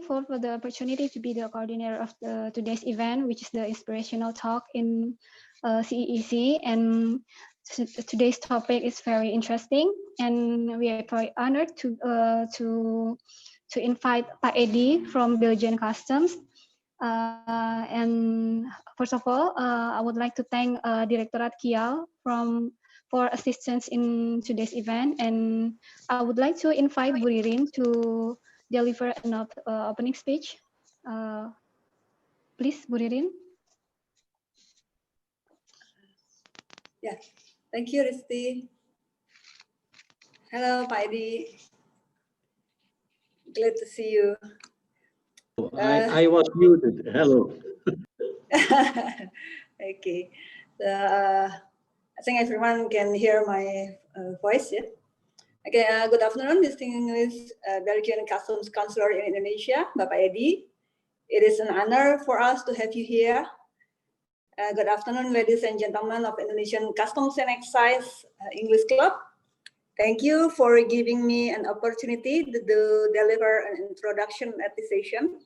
thankful for the opportunity to be the coordinator of today's event, which is the Inspirational Talk in CEEC. And today's topic is very interesting, and we are very honored to invite Pak Edi from Belgian Customs. And first of all, I would like to thank Directorate Kial for assistance in today's event, and I would like to invite Bu Ririn to deliver an opening speech. Please, Bu Ririn. Yeah, thank you, Risti. Hello, Pak Edi. Glad to see you. I was muted. Hello. Okay. I think everyone can hear my voice, yeah? Okay, good afternoon, distinguished Belgian Customs Counsellor in Indonesia, Bapak Edi. It is an honor for us to have you here. Good afternoon, ladies and gentlemen of Indonesian Customs and Excise English Club. Thank you for giving me an opportunity to deliver an introduction at this session.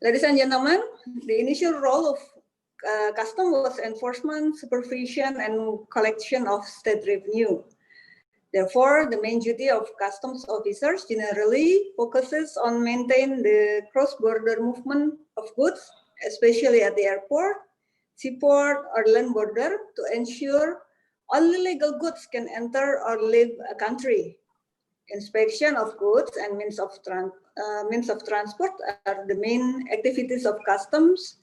Ladies and gentlemen, the initial role of Customs was enforcement, supervision, and collection of state revenue. Therefore, the main duty of customs officers generally focuses on maintaining the cross-border movement of goods, especially at the airport, seaport, or land border, to ensure only legal goods can enter or leave a country. Inspection of goods and means of transport are the main activities of customs,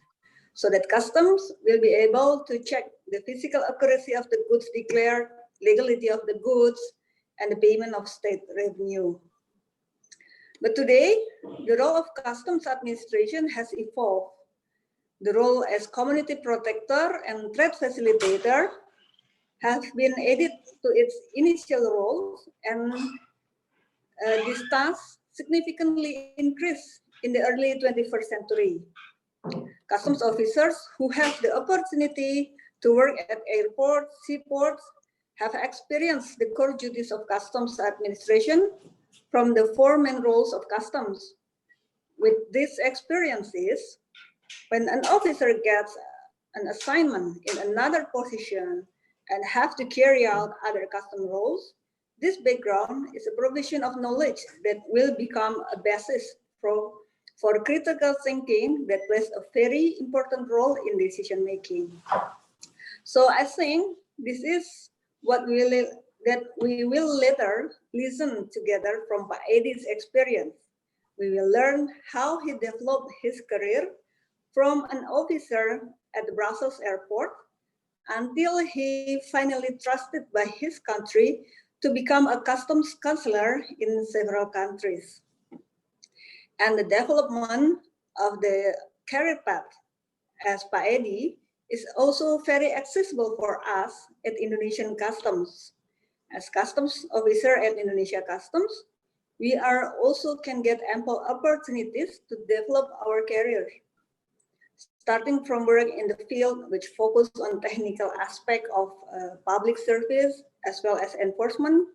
so that customs will be able to check the physical accuracy of the goods declared, legality of the goods, and the payment of state revenue. But today, the role of customs administration has evolved. The role as community protector and trade facilitator have been added to its initial roles, and this task significantly increased in the early 21st century. Customs officers who have the opportunity to work at airports, seaports, have experienced the core duties of customs administration from the four main roles of customs. With these experiences, when an officer gets an assignment in another position and have to carry out other custom roles, this background is a provision of knowledge that will become a basis for critical thinking that plays a very important role in decision making. So I think this is what we will later listen together from Pak Edi's experience. We will learn how he developed his career from an officer at the Brussels airport until he finally trusted by his country to become a customs counselor in several countries. And the development of the career path as Pak Edi is also very accessible for us at Indonesian Customs. As customs officer at Indonesia Customs, we also can get ample opportunities to develop our career. Starting from work in the field, which focus on technical aspect of public service as well as enforcement,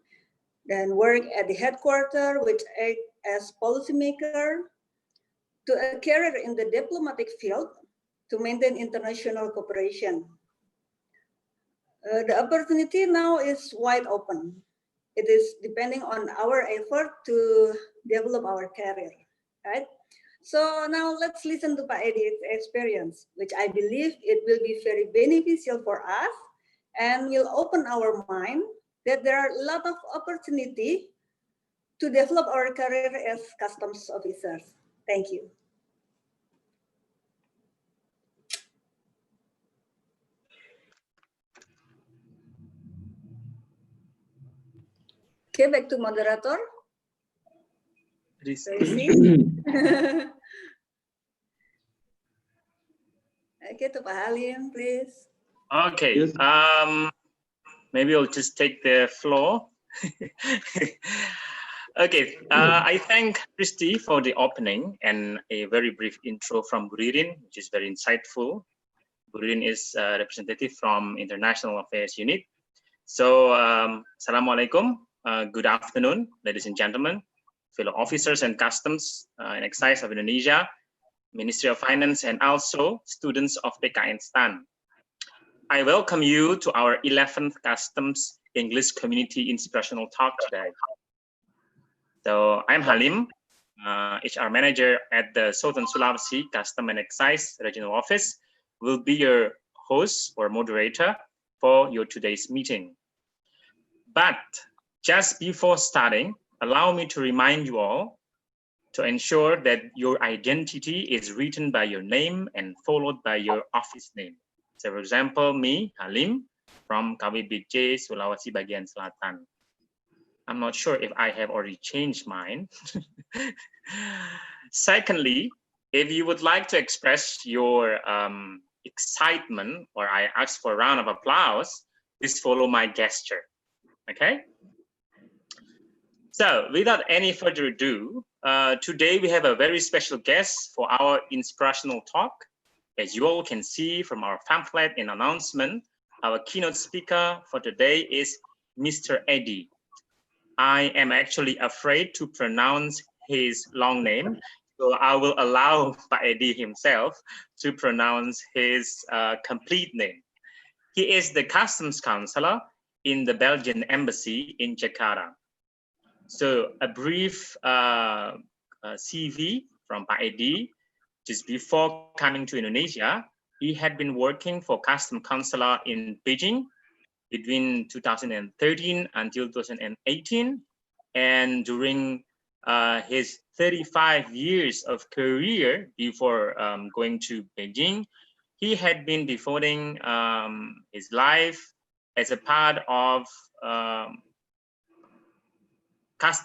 then work at the headquarters, which act as policymaker, to a career in the diplomatic field, to maintain international cooperation. The opportunity now is wide open. It is depending on our effort to develop our career, right? So now let's listen to Pak Edi's experience, which I believe it will be very beneficial for us and will open our mind that there are a lot of opportunity to develop our career as customs officers. Thank you. Okay, back to moderator. Okay, to Pak Halim, please. Okay, maybe I'll just take the floor. Okay, I thank Christy for the opening and a very brief intro from Bu Ririn, which is very insightful. Bu Ririn is a representative from International Affairs Unit. So, Assalamualaikum, good afternoon, ladies and gentlemen. fellow officers and customs and excise of Indonesia, Ministry of Finance, and also students of PKN STAN. I welcome you to our 11th Customs English Community Inspirational Talk today. So I'm Halim, HR Manager at the Southern Sulawesi Custom and Excise Regional Office, will be your host or moderator for your today's meeting. But just before starting, allow me to remind you all to ensure that your identity is written by your name and followed by your office name. So for example, me, Halim, from KWBJ, Sulawesi Bagian Selatan. I'm not sure if I have already changed mine. Secondly, if you would like to express your excitement, or I ask for a round of applause, please follow my gesture, okay? So without any further ado, today we have a very special guest for our inspirational talk. As you all can see from our pamphlet and announcement, our keynote speaker for today is Mr. Eddie. I am actually afraid to pronounce his long name, so I will allow Pak Eddie himself to pronounce his complete name. He is the Customs Counselor in the Belgian Embassy in Jakarta. So a brief CV from Pak Eddie. Just before coming to Indonesia, he had been working for Customs Counselor in Beijing between 2013 until 2018, and during his 35 years of career before going to Beijing, he had been devoting his life as a part of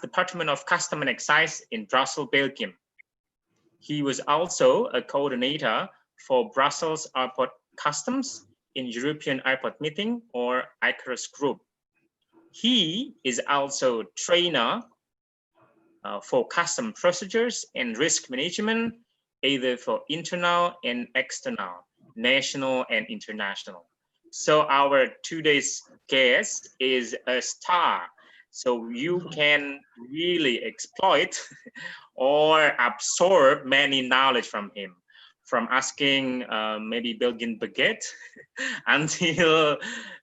Department of Customs and Excise in Brussels, Belgium. He was also a coordinator for Brussels Airport Customs in European Airport Meeting, or ICARUS Group. He is also trainer for custom procedures and risk management, either for internal and external, national and international. So our today's guest is a star. So you can really exploit or absorb many knowledge from him, from asking maybe Belgian baguette until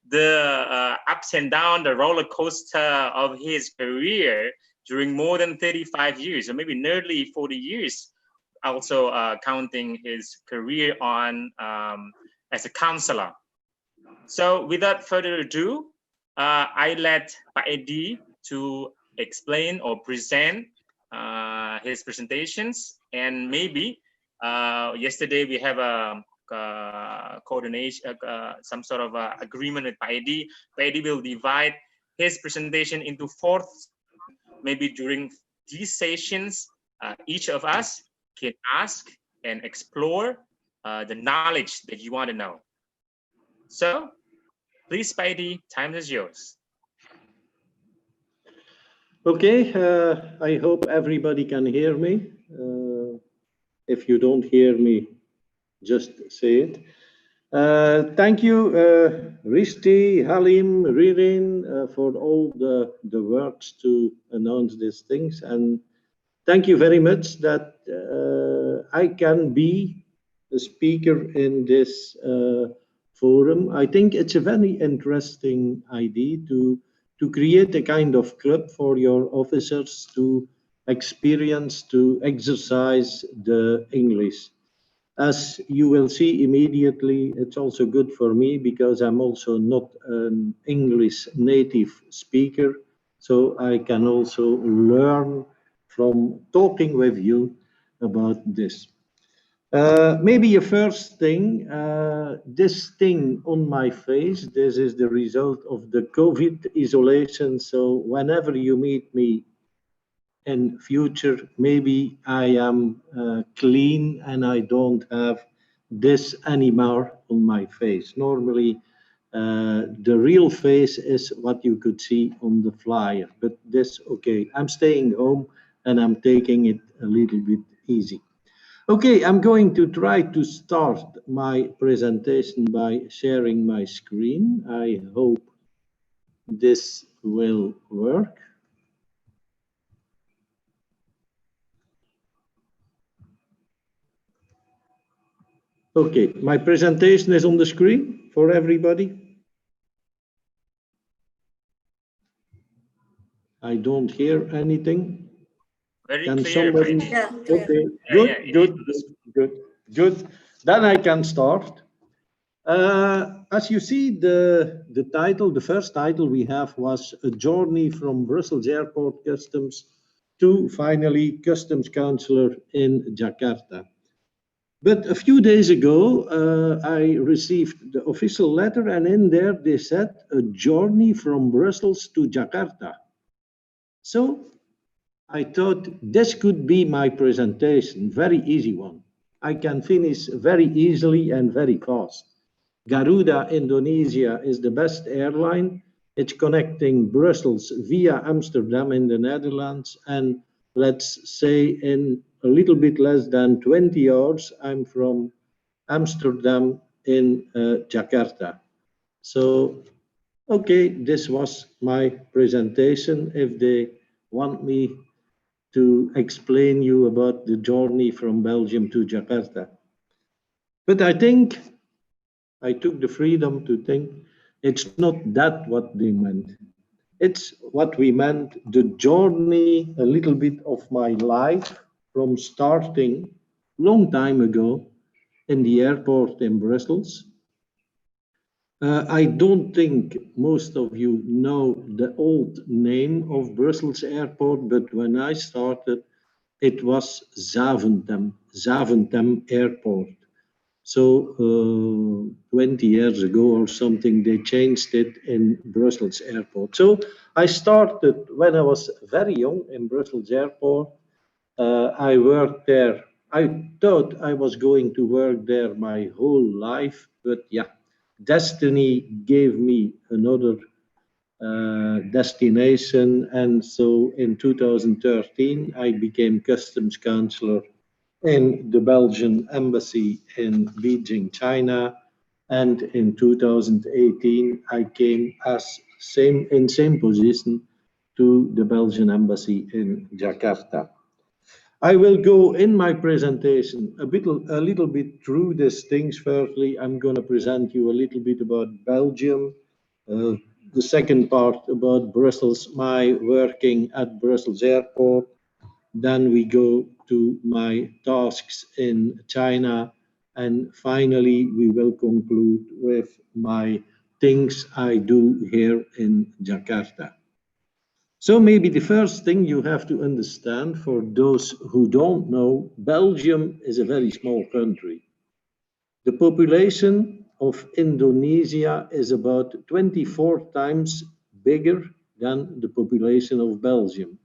the ups and downs, the roller coaster of his career during more than 35 years, or maybe nearly 40 years, also counting his career on as a counselor. So without further ado, I let Pak Eddie to explain or present his presentations, and maybe yesterday we have a coordination, some sort of agreement with Pak Eddie. Pak Eddie will divide his presentation into 4. Maybe during these sessions, each of us can ask and explore the knowledge that you want to know. So please, Pak Eddie, time is yours. Okay, I hope everybody can hear me. If you don't hear me, just say it. Thank you, Risti, Halim, Ririn, for all the words to announce these things. And thank you very much that I can be a speaker in this forum. I think it's a very interesting idea to create a kind of club for your officers to experience, to exercise the English. As you will see immediately, it's also good for me because I'm also not an English native speaker, so I can also learn from talking with you about this. Maybe a first thing, this thing on my face, this is the result of the COVID isolation. So whenever you meet me in future, maybe I am clean and I don't have this anymore on my face. Normally, the real face is what you could see on the flyer, but this, okay, I'm staying home and I'm taking it a little bit easy. Okay, I'm going to try to start my presentation by sharing my screen. I hope this will work. Okay, my presentation is on the screen for everybody. I don't hear anything. Very Can clear, somebody? Pak Edi. Yeah, Okay, Yeah, good, yeah, it good, is. good, good, good. Then I can start. As you see, the title, the first title we have was A Journey from Brussels Airport Customs to finally Customs Counsellor in Jakarta. But a few days ago, I received the official letter, and in there they said A Journey from Brussels to Jakarta. So I thought this could be my presentation, very easy one. I can finish very easily and very fast. Garuda Indonesia is the best airline. It's connecting Brussels via Amsterdam in the Netherlands. And let's say in a little bit less than 20 hours, I'm from Amsterdam in Jakarta. So, okay, this was my presentation. If they want me to explain you about the journey from Belgium to Jakarta. But I think I took the freedom to think it's not that what they meant. It's what we meant, the journey, a little bit of my life from starting long time ago in the airport in Brussels. I don't think most of you know the old name of Brussels Airport, but when I started, it was Zaventem Airport. So 20 years ago or something, they changed it in Brussels Airport. So I started when I was very young in Brussels Airport. I worked there. I thought I was going to work there my whole life, but yeah, destiny gave me another destination. And so in 2013, I became customs counselor in the Belgian embassy in Beijing, China. And in 2018, I came as same position to the Belgian embassy in Jakarta. I will go in my presentation a little bit through these things. Firstly, I'm going to present you a little bit about Belgium. The second part about Brussels, my working at Brussels Airport. Then we go to my tasks in China. And finally, we will conclude with my things I do here in Jakarta. So maybe the first thing you have to understand, for those who don't know, Belgium is a very small country. The population of Indonesia is about 24 times bigger than the population of Belgium.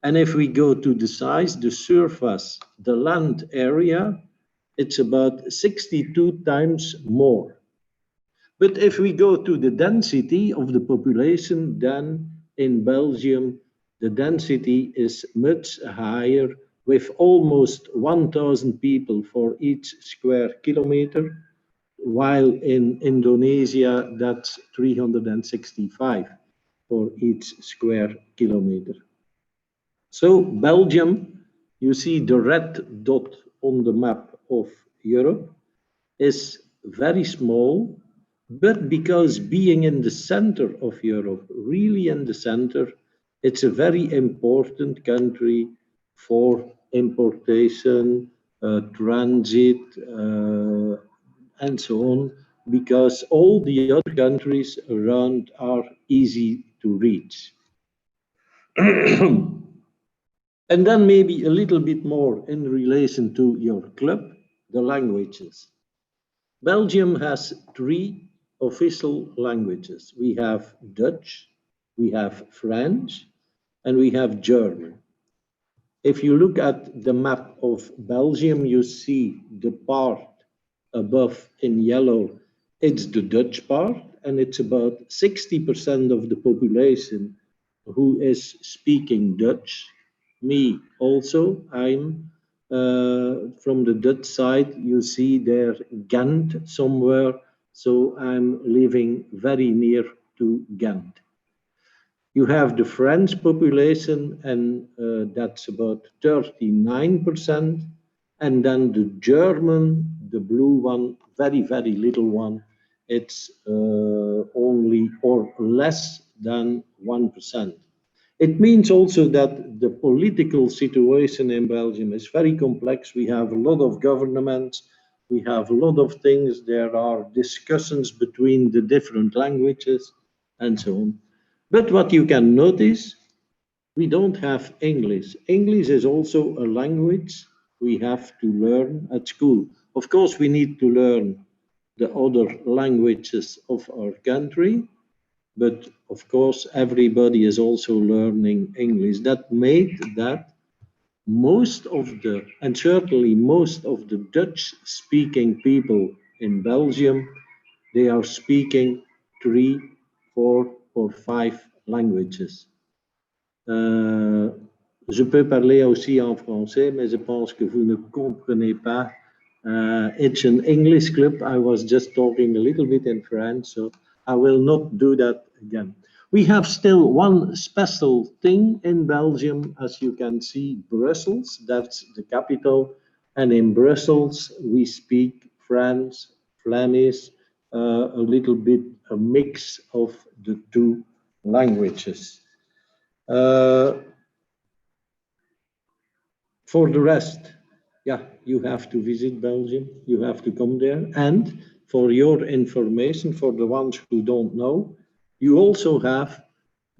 And if we go to the size, the surface, the land area, it's about 62 times more. But if we go to the density of the population, then in Belgium, the density is much higher, with almost 1,000 people for each square kilometer, while in Indonesia, that's 365 for each square kilometer. So Belgium, you see the red dot on the map of Europe, is very small, but because being in the center of Europe, really in the center, it's a very important country for importation, transit, and so on, because all the other countries around are easy to reach. And then maybe a little bit more in relation to your club, the languages. Belgium has 3 official languages. We have Dutch, we have French, and we have German. If you look at the map of Belgium, you see the part above in yellow, it's the Dutch part, and it's about 60% of the population who is speaking Dutch. Me also, I'm from the Dutch side. You see there Ghent somewhere, so I'm living very near to Ghent. You have the French population, and that's about 39%, and then the German the blue one, very, very little one. It's only or less than 1%. It means also that the political situation in Belgium is very complex. We have a lot of governments, we have a lot of things. There are discussions between the different languages and so on. But what you can notice, we don't have English. English is also a language we have to learn at school. Of course, we need to learn the other languages of our country, but of course, everybody is also learning English. That made that most of the, and certainly most of the Dutch-speaking people in Belgium, they are speaking 3, 4, or 5 languages. Je peux parler aussi en français, mais je pense que vous ne comprenez pas. It's an English club. I was just talking a little bit in French, so I will not do that again. We have still one special thing in Belgium, as you can see, Brussels, that's the capital. And in Brussels, we speak French, Flemish, a little bit a mix of the two languages. For the rest, yeah, you have to visit Belgium, you have to come there. And for your information, for the ones who don't know, you also have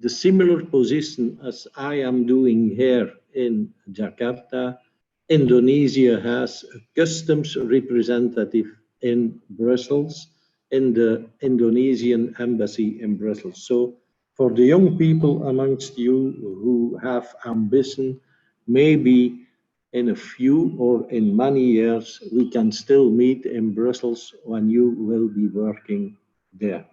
the similar position as I am doing here in Jakarta. Indonesia has a customs representative in Brussels, in the Indonesian embassy in Brussels. So for the young people amongst you who have ambition, maybe in a few or in many years, we can still meet in Brussels when you will be working there.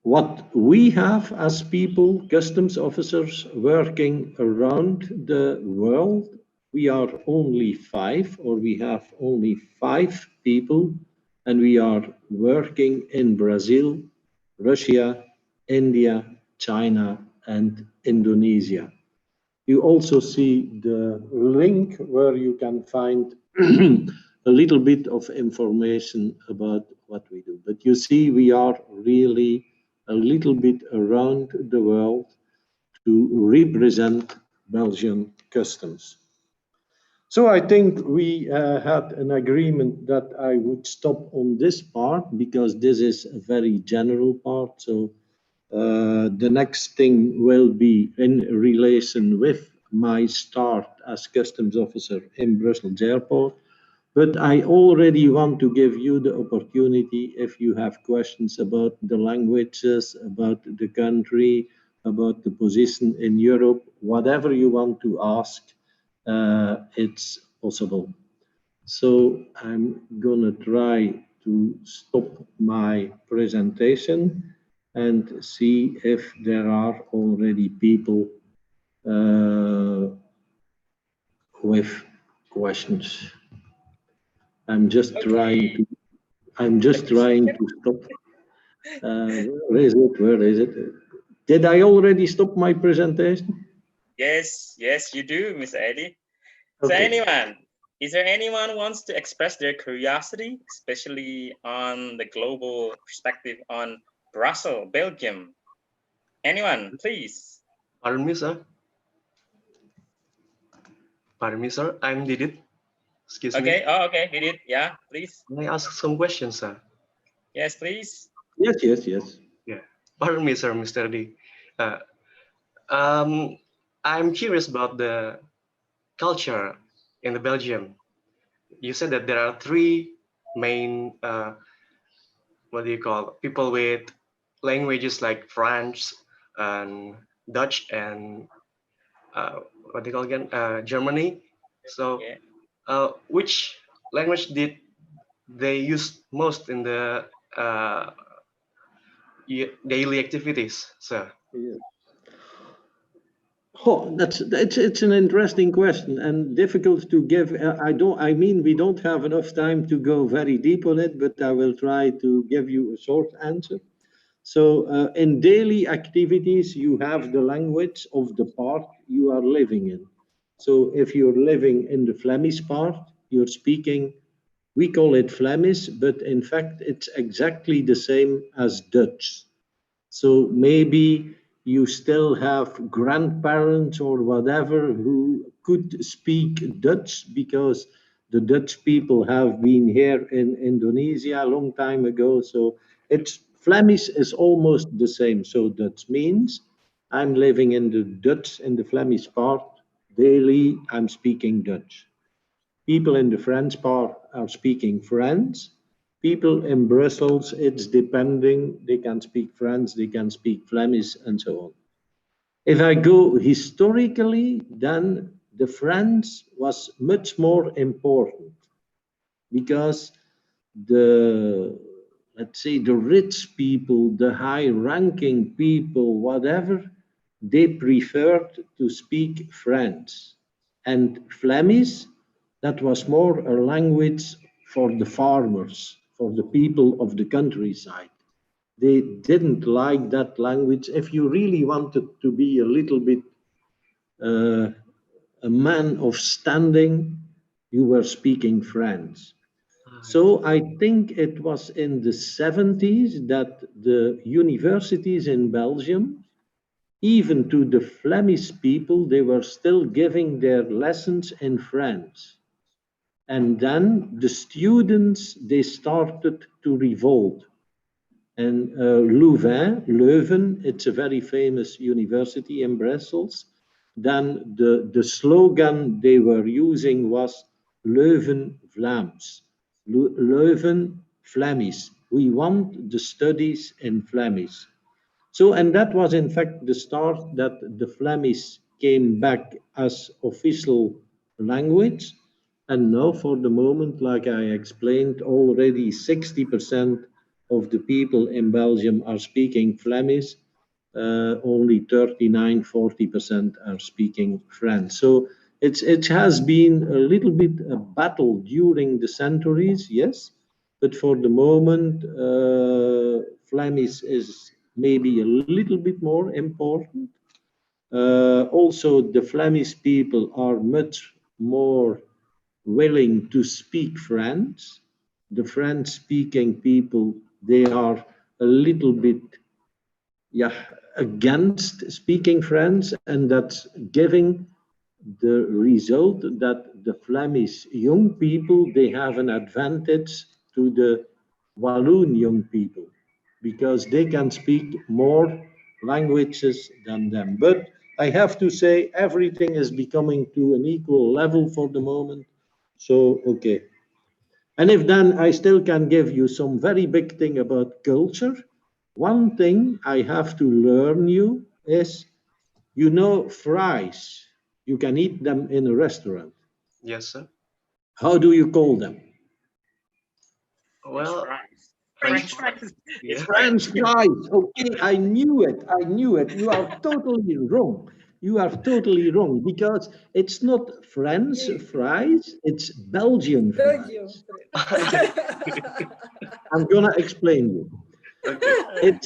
What we have as people, customs officers working around the world, we are only 5, or we have only 5 people, and we are working in Brazil, Russia, India, China, and Indonesia. You also see the link where you can find a little bit of information about what we do. But you see, we are really a little bit around the world to represent Belgian customs. So I think we had an agreement that I would stop on this part because this is a very general part. So the next thing will be in relation with my start as customs officer in Brussels Airport. But I already want to give you the opportunity, if you have questions about the languages, about the country, about the position in Europe, whatever you want to ask, it's possible. So I'm gonna try to stop my presentation and see if there are already people with questions. I'm just trying to stop. Where is it? Where is it? Did I already stop my presentation? Yes, you do, Mr. Eddie. Okay. So is there anyone who wants to express their curiosity, especially on the global perspective on Brussels, Belgium? Anyone, please? Pardon me, sir. Pardon me, sir. I'm Didit. Excuse me. Oh, okay, Didit. Yeah, please. Can I ask some questions, sir? Yes, please. Yes. Yeah. Pardon me, sir, Mr. D. I'm curious about the culture in the Belgium. You said that there are 3 main, people with languages like French and Dutch and Germany. So which language did they use most in the daily activities, sir? Yeah. Oh, it's an interesting question and difficult to give. We don't have enough time to go very deep on it, but I will try to give you a short answer. So in daily activities, you have the language of the part you are living in. So if you're living in the Flemish part, you're speaking, we call it Flemish, but in fact, it's exactly the same as Dutch. So maybe you still have grandparents or whatever who could speak Dutch because the Dutch people have been here in Indonesia a long time ago. So it's Flemish is almost the same. So Dutch means I'm living in the Flemish part. Daily, I'm speaking Dutch. People in the French part are speaking French. People in Brussels, it's depending. They can speak French, they can speak Flemish, and so on. If I go historically, then the French was much more important because let's say, the rich people, the high-ranking people, whatever, they preferred to speak French. And Flemish, that was more a language for the farmers, for the people of the countryside. They didn't like that language. If you really wanted to be a little bit a man of standing, you were speaking French. So I think it was in the 70s that the universities in Belgium, even to the Flemish people, they were still giving their lessons in French. And then the students, they started to revolt. And Leuven, it's a very famous university in Brussels. Then the slogan they were using was Leuven Vlaams, Leuven Flemish. We want the studies in Flemish. So, and that was in fact the start that the Flemish came back as official language. And now for the moment, like I explained, already 60% of the people in Belgium are speaking Flemish. Only 39–40% are speaking French. So it has been a little bit a battle during the centuries, yes, but for the moment, Flemish is maybe a little bit more important. Also, the Flemish people are much more willing to speak French. The French-speaking people, they are a little bit against speaking French, and that's giving the result that the Flemish young people, they have an advantage to the Walloon young people because they can speak more languages than them. But I have to say everything is becoming to an equal level for the moment. So, okay. And if then I still can give you some very big thing about culture, one thing I have to learn you is, you know, fries. You can eat them in a restaurant. Yes, sir. How do you call them? Well, French fries. Yeah. French fries. Okay, I knew it. I knew it. You are totally wrong. You are totally wrong because it's not French fries, it's Belgian Belgium. fries. I'm gonna explain you. Okay.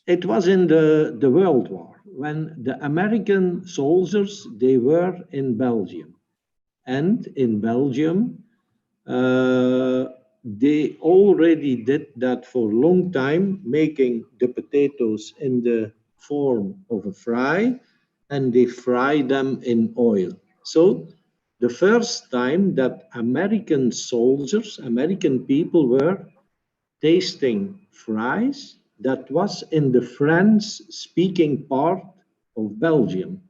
It was in the World War when the American soldiers, they were in Belgium. And in Belgium, they already did that for a long time, making the potatoes in the form of a fry, and they fry them in oil. So the first time that American soldiers, American people were tasting fries, that was in the French-speaking part of Belgium.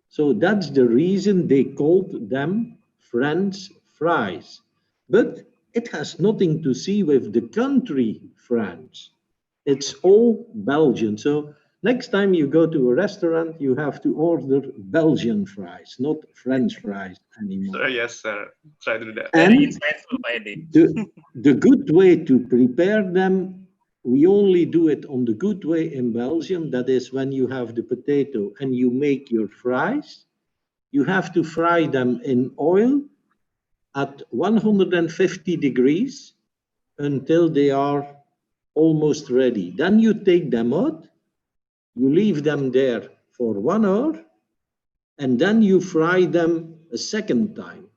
So that's the reason they called them French fries. But it has nothing to see with the country France. It's all Belgian. So next time you go to a restaurant, you have to order Belgian fries, not French fries anymore. So, yes, sir. Try to do that. Very And insightful, Pak Edi. the good way to prepare them, we only do it on the good way in Belgium. That is when you have the potato and you make your fries, you have to fry them in oil at 150 degrees until they are almost ready. Then you take them out, you leave them there for 1 hour, and then you fry them a second time.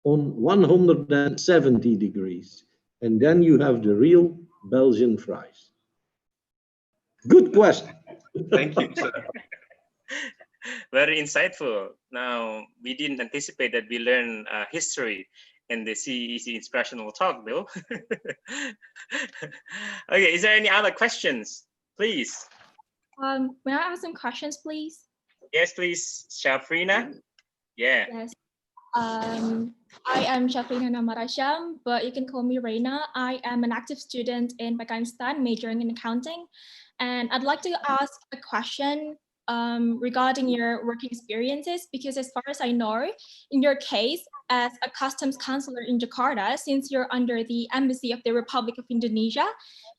on 170 degrees. And then you have the real Belgian fries. Good question. Thank you, sir. Very insightful. Now, we didn't anticipate that we learn history in the CEC Inspirational Talk, Bill. Okay, is there any other questions, please? May I ask some questions, please? Yes, please, Shafrina. Yeah. Yes. I am Shafrina Namarasham, but you can call me Reina. I am an active student in Pakistan, majoring in accounting. And I'd like to ask a question regarding your working experiences, because as far as I know, in your case, as a customs counselor in Jakarta, since you're under the Embassy of the Republic of Indonesia,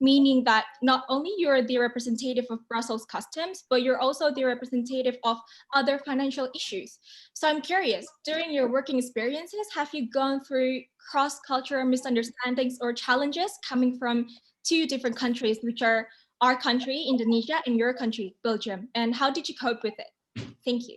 meaning that not only you're the representative of Brussels Customs, but you're also the representative of other financial issues. So I'm curious, during your working experiences, have you gone through cross-cultural misunderstandings or challenges coming from two different countries, which are our country, Indonesia, and your country, Belgium? And how did you cope with it? Thank you.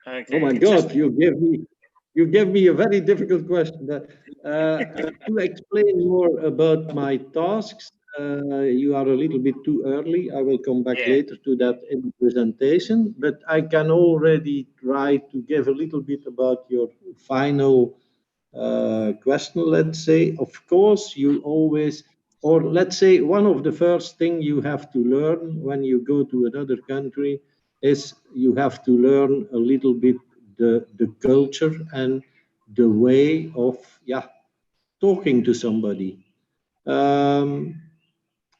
Okay. Oh my God, you gave me a very difficult question. To explain more about my tasks, you are a little bit too early. I will come back later to that in the presentation, but I can already try to give a little bit about your final question, let's say. Of course, you always, or let's say one of the first thing you have to learn when you go to another country is you have to learn a little bit the culture and the way of talking to somebody.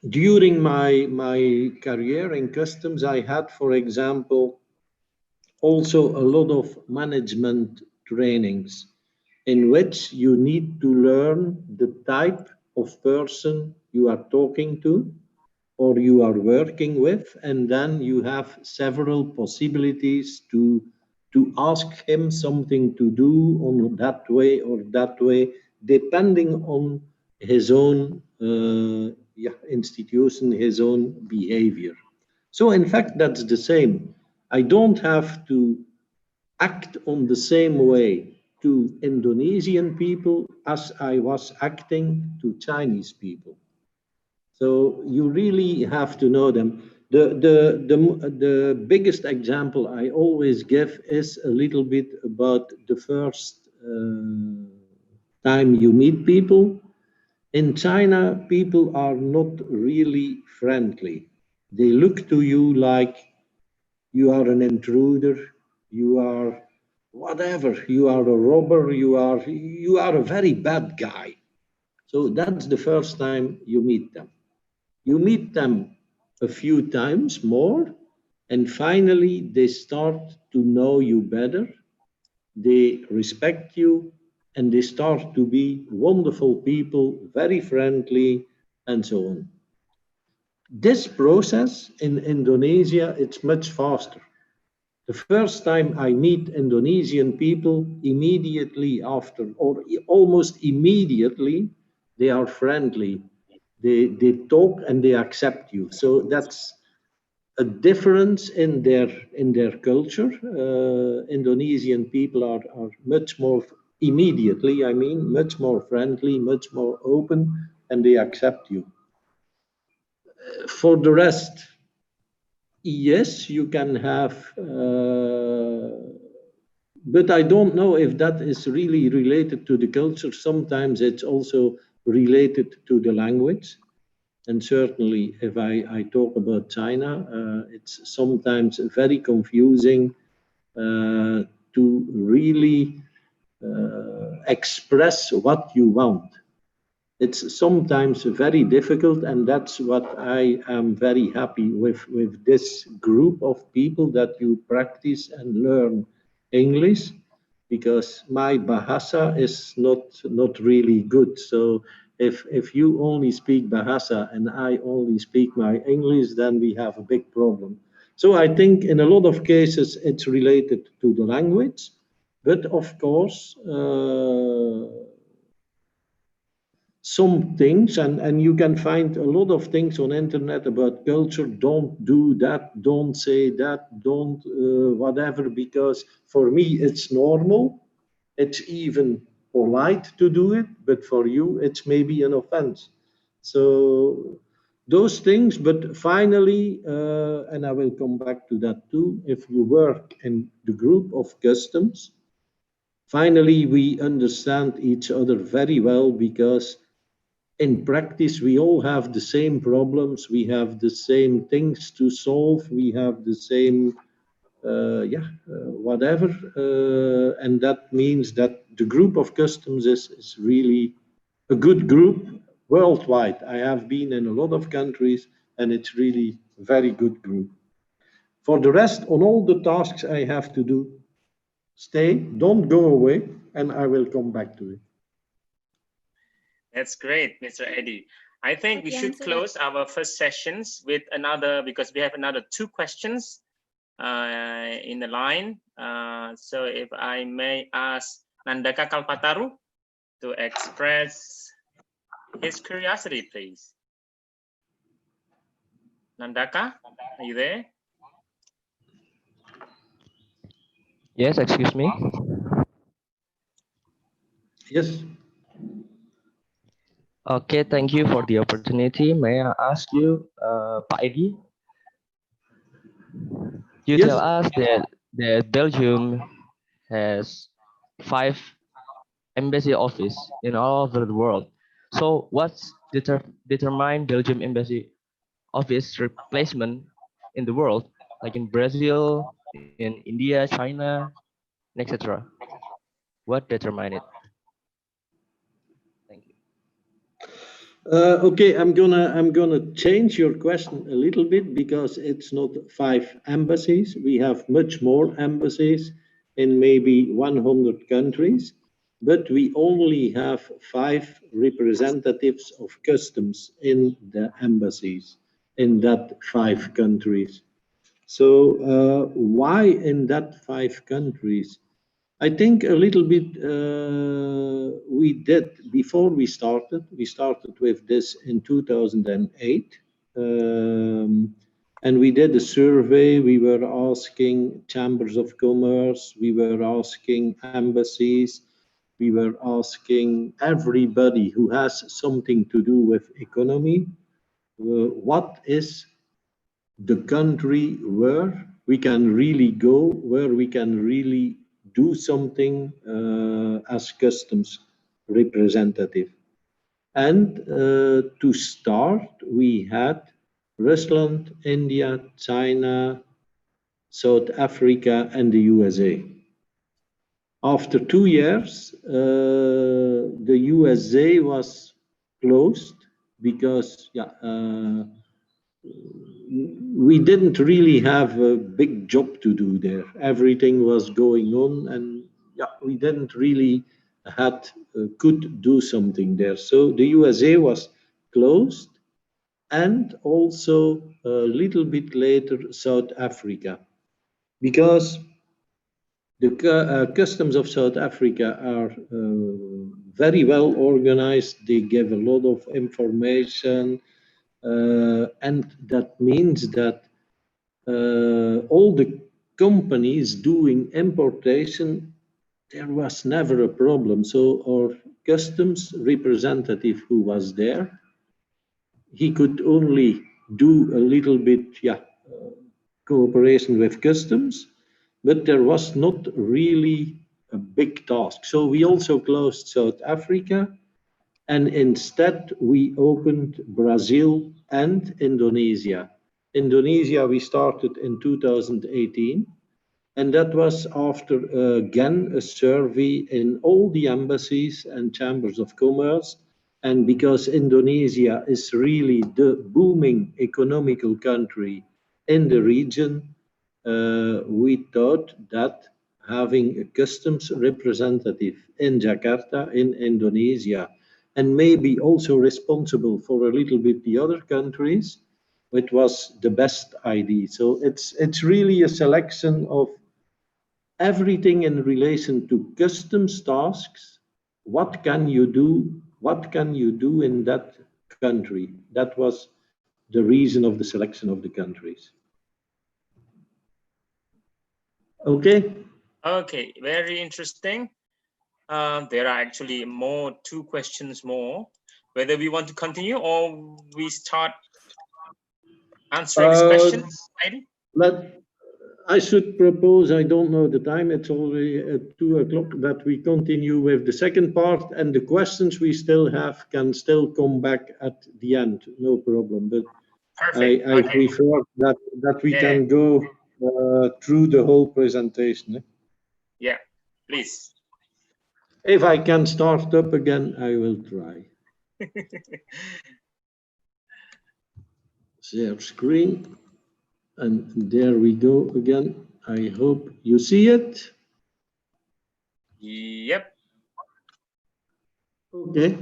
During my career in customs, I had, for example, also a lot of management trainings in which you need to learn the type of person you are talking to or you are working with, and then you have several possibilities to ask him something to do on that way or that way, depending on his own institution, his own behavior. So in fact, that's the same. I don't have to act on the same way to Indonesian people as I was acting to Chinese people. So you really have to know them. The biggest example I always give is a little bit about the first time you meet people. In China, people are not really friendly. They look to you like you are an intruder, you are whatever, you are a robber, you are a very bad guy. So that's the first time you meet them. You meet them a few times more, and finally they start to know you better, they respect you, and they start to be wonderful people, very friendly, and so on. This process in Indonesia, it's much faster. The first time I meet Indonesian people, immediately after, or almost immediately, they are friendly. They talk and they accept you. So that's a difference in their culture. Indonesian people are much more immediately, I mean, much more friendly, much more open, and they accept you. For the rest, yes, you can have, but I don't know if that is really related to the culture. Sometimes it's also related to the language. And certainly, if I talk about China, it's sometimes very confusing to really express what you want. It's sometimes very difficult, and that's what I am very happy with this group of people, that you practice and learn English, because my Bahasa is not really good. So if you only speak Bahasa and I only speak my English, then we have a big problem. So I think in a lot of cases it's related to the language, but of course, some things, and you can find a lot of things on internet about culture. Don't do that, don't say that, don't whatever, because for me it's normal. It's even polite to do it, but for you, it's maybe an offense. So those things, but finally, and I will come back to that too, if you work in the group of customs, finally, we understand each other very well, because in practice, we all have the same problems, we have the same things to solve, we have the same whatever, and that means that the group of customs is really a good group worldwide. I have been in a lot of countries, and it's really a very good group. For the rest, on all the tasks I have to do, stay, don't go away, and I will come back to it. That's great, Mr. Eddie. I think we should close our first sessions with another, because we have another 2 questions in the line. So if I may ask Nandaka Kalpataru to express his curiosity, please. Nandaka, are you there? Yes, excuse me. Yes. Okay, thank you for the opportunity. May I ask you, Pak Edi, you Yes. tell us that Belgium has 5 embassy office in all over the world. So what's determine Belgium embassy office replacement in the world, like in Brazil, in India, China, etc.? What determine it? Thank you. Okay, I'm gonna change your question a little bit, because it's not 5 embassies. We have much more embassies in maybe 100 countries, but we only have 5 representatives of customs in the embassies in that 5 countries. So why in that 5 countries? I think a little bit we did before we started. We started with this in 2008. And we did a survey. We were asking chambers of commerce. We were asking embassies. We were asking everybody who has something to do with economy. What is the country where we can really go, where we can really do something as customs representative. And to start, we had Russia, India, China, South Africa, and the USA. After 2 years, the USA was closed because we didn't really have a big job to do there. Everything was going on, and we didn't really could do something there. So the USA was closed, and also a little bit later South Africa, because the customs of South Africa are very well organized. They give a lot of information. And that means that all the companies doing importation, there was never a problem. So our customs representative who was there, he could only do a little bit, cooperation with customs, but there was not really a big task. So we also closed South Africa. And instead, we opened Brazil and Indonesia. Indonesia, we started in 2018. And that was after, again, a survey in all the embassies and chambers of commerce. And because Indonesia is really the booming economical country in the region, we thought that having a customs representative in Jakarta, in Indonesia, and maybe also responsible for a little bit the other countries, it was the best idea. So it's really a selection of everything in relation to customs tasks. What can you do? What can you do in that country? That was the reason of the selection of the countries. Okay. Okay, very interesting. There are actually two questions more. Whether we want to continue or we start answering these questions, Heidi? I should propose, I don't know the time, it's already at 2 o'clock, that we continue with the second part, and the questions we still have can still come back at the end, no problem. But Perfect. I prefer that we can go through the whole presentation. Eh? Yeah, please. If I can start up again, I will try. Share screen. And there we go again. I hope you see it. Yep. Okay.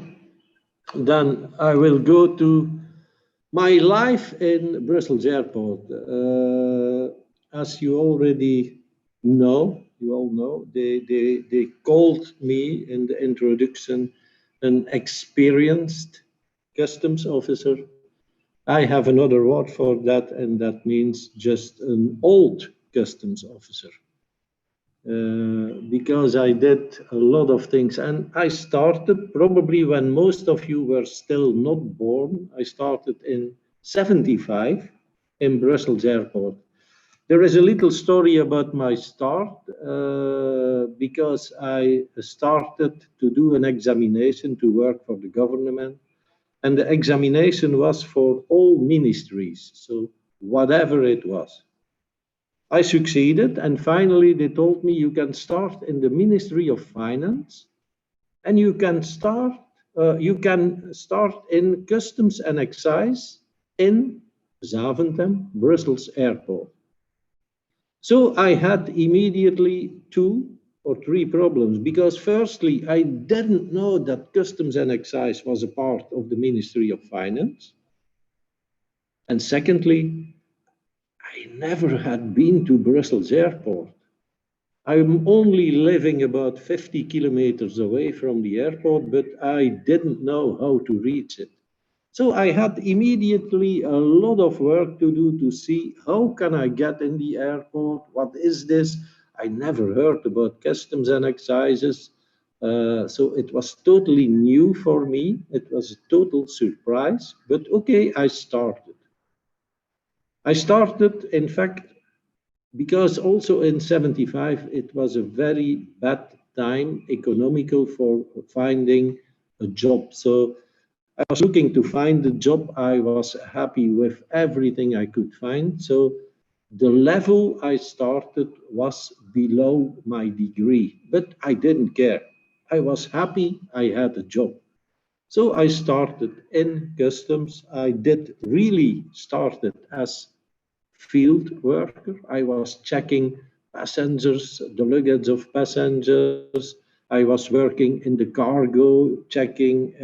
Then I will go to my life in Brussels airport. As you already know, you all know, they called me in the introduction an experienced customs officer. I have another word for that, and that means just an old customs officer. Because I did a lot of things, and I started probably when most of you were still not born. I started in 75 in Brussels airport. There is a little story about my start, because I started to do an examination to work for the government. And the examination was for all ministries, so whatever it was. I succeeded, and finally they told me you can start in the Ministry of Finance, and you can start in Customs and Excise in Zaventem, Brussels Airport. So I had immediately 2 or 3 problems, because firstly, I didn't know that Customs and Excise was a part of the Ministry of Finance. And secondly, I never had been to Brussels airport. I'm only living about 50 kilometers away from the airport, but I didn't know how to reach it. So I had immediately a lot of work to do to see how can I get in the airport? What is this? I never heard about customs and excises. So it was totally new for me. It was a total surprise, but okay, I started. In fact, because also in 75, it was a very bad time, economical, for finding a job. So I was looking to find a job. I was happy with everything I could find. So the level I started was below my degree, but I didn't care. I was happy I had a job. So I started in customs. I did really started as field worker. I was checking passengers, the luggage of passengers. I was working in the cargo, checking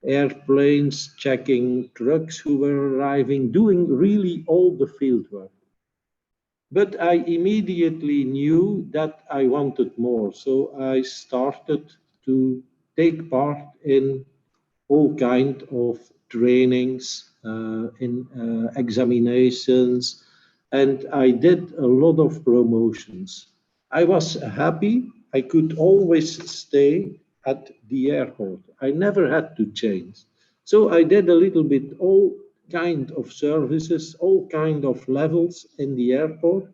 airplanes, checking trucks who were arriving, doing really all the field work. But I immediately knew that I wanted more. So I started to take part in all kind of trainings, in examinations, and I did a lot of promotions. I was happy. I could always stay at the airport. I never had to change. So I did a little bit all kind of services, all kind of levels in the airport.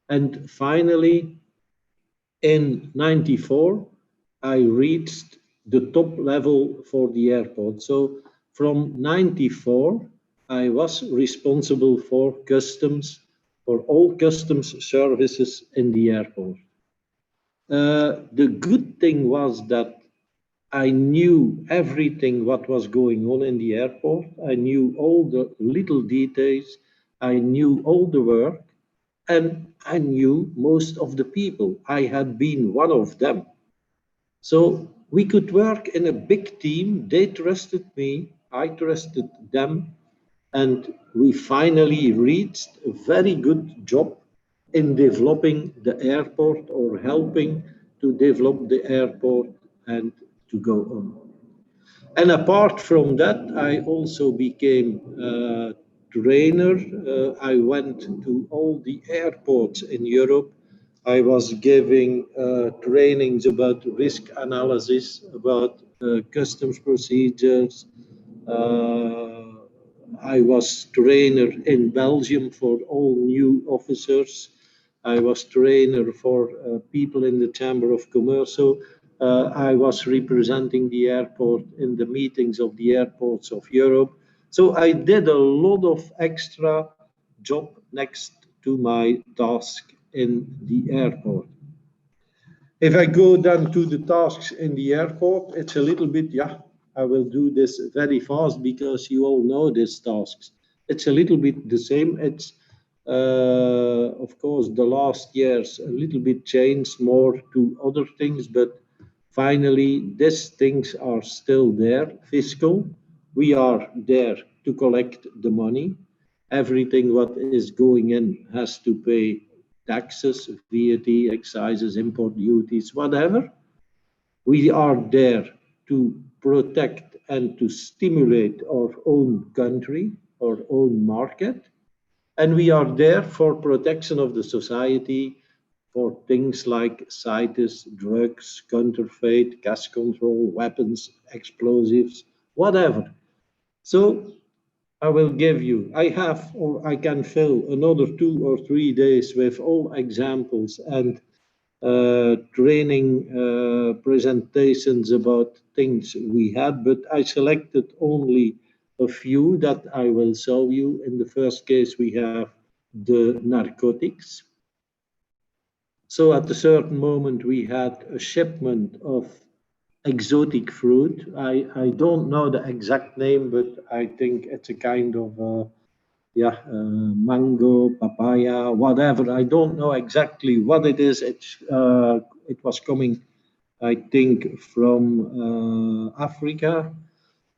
And finally, in 94, I reached the top level for the airport. So from 94, I was responsible for customs, for all customs services in the airport. The good thing was that I knew everything what was going on in the airport. I knew all the little details. I knew all the work. And I knew most of the people. I had been one of them. So we could work in a big team. They trusted me, I trusted them, and we finally reached a very good job in developing the airport, or helping to develop the airport and to go on. And apart from that, I also became a trainer. I went to all the airports in Europe. I was giving trainings about risk analysis, about customs procedures. I was trainer in Belgium for all new officers. I was trainer for people in the Chamber of Commerce. So I was representing the airport in the meetings of the airports of Europe. So I did a lot of extra job next to my task in the airport. If I go then to the tasks in the airport, it's a little bit, yeah, I will do this very fast because you all know these tasks. It's a little bit the same. It's, of course, the last years a little bit changed more to other things, but finally, these things are still there. Fiscal, we are there to collect the money. Everything what is going in has to pay taxes, VAT, excises, import duties, whatever. We are there to protect and to stimulate our own country, our own market. And we are there for protection of the society, for things like CITES, drugs, counterfeit, gas control, weapons, explosives, whatever. So I will give you, I have, or I can fill another 2 or 3 days with all examples and training presentations about things we had, but I selected only a few that I will show you. In the first case, we have the narcotics. So at a certain moment, we had a shipment of exotic fruit. I don't know the exact name, but I think it's a kind of mango, papaya, whatever. I don't know exactly what it is. It was coming, I think, from Africa.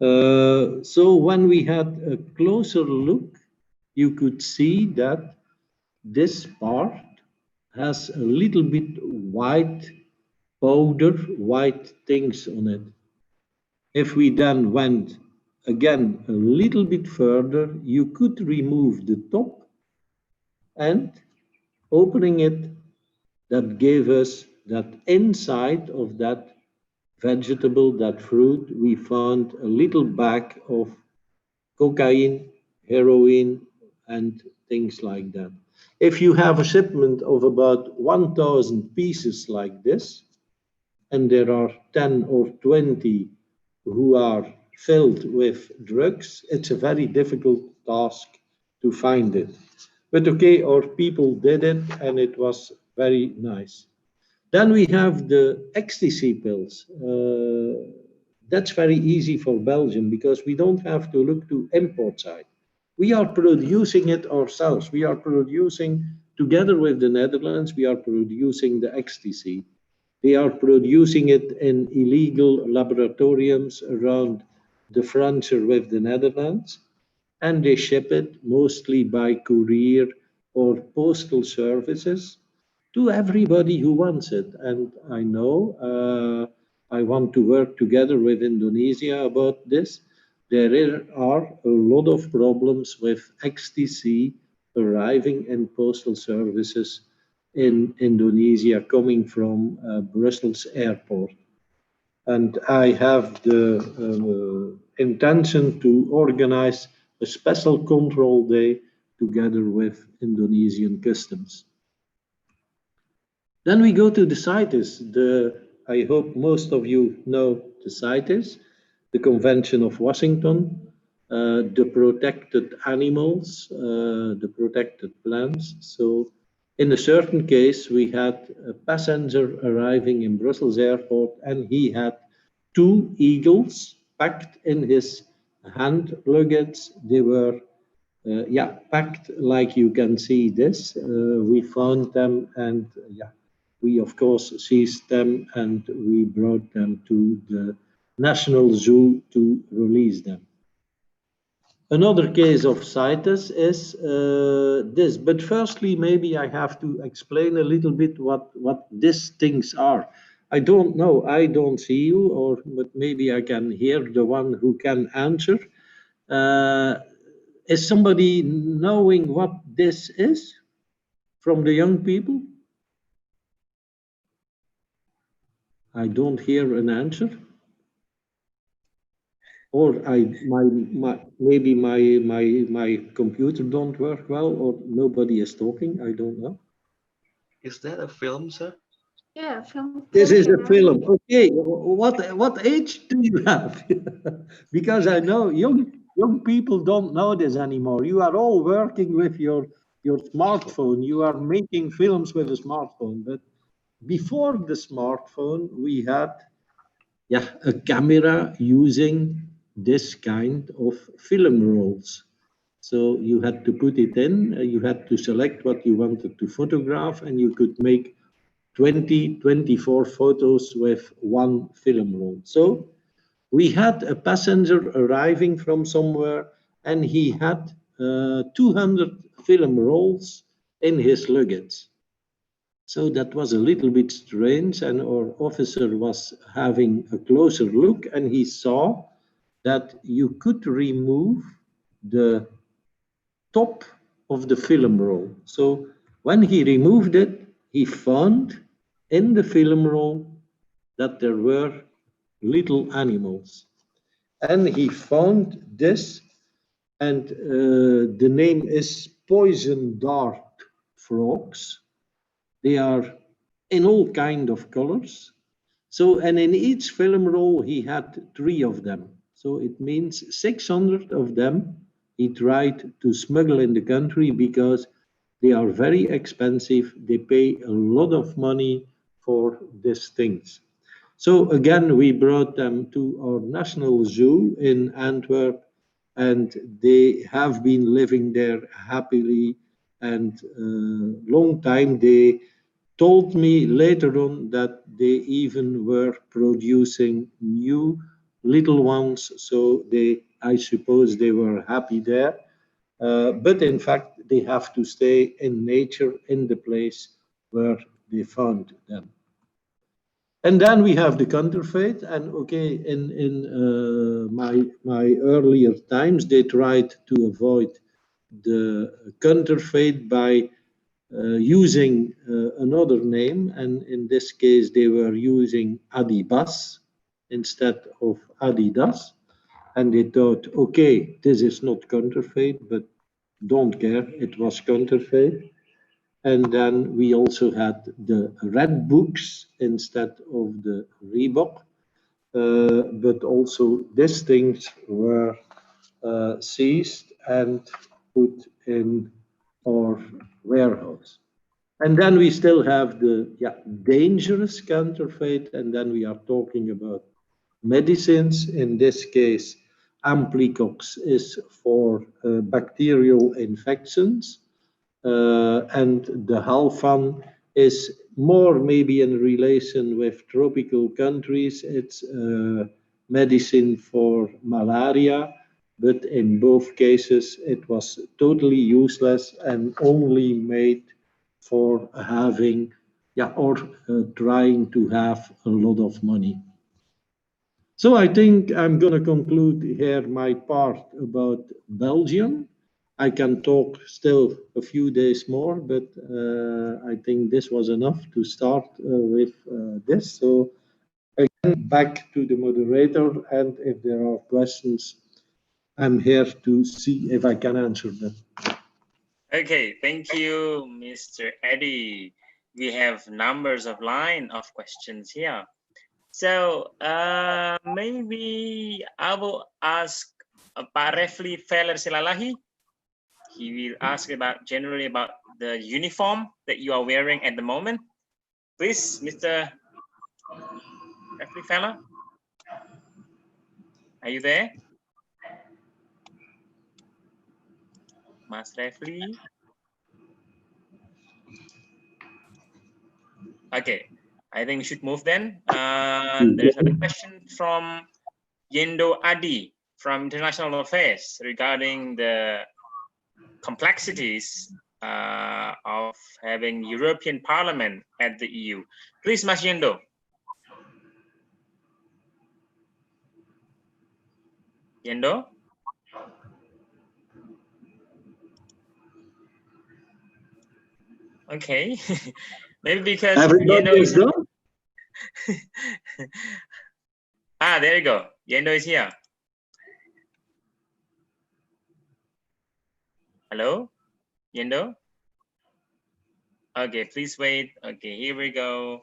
So when we had a closer look, you could see that this part has a little bit white powder, white things on it. If we then went again a little bit further, you could remove the top and opening it, that gave us that inside of that vegetable, that fruit, we found a little bag of cocaine, heroin, and things like that. If you have a shipment of about 1,000 pieces like this, and there are 10 or 20 who are filled with drugs, it's a very difficult task to find it. But okay, our people did it, and it was very nice. Then we have the ecstasy pills. That's very easy for Belgium because we don't have to look to import side. We are producing it ourselves. We are producing, together with the Netherlands, we are producing the ecstasy. They are producing it in illegal laboratoriums around the frontier with the Netherlands, and they ship it mostly by courier or postal services to everybody who wants it. And I know I want to work together with Indonesia about this. There are a lot of problems with ecstasy arriving in postal services in Indonesia coming from Brussels airport. And I have the intention to organize a special control day together with Indonesian customs. Then we go to the CITES. I hope most of you know the CITES, the Convention of Washington, the protected animals, the protected plants. So in a certain case, we had a passenger arriving in Brussels airport, and he had 2 eagles packed in his hand luggage. They were packed like you can see this. We found them, and we of course seized them, and we brought them to the National Zoo to release them. Another case of CITES is this, but firstly, maybe I have to explain a little bit what these things are. I don't know, I don't see you, but maybe I can hear the one who can answer. Is somebody knowing what this is from the young people? I don't hear an answer. Or maybe my computer don't work well, or nobody is talking. I don't know. Is that a film, sir? Yeah, film. This is a share. film. Okay, what age do you have? Because I know young people don't know this anymore. You are all working with your smartphone. You are making films with a smartphone. But before the smartphone, we had a camera using this kind of film rolls. So you had to put it in, you had to select what you wanted to photograph, and you could make 20, 24 photos with one film roll. So we had a passenger arriving from somewhere, and he had 200 film rolls in his luggage. So that was a little bit strange, and our officer was having a closer look, and he saw that you could remove the top of the film roll. So when he removed it, he found in the film roll that there were little animals. And he found this, and the name is poison dart frogs. They are in all kind of colors. So, and in each film roll, he had 3 of them. So it means 600 of them he tried to smuggle in the country because they are very expensive. They pay a lot of money for these things. So again, we brought them to our national zoo in Antwerp, and they have been living there happily and long time. They told me later on that they even were producing new little ones, so I suppose they were happy there. But in fact, they have to stay in nature in the place where they found them. And then we have the counterfeit, and okay, in my earlier times, they tried to avoid the counterfeit by using another name, and in this case, they were using Adibas instead of Adidas, and they thought, okay, this is not counterfeit, but don't care, it was counterfeit. And then we also had the red books instead of the Reebok. But also these things were seized and put in our warehouse. And then we still have the dangerous counterfeit, and then we are talking about medicines. In this case, Amplicox is for bacterial infections. And the Halfan is more maybe in relation with tropical countries. It's medicine for malaria, but in both cases it was totally useless and only made for having, or trying to have a lot of money. So I think I'm going to conclude here my part about Belgium. I can talk still a few days more, but I think this was enough to start with this. So again, back to the moderator, and if there are questions, I'm here to see if I can answer them. Okay, thank you, Mr. Eddie. We have numbers of line of questions here. So maybe I will ask Pak Refli Feller Silalahi. He will ask about generally about the uniform that you are wearing at the moment. Please, Mr. Refli Feller, are you there? Mas Refli? Okay, I think we should move then. There's a question from Yendo Adi from International Affairs regarding the complexities of having European Parliament at the EU. Please, Mas Yendo. Yendo? Okay, maybe because everybody Yendo is done. There you go. Yendo is here. Hello, Yendo? Okay, please wait. Okay, here we go.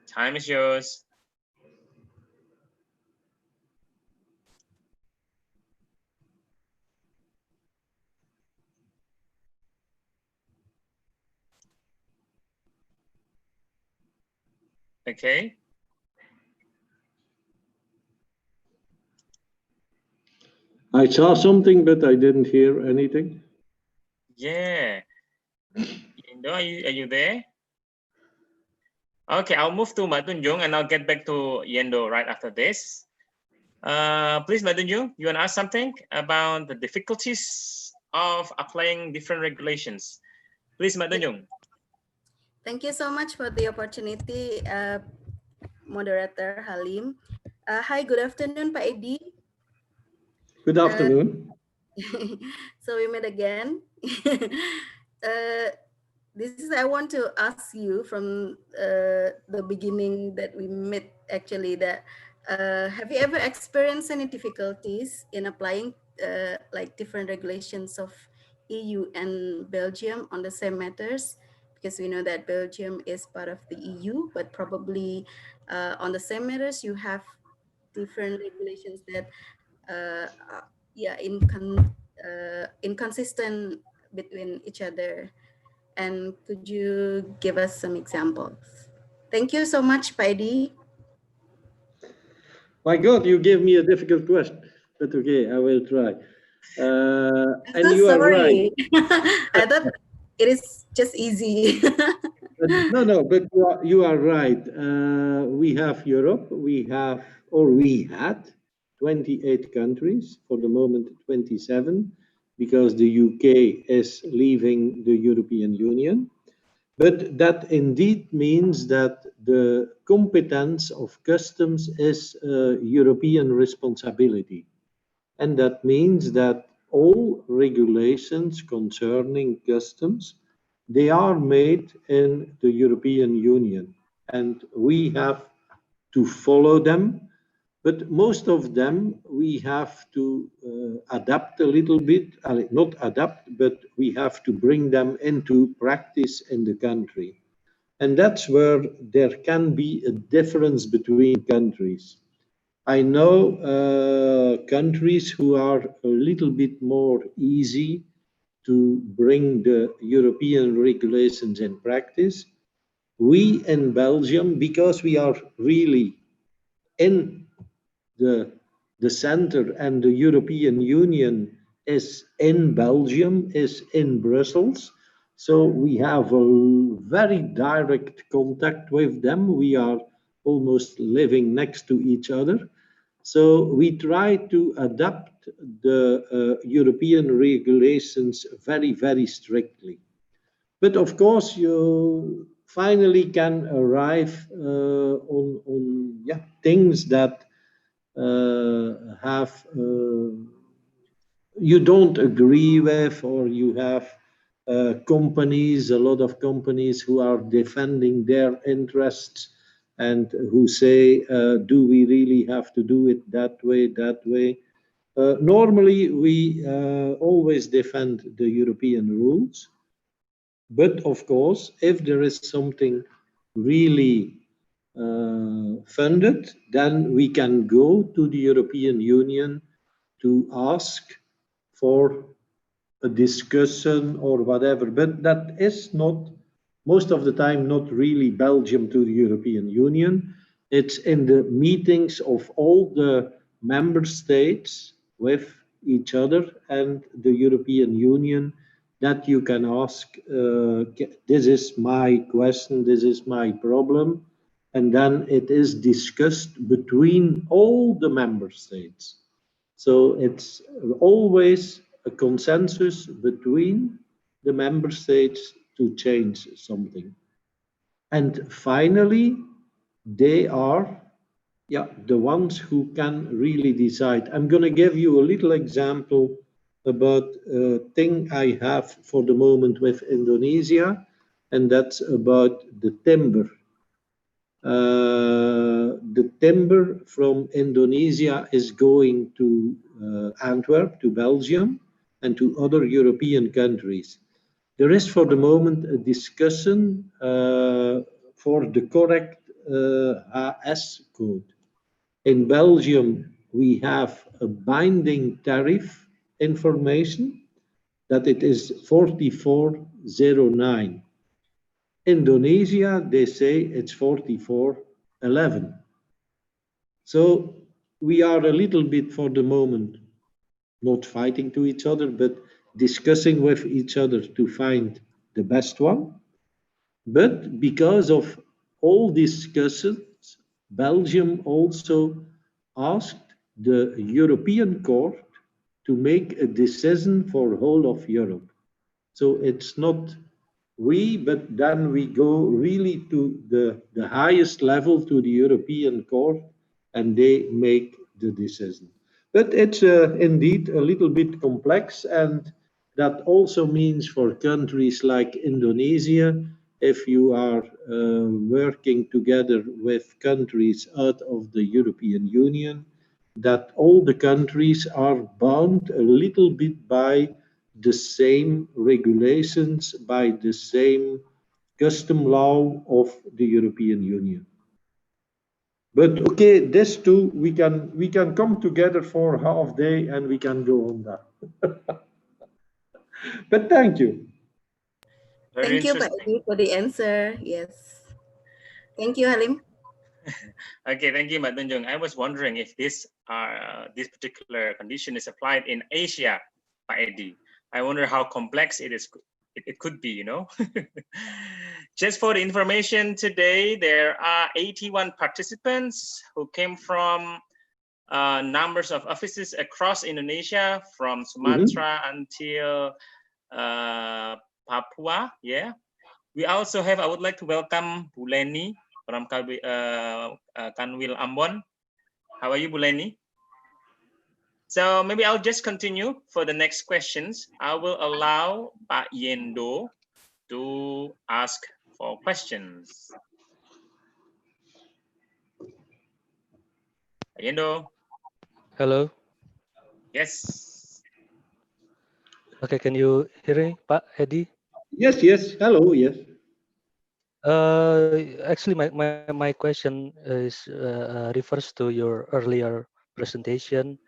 Time is yours. Okay. I saw something, but I didn't hear anything. Yeah. Yendo, are you there? Okay, I'll move to Mbak Tunjung and I'll get back to Yendo right after this. Please, Mbak Tunjung, you want to ask something about the difficulties of applying different regulations? Please, Mbak Tunjung. Thank you so much for the opportunity, Moderator Halim. Hi, good afternoon, Pak Edi. Good afternoon. So we met again. I want to ask you from the beginning that we met actually that have you ever experienced any difficulties in applying like different regulations of EU and Belgium on the same matters? Because we know that Belgium is part of the EU, but probably on the same matters you have different regulations that inconsistent between each other. And could you give us some examples? Thank you so much, Paidi. My God, you gave me a difficult question, but okay, I will try. And you are right. I thought it is just easy. No, but you are right. We have Europe, we had 28 countries, for the moment 27, because the UK is leaving the European Union. But that indeed means that the competence of customs is a European responsibility. And that means that all regulations concerning customs, they are made in the European Union. And we have to follow them. But most of them, we have to adapt a little bit, not adapt, but we have to bring them into practice in the country. And that's where there can be a difference between countries. I know countries who are a little bit more easy to bring the European regulations in practice. We in Belgium, because we are really in the center and the European Union is in Belgium, is in Brussels. So we have a very direct contact with them. We are almost living next to each other. So we try to adapt the European regulations very, very strictly. But of course, you finally can arrive on things that you don't agree with, or you have companies, a lot of companies who are defending their interests and who say, do we really have to do it that way? Normally, we always defend the European rules. But of course, if there is something really funded, then we can go to the European Union to ask for a discussion or whatever. But that is not, most of the time, not really Belgium to the European Union. It's in the meetings of all the member states with each other and the European Union that you can ask, this is my question, this is my problem, and then it is discussed between all the member states. So it's always a consensus between the member states to change something. And finally, they are the ones who can really decide. I'm going to give you a little example about a thing I have for the moment with Indonesia, and that's about the timber. The timber from Indonesia is going to Antwerp, to Belgium, and to other European countries. There is for the moment a discussion for the correct HS code. In Belgium, we have a binding tariff information that it is 4409. Indonesia, they say it's 4411. So we are a little bit for the moment not fighting to each other, but discussing with each other to find the best one. But because of all discussions, Belgium also asked the European Court to make a decision for whole of Europe. So it's not we, but then we go really to the highest level, to the European Court, and they make the decision. But it's indeed a little bit complex, and that also means for countries like Indonesia, if you are working together with countries out of the European Union, that all the countries are bound a little bit by the same regulations, by the same custom law of the European Union. But okay, this too, we can come together for half day and we can go on that. But thank you. Very Thank you, Pak interesting. Edi, for the answer. Yes. Thank you, Halim. Okay, thank you, Mbak Tunjung. I was wondering if this particular condition is applied in Asia, Pak Edi. I wonder how complex it is. It could be, you know. Just for the information today, there are 81 participants who came from numbers of offices across Indonesia, from Sumatra until Papua. Yeah. We also have, I would like to welcome Bu Leni from Kanwil Ambon. How are you, Bu Leni? So maybe I'll just continue for the next questions. I will allow Pak Yendo to ask for questions. Pak Yendo. Hello. Yes. Okay, can you hear me, Pak Edi? Yes, yes. Hello, yes. Actually, my question is refers to your earlier presentation.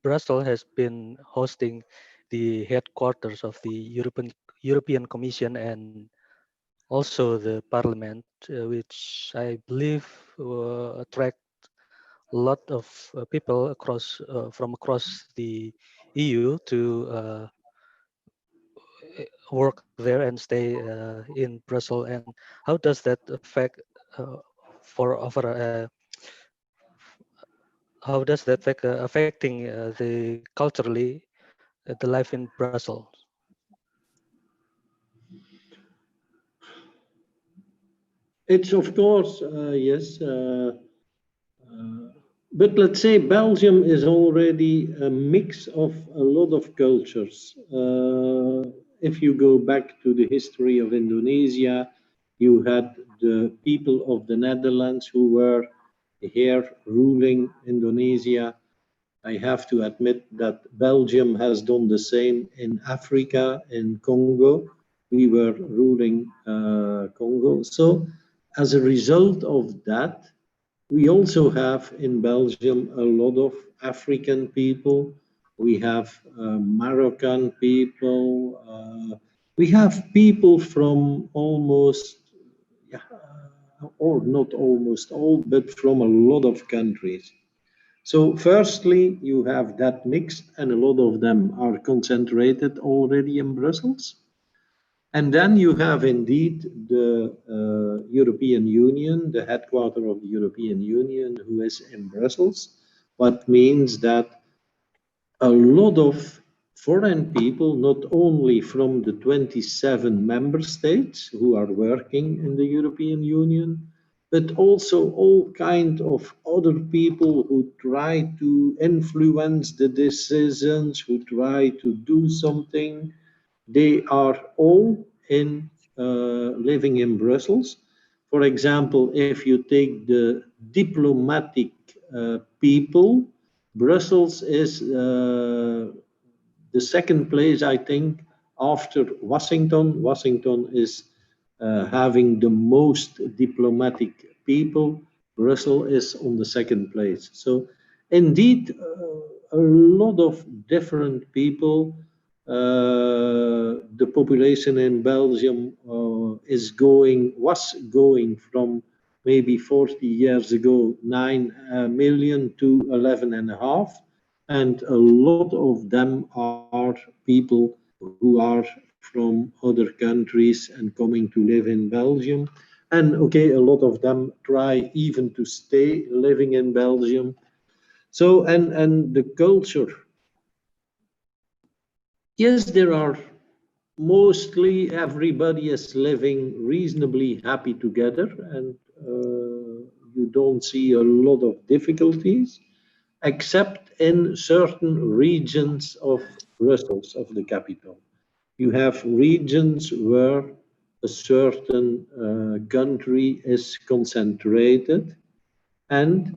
Brussels has been hosting the headquarters of the European Commission and also the Parliament, which I believe attract a lot of people from across the EU to work there and stay in Brussels. And how does that affect how does that affect affecting the culturally the life in Brussels? It's of course yes, but let's say Belgium is already a mix of a lot of cultures. If you go back to the history of Indonesia, you had the people of the Netherlands who were here ruling Indonesia. I have to admit that Belgium has done the same in Africa, in Congo. We were ruling Congo. So as a result of that, we also have in Belgium a lot of African people. We have Moroccan people. We have people from almost, or not almost all, but from a lot of countries. So firstly, you have that mixed, and a lot of them are concentrated already in Brussels. And then you have indeed the European Union, the headquarter of the European Union, who is in Brussels, what means that a lot of foreign people, not only from the 27 member states who are working in the European Union, but also all kind of other people who try to influence the decisions, who try to do something. They are all in living in Brussels. For example, if you take the diplomatic people, Brussels is the second place, I think, after Washington. Washington is having the most diplomatic people. Brussels is on the second place. So indeed, a lot of different people. The population in Belgium was going from maybe 40 years ago, 9 million to 11.5, and a lot of them are people who are from other countries and coming to live in Belgium. And okay, a lot of them try even to stay living in Belgium. So, and the culture, yes, there are mostly everybody is living reasonably happy together, and you don't see a lot of difficulties, except in certain regions of Brussels, of the capital. You have regions where a certain country is concentrated, and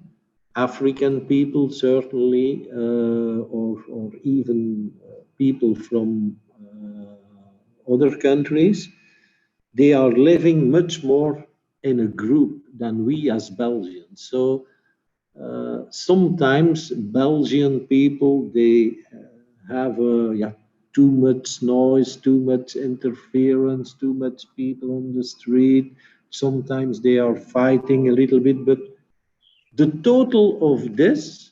African people certainly, or even people from other countries, they are living much more in a group than we as Belgians. So sometimes Belgian people, they have too much noise, too much interference, too much people on the street. Sometimes they are fighting a little bit, but the total of this,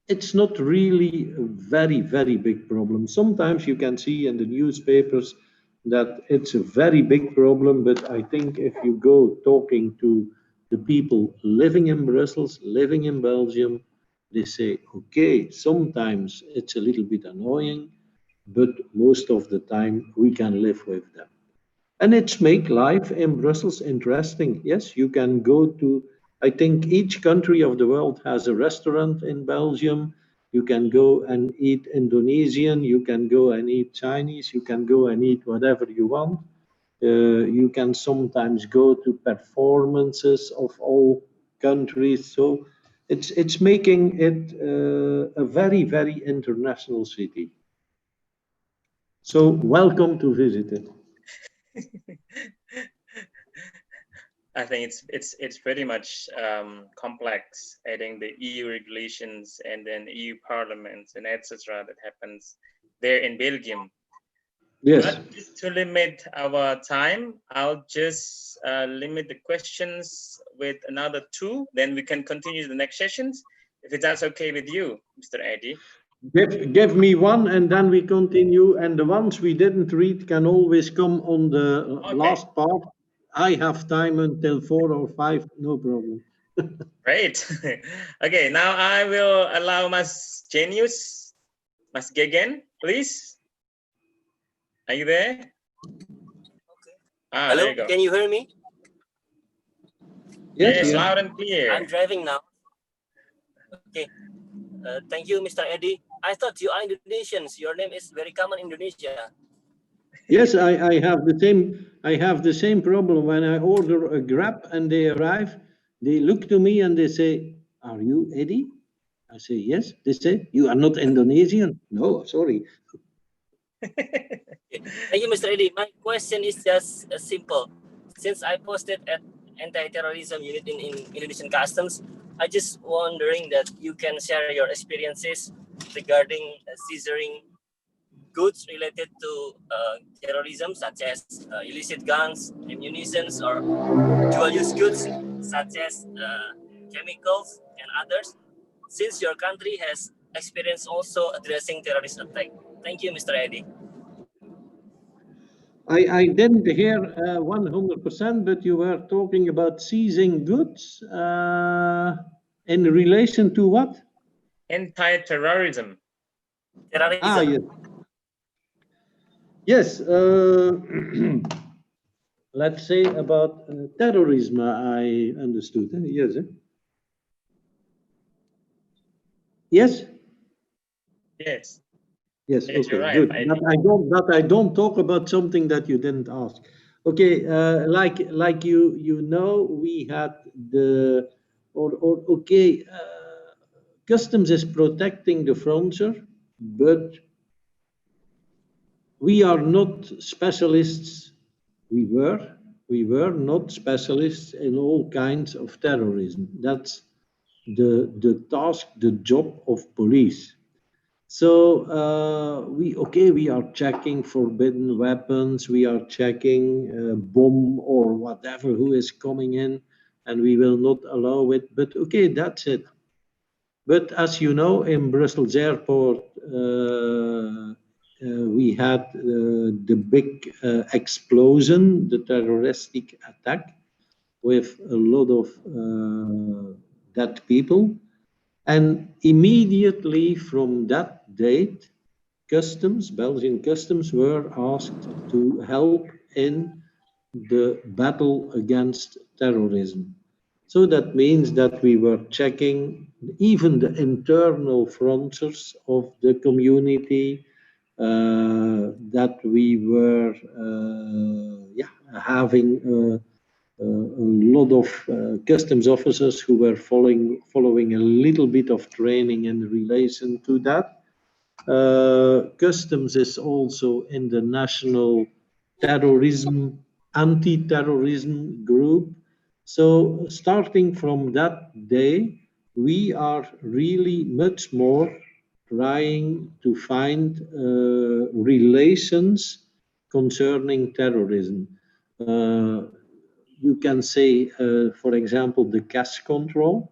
it's not really a very, very big problem. Sometimes you can see in the newspapers that it's a very big problem, but I think if you go talking to the people living in Brussels, living in Belgium, they say, okay, sometimes it's a little bit annoying, but most of the time we can live with them. And it's make life in Brussels interesting. Yes, you can go to, I think each country of the world has a restaurant in Belgium. You can go and eat Indonesian, you can go and eat Chinese, you can go and eat whatever you want. You can sometimes go to performances of all countries. So it's making it a very, very international city. So welcome to visit it. I think it's pretty much complex. I think the EU regulations and then EU parliaments and etc. that happens there in Belgium. Yes. But just to limit our time, I'll just limit the questions with another 2. Then we can continue the next sessions, if that's okay with you, Mr. Eddie. Give me one, and then we continue. And the ones we didn't read can always come on the last part. I have time until 4 or 5, no problem. Great. Okay, now I will allow Mas Genius, Mas Gegen, please. Are you there? Okay. Ah, hello, there you go. Can you hear me? Yes, loud and clear. I'm driving now. Okay. Thank you, Mr. Eddie. I thought you are Indonesians. Your name is very common in Indonesia. Yes, I have the same problem when I order a Grab and they arrive. They look to me and they say, "Are you Eddie?" I say, "Yes." They say, "You are not Indonesian." No, sorry. Thank you, Mr. Eddie. My question is just simple. Since I posted at anti-terrorism unit in Indonesian Customs, I just wondering that you can share your experiences regarding seizing goods related to terrorism, such as illicit guns, ammunitions, or dual-use goods, such as chemicals and others, since your country has experience also addressing terrorist attack. Thank you, Mr. Eddie. I didn't hear 100%, but you were talking about seizing goods in relation to what? Anti-terrorism. Terrorism. Yes. Let's say about terrorism, I understood. Yes. Yes? Yes. Yes, Yes, you're okay, right, good. Pak But I don't talk about something that you didn't ask. Okay, like you know, we had the okay, customs is protecting the frontier, but we are not specialists. We were not specialists in all kinds of terrorism. That's the task, the job of police. So we are checking forbidden weapons. We are checking bomb or whatever who is coming in, and we will not allow it. But okay, that's it. But as you know, in Brussels airport, we had the big explosion, the terroristic attack, with a lot of dead people. And immediately from that date, Belgian customs were asked to help in the battle against terrorism. So that means that we were checking even the internal frontiers of the community, that we were having a lot of customs officers who were following a little bit of training in relation to that. Customs is also in the national terrorism, anti-terrorism group. So starting from that day, we are really much more trying to find relations concerning terrorism. You can say, for example, the cash control.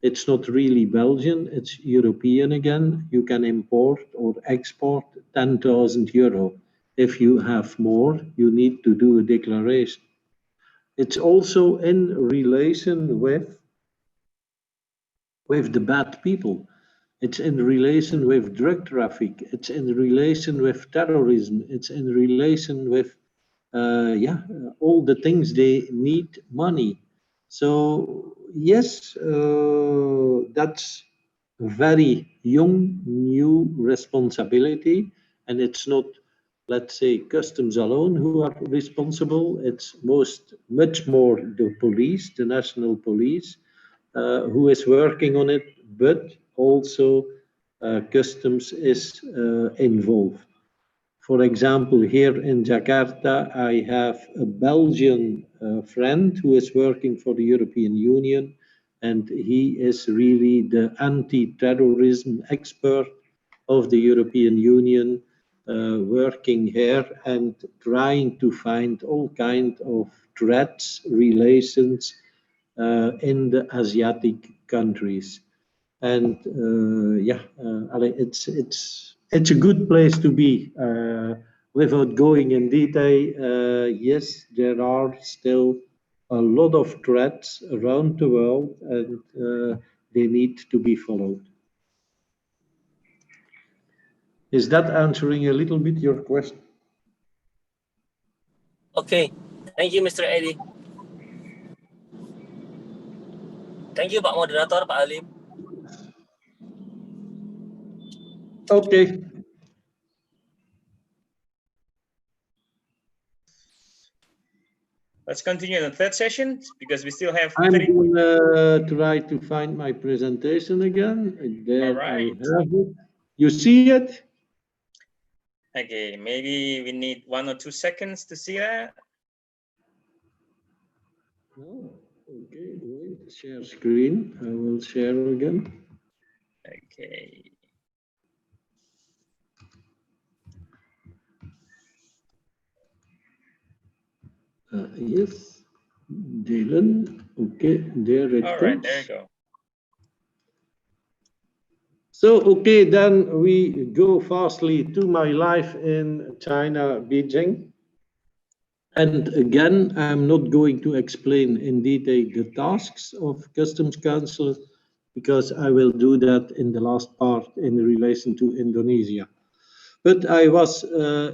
It's not really Belgian, it's European again. You can import or export 10,000 euro. If you have more, you need to do a declaration. It's also in relation with the bad people. It's in relation with drug traffic. It's in relation with terrorism. It's in relation with all the things they need money. So yes, that's a very young, new responsibility, and it's not, let's say, customs alone who are responsible. It's much more the police, the national police, who is working on it, but also customs is involved. For example, here in Jakarta, I have a Belgian friend who is working for the European Union, and he is really the anti-terrorism expert of the European Union, working here and trying to find all kinds of threats, relations in the Asiatic countries. And it's a good place to be. Without going in detail, yes, there are still a lot of threats around the world, and they need to be followed. Is that answering a little bit your question? Okay, thank you, Mr. Eddie. Thank you, Pak Moderator, Pak Alim. Okay. Let's continue the third session because we still have. I'm going to try to find my presentation again. There I have it. You see it? Okay, maybe we need 1 or 2 seconds to see that. Oh, okay, wait, share screen. I will share again. Okay. Yes, Dylan. Okay, there it All comes. right, there you go. So, okay, then we go fastly to my life in China, Beijing. And again, I'm not going to explain in detail the tasks of Customs Counsellor because I will do that in the last part in relation to Indonesia. But I was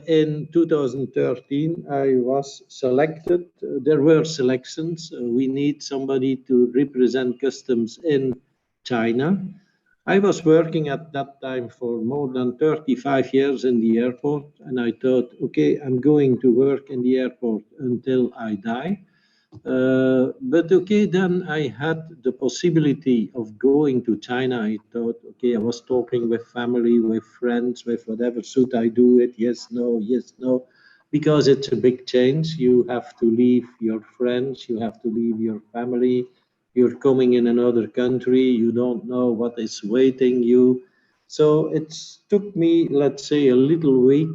in 2013, I was selected. There were selections. We need somebody to represent customs in China. I was working at that time for more than 35 years in the airport, and I thought, okay, I'm going to work in the airport until I die. But okay, then I had the possibility of going to China. I thought, okay, I was talking with family, with friends, with whatever. Should I do it? Yes, no, because it's a big change. You have to leave your friends, you have to leave your family. You're coming in another country, you don't know what is waiting you. So it took me, let's say, a little week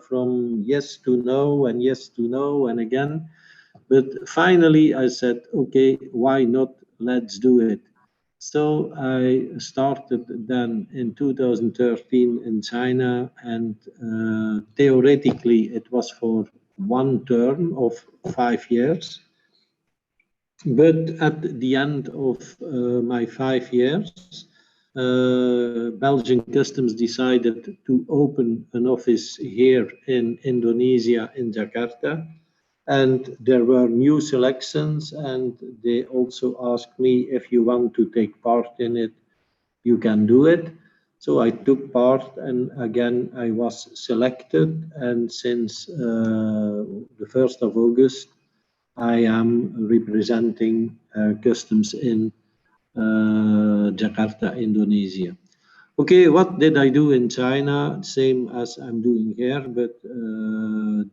from yes to no and yes to no and again. But finally, I said, okay, why not? Let's do it. So I started then in 2013 in China, and theoretically, it was for one term of 5 years. But at the end of my 5 years, Belgian Customs decided to open an office here in Indonesia, in Jakarta. And there were new selections, and they also asked me, if you want to take part in it, you can do it. So I took part, and again, I was selected. And since the 1st of August, I am representing customs in Jakarta, Indonesia. Okay, what did I do in China? Same as I'm doing here, but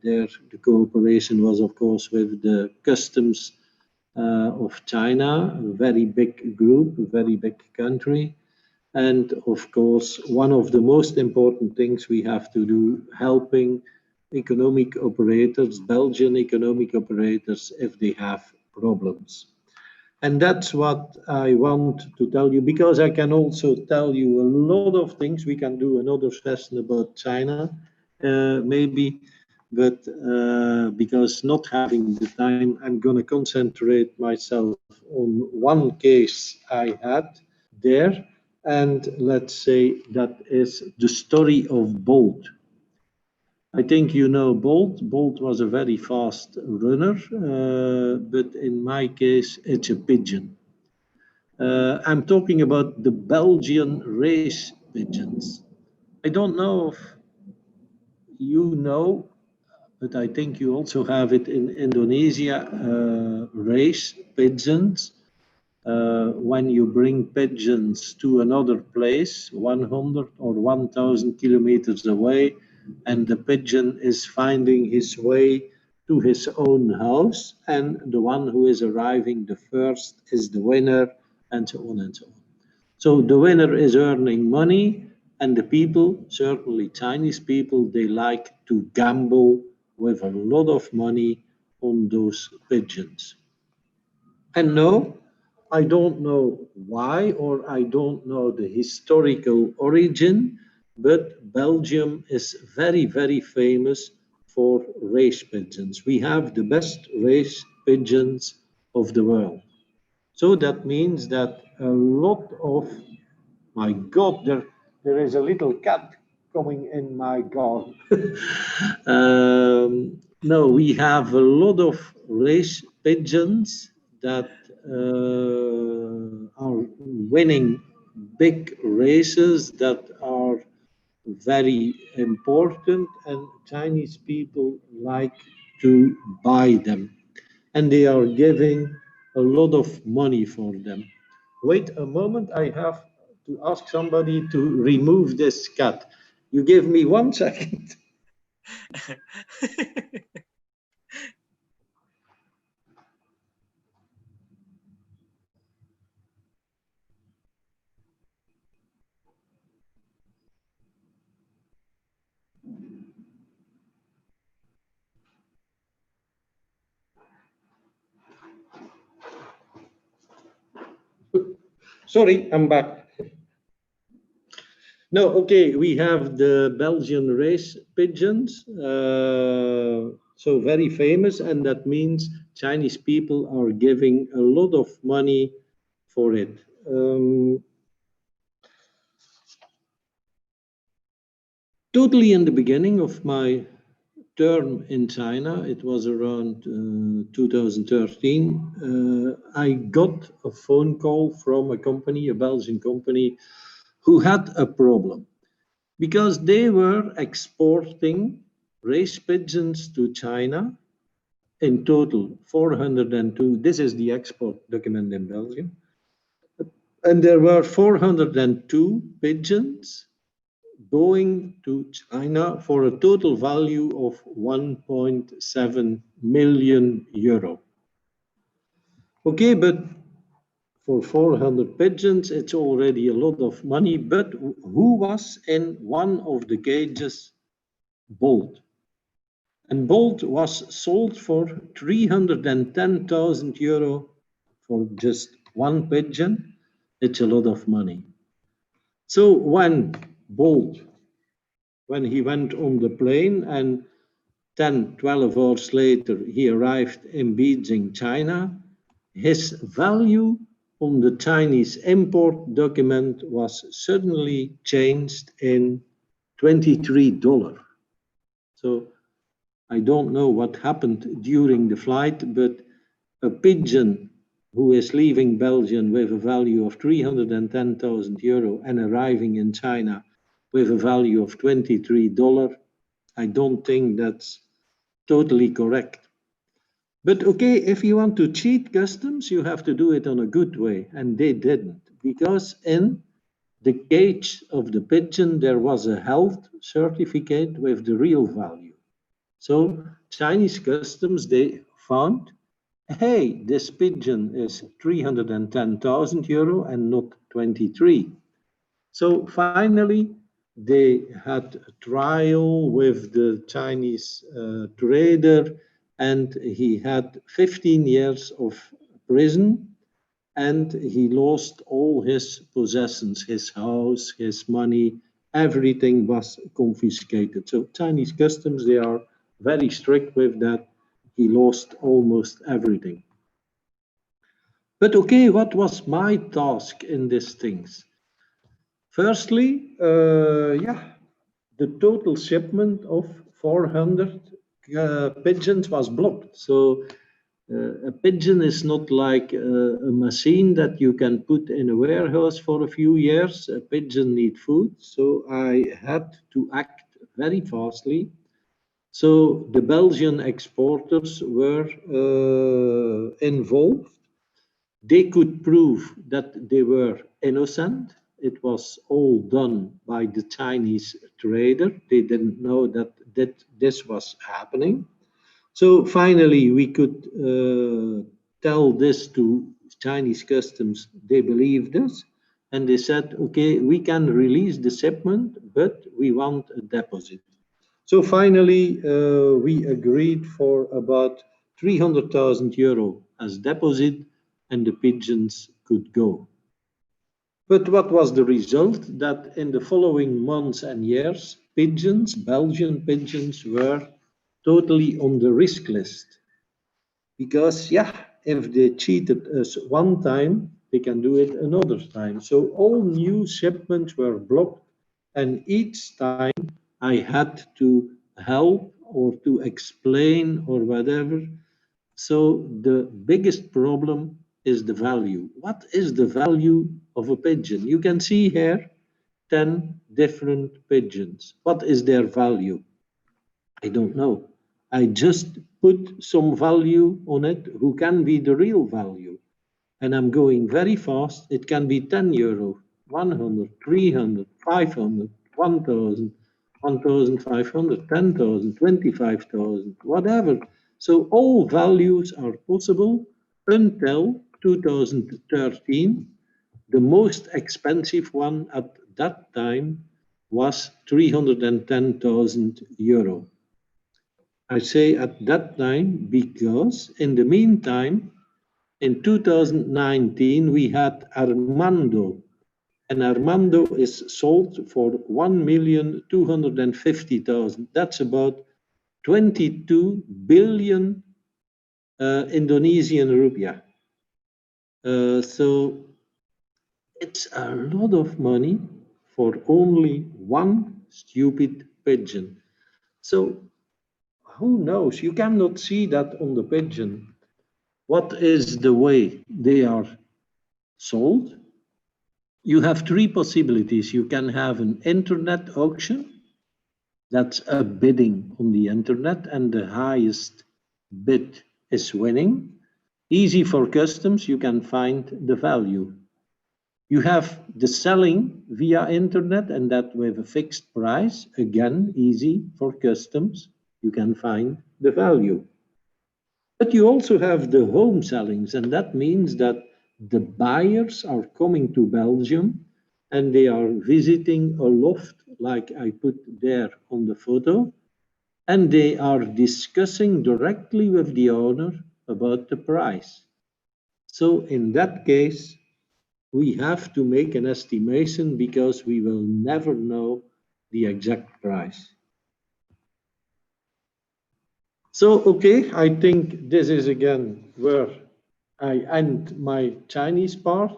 there the cooperation was, of course, with the customs of China, a very big group, a very big country. And of course, one of the most important things we have to do, helping economic operators, Belgian economic operators, if they have problems. And that's what I want to tell you, because I can also tell you a lot of things. We can do another session about China, maybe, but because not having the time, I'm going to concentrate myself on one case I had there. And let's say that is the story of Bolt. I think you know Bolt. Bolt was a very fast runner, but in my case, it's a pigeon. I'm talking about the Belgian race pigeons. I don't know if you know, but I think you also have it in Indonesia, race pigeons. When you bring pigeons to another place, 100 or 1,000 kilometers away, and the pigeon is finding his way to his own house, and the one who is arriving the first is the winner, and so on and so on. So the winner is earning money, and the people, certainly Chinese people, they like to gamble with a lot of money on those pigeons. And no, I don't know why, or I don't know the historical origin, but Belgium is very, very famous for race pigeons. We have the best race pigeons of the world. So that means that a lot of, my God, there is a little cat coming in my garden. No, we have a lot of race pigeons that are winning big races that are very important, and Chinese people like to buy them, and they are giving a lot of money for them. Wait a moment, I have to ask somebody to remove this cat. You give me 1 second. Sorry, I'm back. No, okay, we have the Belgian race pigeons, so very famous, and that means Chinese people are giving a lot of money for it. Totally in the beginning of my term in China, it was around 2013, I got a phone call from a company, a Belgian company, who had a problem because they were exporting raised pigeons to China. In total, 402. This is the export document in Belgium. And there were 402 pigeons going to China for a total value of 1.7 million euro. Okay, but for 400 pigeons, it's already a lot of money. But who was in one of the cages? Bolt. And Bolt was sold for 310,000 euro for just one pigeon. It's a lot of money. So when Bolt, when he went on the plane and 10, 12 hours later, he arrived in Beijing, China, his value on the Chinese import document was suddenly changed in $23. So I don't know what happened during the flight, but a pigeon who is leaving Belgium with a value of 310,000 euro and arriving in China with a value of $23, I don't think that's totally correct. But okay, if you want to cheat customs, you have to do it on a good way, and they didn't, because in the cage of the pigeon, there was a health certificate with the real value. So Chinese customs, they found, hey, this pigeon is 310,000 euro and not 23. So finally, they had a trial with the Chinese trader, and he had 15 years of prison, and he lost all his possessions, his house, his money, everything was confiscated. So Chinese customs, they are very strict with that. He lost almost everything. But okay, what was my task in these things? Firstly, the total shipment of 400 pigeons was blocked. So a pigeon is not like a machine that you can put in a warehouse for a few years. A pigeon needs food. So I had to act very fastly. So the Belgian exporters were involved. They could prove that they were innocent. It was all done by the Chinese trader. They didn't know that this was happening. So finally, we could tell this to Chinese customs. They believed us, and they said, okay, we can release the shipment, but we want a deposit. So finally, we agreed for about 300,000 euro as deposit, and the pigeons could go. But what was the result? That in the following months and years, pigeons, Belgian pigeons, were totally on the risk list. Because, if they cheated us one time, they can do it another time. So all new shipments were blocked, and each time I had to help or to explain or whatever. So the biggest problem is the value. What is the value of a pigeon? You can see here 10 different pigeons. What is their value? I don't know. I just put some value on it, who can be the real value. And I'm going very fast. It can be 10 euro, 100, 300, 500, 1,000, 1,500, 10,000, 25,000, whatever. So all values are possible until 2013. The most expensive one at that time was 310,000 euro. I say at that time because in the meantime, in 2019, we had Armando, and Armando is sold for 1,250,000. That's about 22 billion Indonesian rupiah. So it's a lot of money for only one stupid pigeon. So who knows? You cannot see that on the pigeon. What is the way they are sold? you have three possibilities. You can have an internet auction. That's a bidding on the internet, and the highest bid is winning. Easy for customs, you can find the value. You have the selling via internet, and that with a fixed price, again, easy for customs, you can find the value. But you also have the home sellings, and that means that the buyers are coming to Belgium and they are visiting a loft like I put there on the photo, and they are discussing directly with the owner about the price. So in that case, we have to make an estimation because we will never know the exact price. So, okay, I think this is again where I end my Chinese part,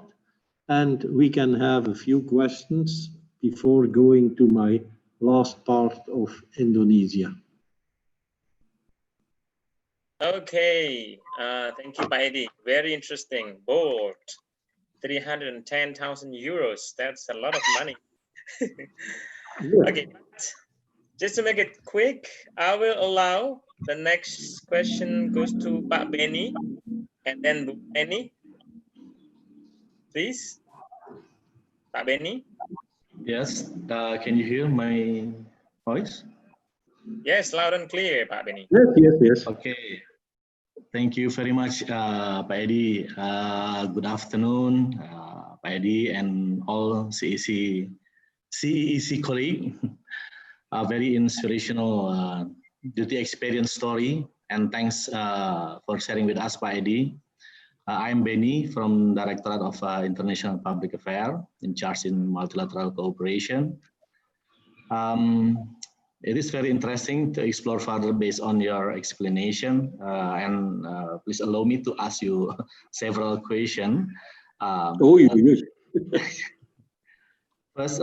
and we can have a few questions before going to my last part of Indonesia. Okay, thank you, Paidi. Very interesting. Board, 310,000 euros. That's a lot of money. Yeah. Okay, just to make it quick, I will allow the next question goes to Pak Benny and then Bu Eni. Please, Pak Benny. Yes, can you hear my voice? Yes, loud and clear, Pak Benny. Yes, yes, yes. Okay, thank you very much, Pak Edi. Good afternoon, Pak Edi and all CEC colleague. A very inspirational duty experience story, and thanks for sharing with us, Pak Edi. I'm Benny from Directorate of International Public Affairs, in charge in multilateral cooperation. It is very interesting to explore further based on your explanation, and please allow me to ask you several questions. First,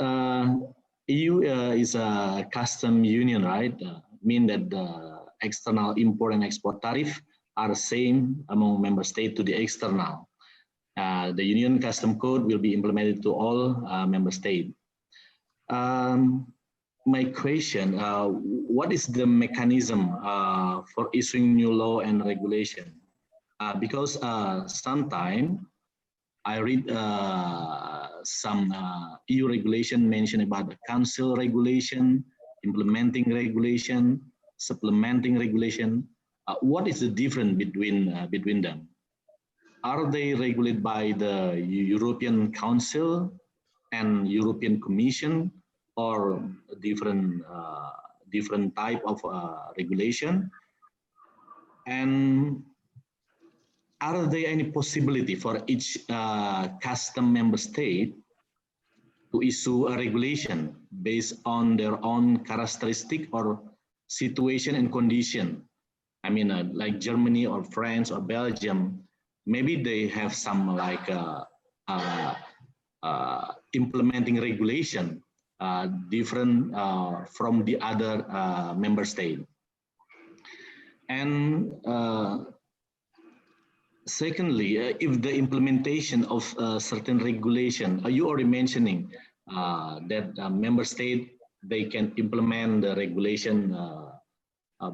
EU is a custom union, right? Mean that the external import and export tariff are the same among member states to the external. The union custom code will be implemented to all member states. My question, what is the mechanism for issuing new law and regulation? Because sometimes I read some EU regulation mentioned about the council regulation, implementing regulation, supplementing regulation. What is the difference between them? Are they regulated by the European Council and European Commission, or different type of regulation? And are there any possibility for each custom member state to issue a regulation based on their own characteristic or situation and condition? I mean, like Germany or France or Belgium, maybe they have some like implementing regulation different from the other member state. And secondly, if the implementation of certain regulation, you already mentioning that member state, they can implement the regulation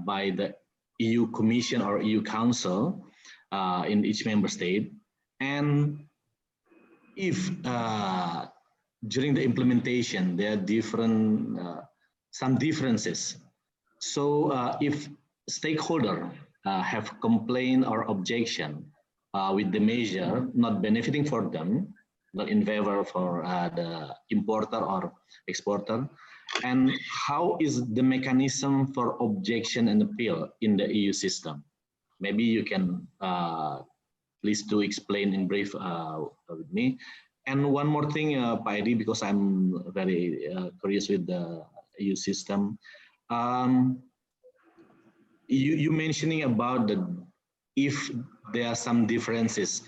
by the EU Commission or EU Council in each member state. And if during the implementation, there are different, some differences. So if stakeholder have complaint or objection with the measure not benefiting for them, not in favor for the importer or exporter, and how is the mechanism for objection and appeal in the EU system? Maybe you can please do explain in brief with me. And one more thing, Paidi, because I'm very curious with the EU system. You mentioning about the if there are some differences.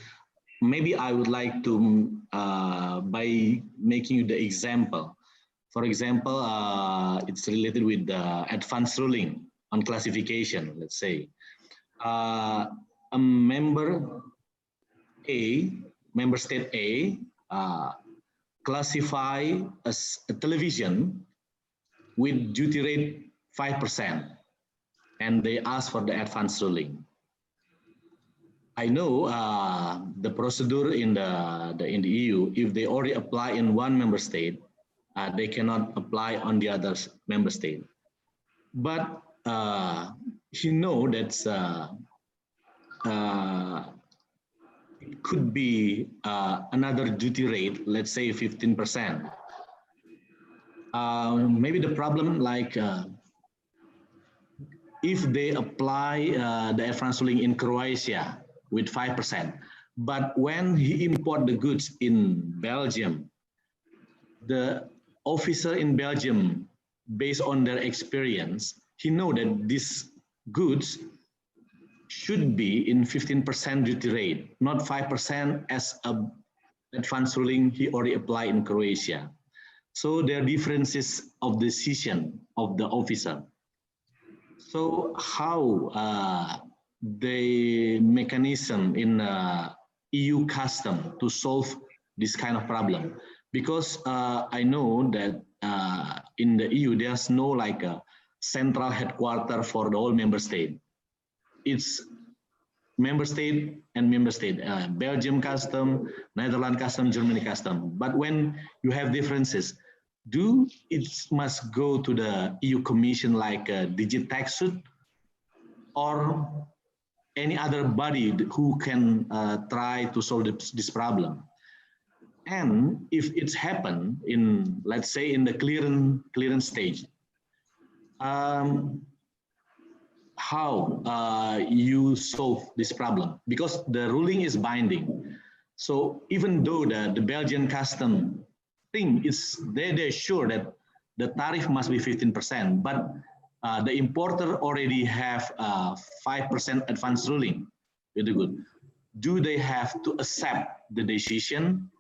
Maybe I would like to by making you the example. For example, it's related with the advanced ruling on classification. Let's say a member state A classify as a television with duty rate 5%, and they ask for the advance ruling. I know the procedure in the EU. If they already apply in one member state, they cannot apply on the other member state. But you know that's it could be another duty rate, let's say 15%. Maybe the problem, like if they apply the advance ruling in Croatia with 5%, but when he import the goods in Belgium, the officer in Belgium, based on their experience, he know that these goods should be in 15% duty rate, not 5% as a advance ruling he already applied in Croatia. So there are differences of decision of the officer. So how the mechanism in EU custom to solve this kind of problem? Because I know that in the EU there's no like a central headquarter for the whole member state. It's member state and member state, Belgium custom, Netherlands custom, Germany custom. But when you have differences, it must go to the EU Commission like Digitaxud or any other body who can try to solve this problem. And if it's happened in, let's say, in the clearance stage, how you solve this problem, because the ruling is binding. So even though the Belgian custom thing is, they're sure that the tariff must be 15%, but the importer already have 5% advance ruling with the good. Do they have to accept the decision,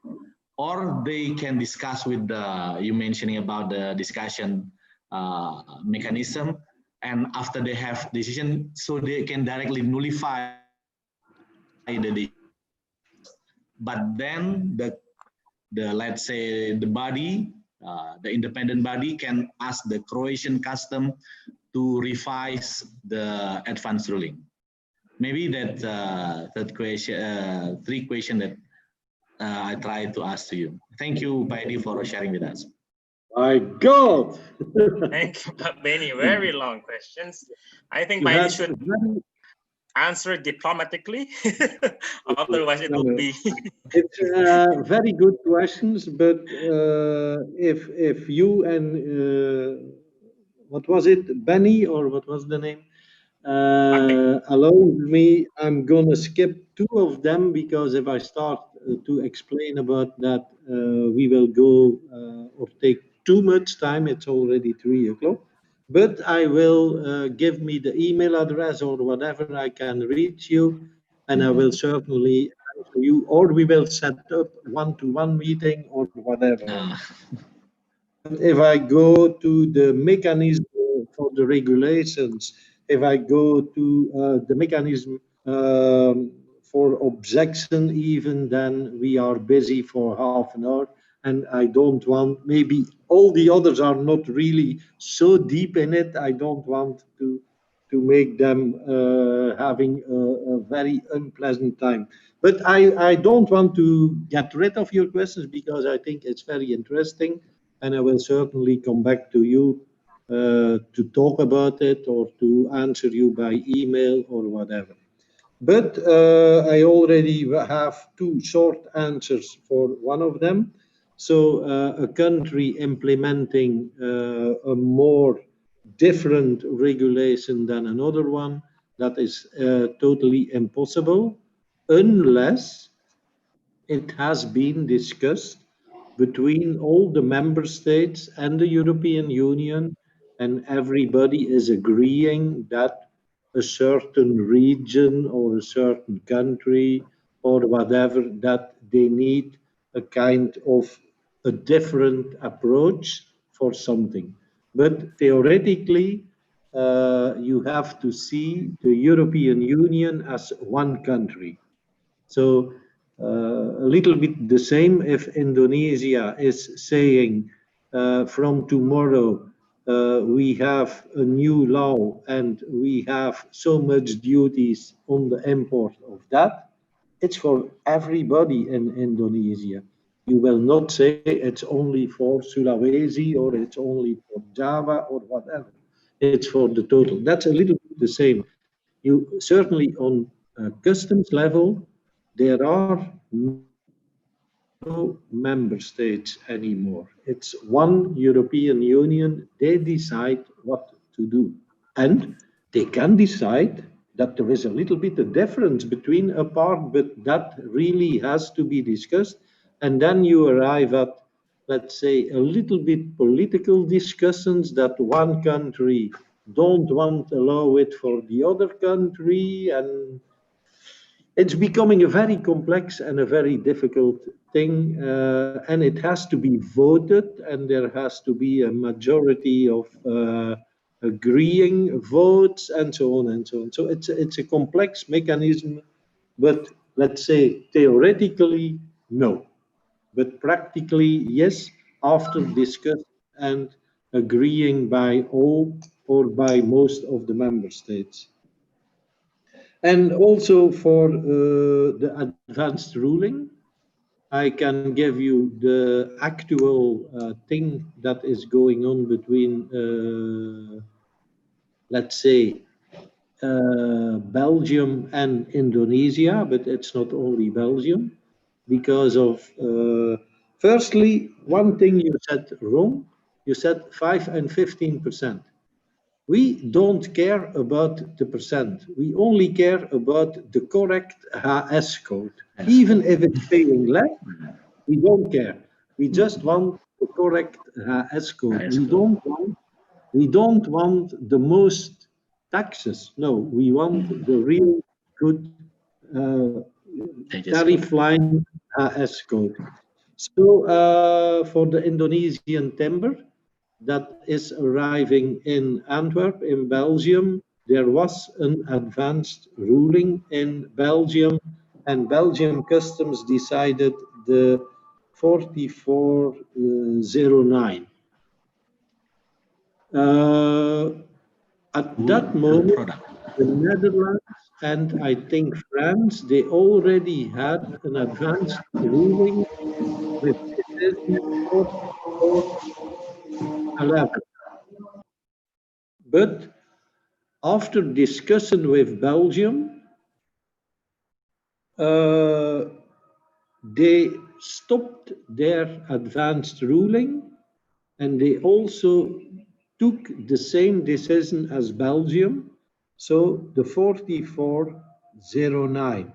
or they can discuss with you mentioning about the discussion mechanism, and after they have decision, so they can directly nullify the decision. But then the let's say the body, the independent body can ask the Croatian custom to revise the advance ruling. Maybe that question, three questions that I tried to ask to you. Thank you, Paidi, for sharing with us. My God! Thank you, Benny. Very long questions. I think Paidi should answer diplomatically. Otherwise, it would be. It's very good questions, but if you and what was it, Benny, or what was the name? Allow me, I'm gonna skip two of them, because if I start to explain about that, we will go or take too much time. It's already 3 o'clock. But I will give me the email address or whatever I can reach you, and I will certainly answer you, or we will set up one-to-one meeting or whatever. But if I go to the mechanism for the regulations, if I go to the mechanism for objection even, then we are busy for half an hour. And I don't want, maybe all the others are not really so deep in it. I don't want to make them having a very unpleasant time. But I don't want to get rid of your questions, because I think it's very interesting. And I will certainly come back to you to talk about it, or to answer you by email or whatever. But I already have two short answers for one of them. So a country implementing a more different regulation than another one, that is totally impossible, unless it has been discussed between all the member states and the European Union, and everybody is agreeing that a certain region or a certain country or whatever, that they need a kind of a different approach for something. But theoretically, you have to see the European Union as one country. So a little bit the same if Indonesia is saying from tomorrow we have a new law and we have so much duties on the import of that. It's for everybody in Indonesia. You will not say it's only for Sulawesi or it's only for Java or whatever. It's for the total. That's a little bit the same. You certainly on customs level, there are no member states anymore. It's one European Union. They decide what to do. And they can decide that there is a little bit of difference between a part, but that really has to be discussed. And then you arrive at, let's say, a little bit political discussions that one country don't want to allow it for the other country. And it's becoming a very complex and a very difficult thing, and it has to be voted, and there has to be a majority of agreeing votes, and so on and so on. So it's a complex mechanism, but let's say theoretically, no. But practically, yes, after discussion and agreeing by all or by most of the member states. And also for the advanced ruling, I can give you the actual thing that is going on between, let's say, Belgium and Indonesia, but it's not only Belgium, because of, firstly, one thing you said wrong, you said 5 and 15%. We don't care about the percent. We only care about the correct HS code. Even if it's paying less, we don't care. We just want the correct HS code. We don't want the most taxes. No, we want the real good tariff line HS code. So for the Indonesian timber, that is arriving in Antwerp, in Belgium. There was an advanced ruling in Belgium, and Belgium Customs decided the 4409. At that moment, the Netherlands and I think France, they already had an advanced ruling with decision 4411. But after discussion with Belgium, they stopped their advanced ruling and they also took the same decision as Belgium, so the 4409.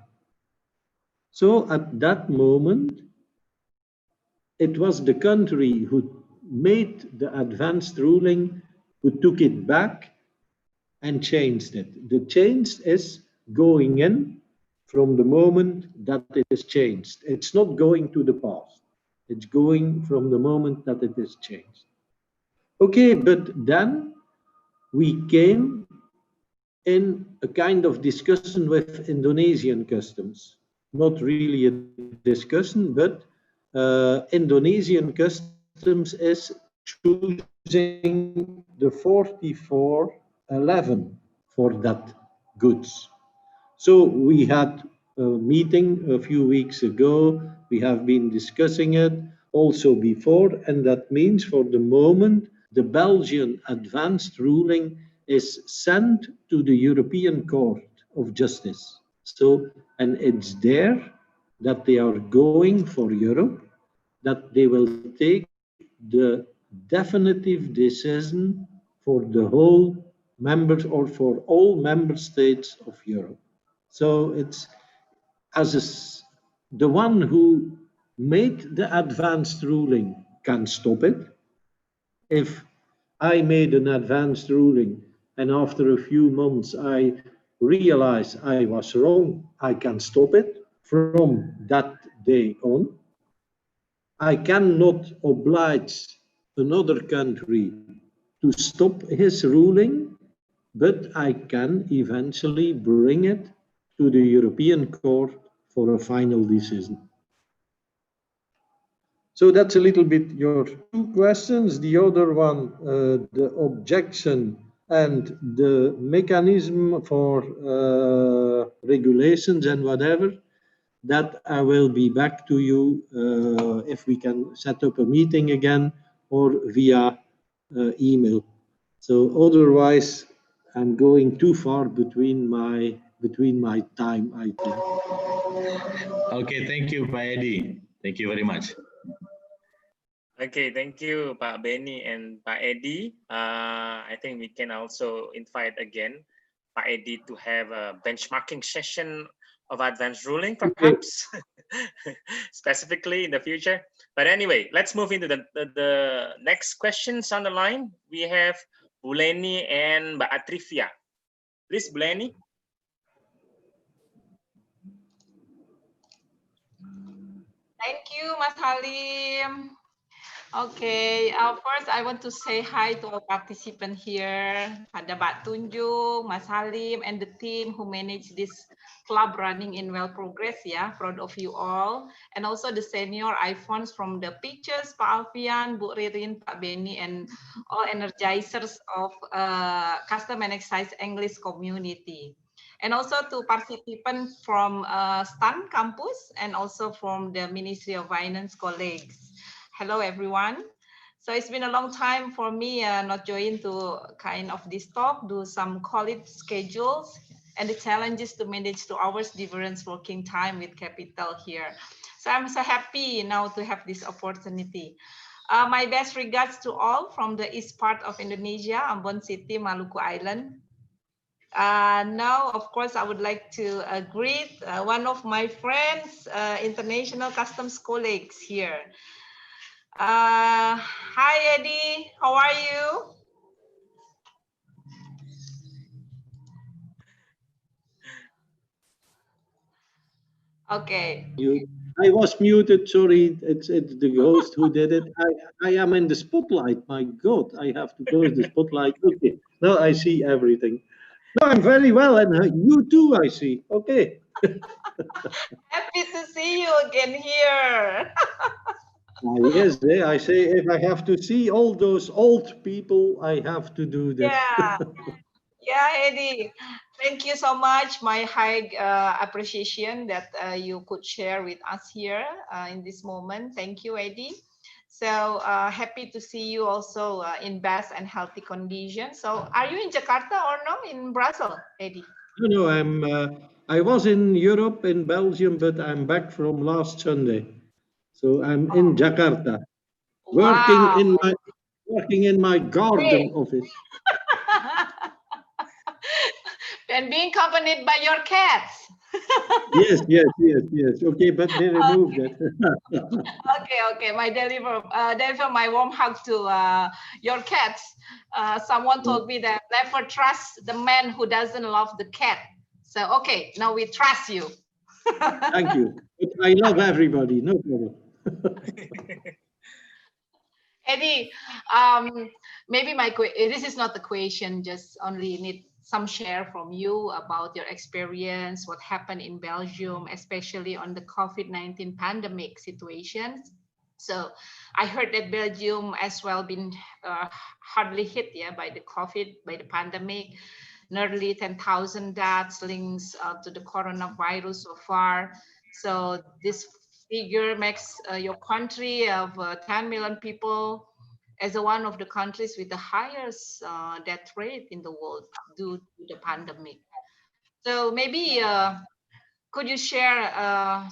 So at that moment, it was the country who made the advanced ruling who took it back and changed it. The change is going in from the moment that it is changed. It's not going to the past. It's going from the moment that it is changed. Okay, but then we came in a kind of discussion with Indonesian customs. Not really a discussion, but Indonesian customs is choosing the 4411 for that goods. So we had a meeting a few weeks ago. We have been discussing it also before, and that means for the moment, the Belgian advanced ruling is sent to the European Court of Justice. So, and it's there that they are going for Europe, that they will take the definitive decision for the whole members or for all member states of Europe. So it's the one who made the advanced ruling can stop it. If I made an advanced ruling and after a few months I realize I was wrong, I can stop it from that day on. I cannot oblige another country to stop his ruling, but I can eventually bring it to the European Court for a final decision. So that's a little bit your two questions. The other one, the objection and the mechanism for regulations and whatever, that I will be back to you if we can set up a meeting again or via email. So otherwise, I'm going too far between my time, I think. Okay, thank you, Pak Edi. Thank you very much. Okay, thank you, Pak Benny and Pak Edi. I think we can also invite again Pak Edi to have a benchmarking session of advanced ruling, perhaps, specifically in the future. But anyway, let's move into the next questions on the line. We have Buleni and Mbak Atrivia. Please, Buleni. Thank you, Mas Halim. Okay, first I want to say hi to our participant here, ada Mbak Tunjung, Mas Halim, and the team who manage this club running in well progress. Yeah, proud of you all, and also the senior icons from the pictures, Pak Alfian, Bu Ririn, Pak Benny, and all energizers of custom and excise English community. And also to participants from STAN campus and also from the Ministry of Finance colleagues. Hello, everyone. So it's been a long time for me not join to kind of this talk, do some college schedules and the challenges to manage 2 hours difference working time with capital here. So I'm so happy now to have this opportunity. My best regards to all from the east part of Indonesia, Ambon City, Maluku Island. Now, of course, I would like to greet one of my friends, international customs colleagues here. Hi, Eddie. How are you? Okay. I was muted. Sorry, it's the host who did it. I am in the spotlight. My God, I have to close the spotlight. Okay, now I see everything. No, I'm very well, and you too. I see. Okay. Happy to see you again here. Yes, I say if I have to see all those old people, I have to do that. Yeah, yeah, Eddie. Thank you so much. My high appreciation that you could share with us here in this moment. Thank you, Eddie. So happy to see you also in best and healthy condition. So are you in Jakarta or no, in Brussels, Eddie? No, I was in Europe, in Belgium, but I'm back from last Sunday. So I'm in Jakarta, working in my garden office. And being accompanied by your cats. Yes. Okay, but they removed it. Okay. My deliver my warm hug to your cats. Someone told me that never trust the man who doesn't love the cat. So okay, now we trust you. Thank you. But I love everybody. No problem. Eddie, maybe this is not the question. Just only need some share from you about your experience, what happened in Belgium, especially on the COVID-19 pandemic situations. So I heard that Belgium as well been hardly hit by the pandemic, nearly 10,000 deaths linked to the coronavirus so far. So this figure makes your country of 10 million people as one of the countries with the highest death rate in the world due to the pandemic. So maybe could you share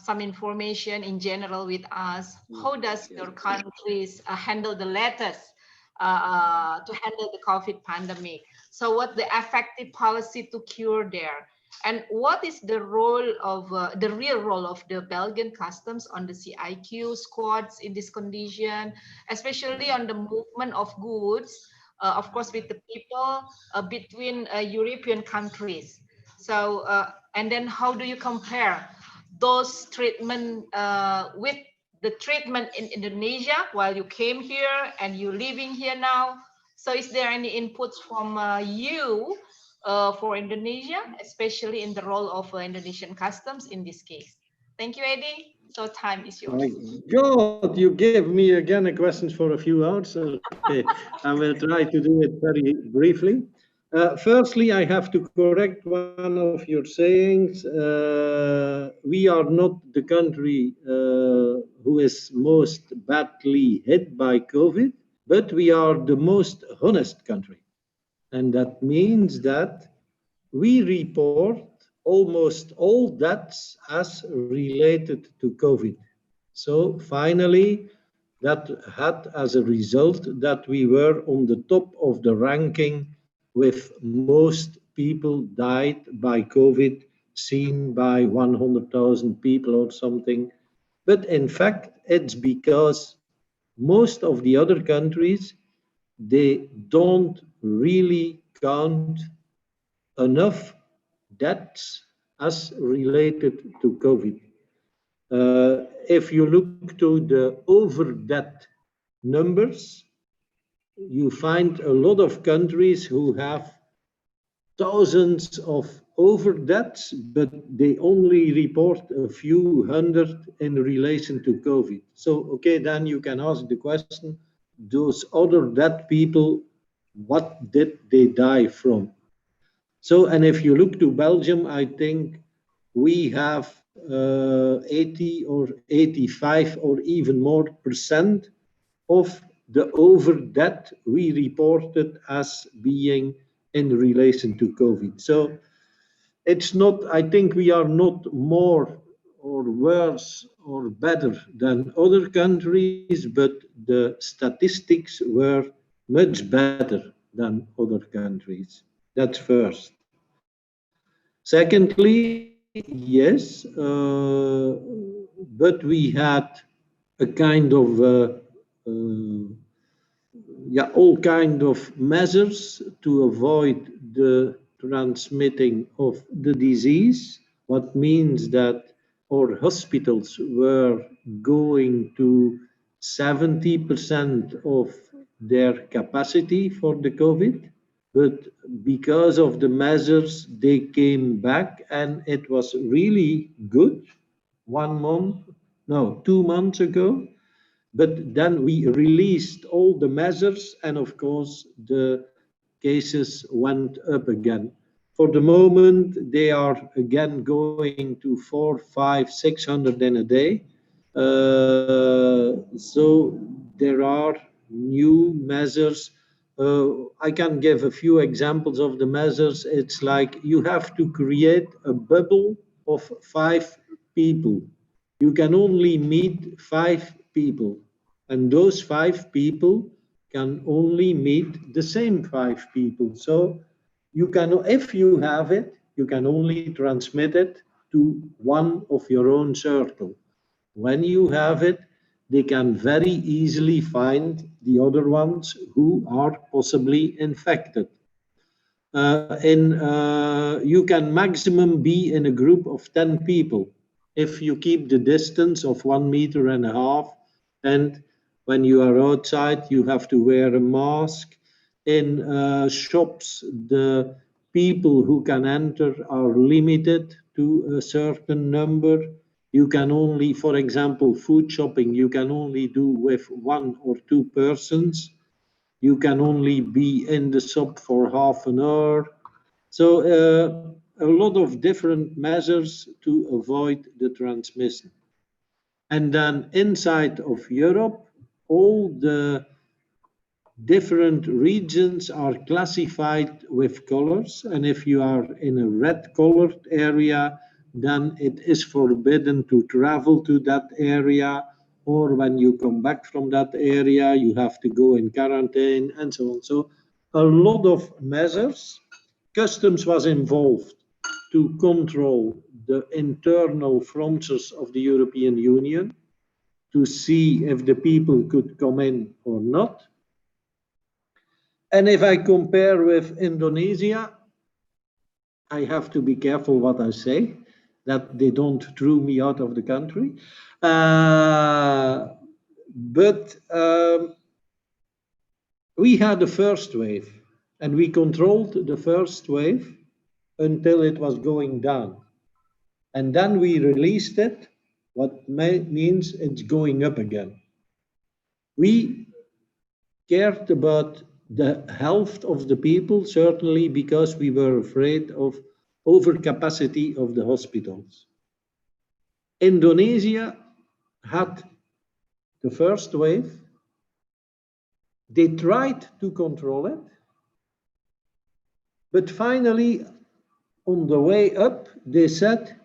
some information in general with us? How does your countries handle the latest to handle the COVID pandemic? So what the effective policy to cure there? And what is the role of the real role of the Belgian customs on the CIQ squads in this condition, especially on the movement of goods, of course, with the people between European countries. So, and then how do you compare those treatment with the treatment in Indonesia while you came here and you living here now? So is there any inputs from you for Indonesia, especially in the role of Indonesian customs in this case? Thank you, Eddie. So time is yours. My God, you gave me again a question for a few hours. Okay, I will try to do it very briefly. Firstly, I have to correct one of your sayings. We are not the country who is most badly hit by COVID, but we are the most honest country. And that means that we report almost all deaths as related to COVID. So finally, that had as a result that we were on the top of the ranking with most people died by COVID seen by 100,000 people or something. But in fact, it's because most of the other countries, they don't really count enough deaths as related to COVID. If you look to the over death numbers, you find a lot of countries who have thousands of over deaths, but they only report a few hundred in relation to COVID. So, okay, then you can ask the question, those other dead people, what did they die from? So, and if you look to Belgium, I think we have 80 or 85 or even more percent of the over that we reported as being in relation to COVID. So it's not, I think we are not more or worse or better than other countries, but the statistics were much better than other countries. That's first. Secondly, yes, but we had a kind of all kind of measures to avoid the transmitting of the disease, what means that our hospitals were going to 70% of their capacity for the COVID, but because of the measures, they came back and it was really good 2 months ago. But then we released all the measures, and of course, the cases went up again. For the moment, they are again going to 400, 500, 600 in a day. So there are new measures. I can give a few examples of the measures. It's like you have to create a bubble of 5 people. You can only meet 5 people, and those 5 people can only meet the same 5 people. So you can, if you have it, you can only transmit it to one of your own circle. When you have it, they can very easily find the other ones who are possibly infected. You can maximum be in a group of 10 people if you keep the distance of 1.5 meters, and when you are outside you have to wear a mask. In shops, the people who can enter are limited to a certain number. You can only, for example, food shopping, you can only do with 1 or 2 persons. You can only be in the shop for half an hour. So a lot of different measures to avoid the transmission. And then inside of Europe, all the different regions are classified with colors. And if you are in a red colored area, then it is forbidden to travel to that area. Or when you come back from that area, you have to go in quarantine and so on. So a lot of measures. Customs was involved to control the internal frontiers of the European Union to see if the people could come in or not. And if I compare with Indonesia, I have to be careful what I say, that they don't throw me out of the country. We had the first wave, and we controlled the first wave until it was going down. And then we released it what means it's going up again. We cared about the health of the people, certainly because we were afraid of overcapacity of the hospitals. Indonesia had the first wave. They tried to control it, but finally, on the way up, they said,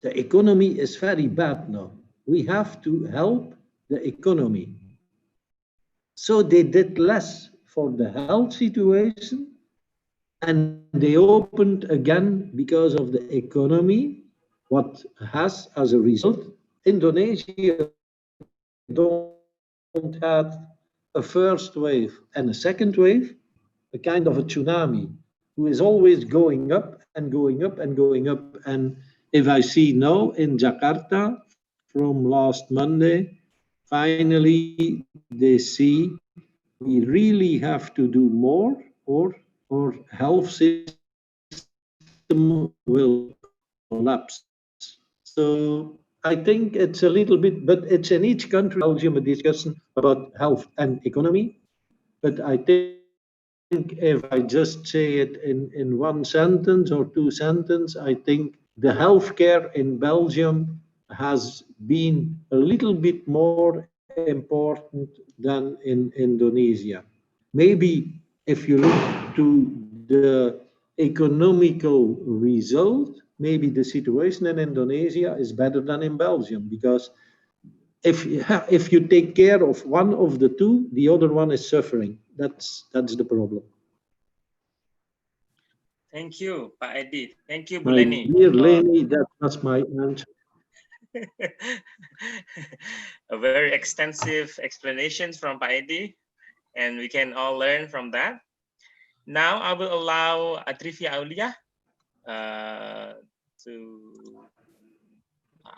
the economy is very bad now. We have to help the economy. So they did less for the health situation, and they opened again because of the economy, what has as a result, Indonesia don't have a first wave and a second wave, a kind of a tsunami, who is always going up and going up and going up. And if I see now in Jakarta from last Monday, finally they see we really have to do more, or our health system will collapse. So I think it's a little bit, but it's in each country, Belgium, a discussion about health and economy. But I think if I just say it in one sentence or two sentences, I think the healthcare in Belgium has been a little bit more important than in Indonesia. Maybe if you look to the economical result, maybe the situation in Indonesia is better than in Belgium, because if you take care of one of the two, the other one is suffering. That's the problem. Thank you, Pak Edi. Thank you, Bu My Leni. dear Leni, that was my answer. A very extensive explanations from Pak Edi, and we can all learn from that. Now I will allow Atrifia Aulia to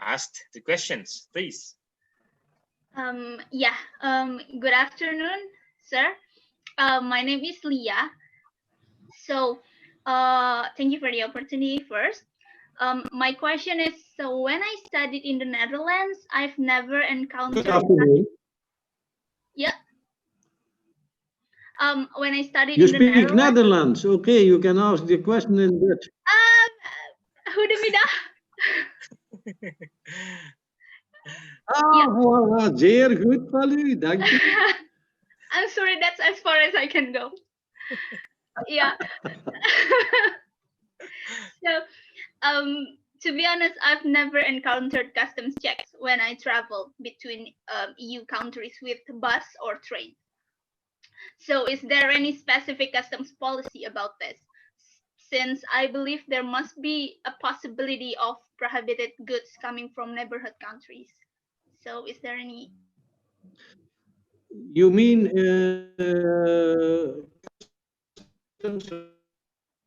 ask the questions, please. Good afternoon, sir. My name is Leah. So, thank you for the opportunity first. My question is, so when I studied in the Netherlands, I've never encountered... Good afternoon. Yeah. When I studied You in the speak Netherlands... Okay, you can ask the question in Dutch. Goedemiddag. Voilà, zeer goed van u, dank u. I'm sorry, that's as far as I can go. Yeah. So, to be honest, I've never encountered customs checks when I travel between EU countries with bus or train. So is there any specific customs policy about this? Since I believe there must be a possibility of prohibited goods coming from neighborhood countries. So is there any? You mean customs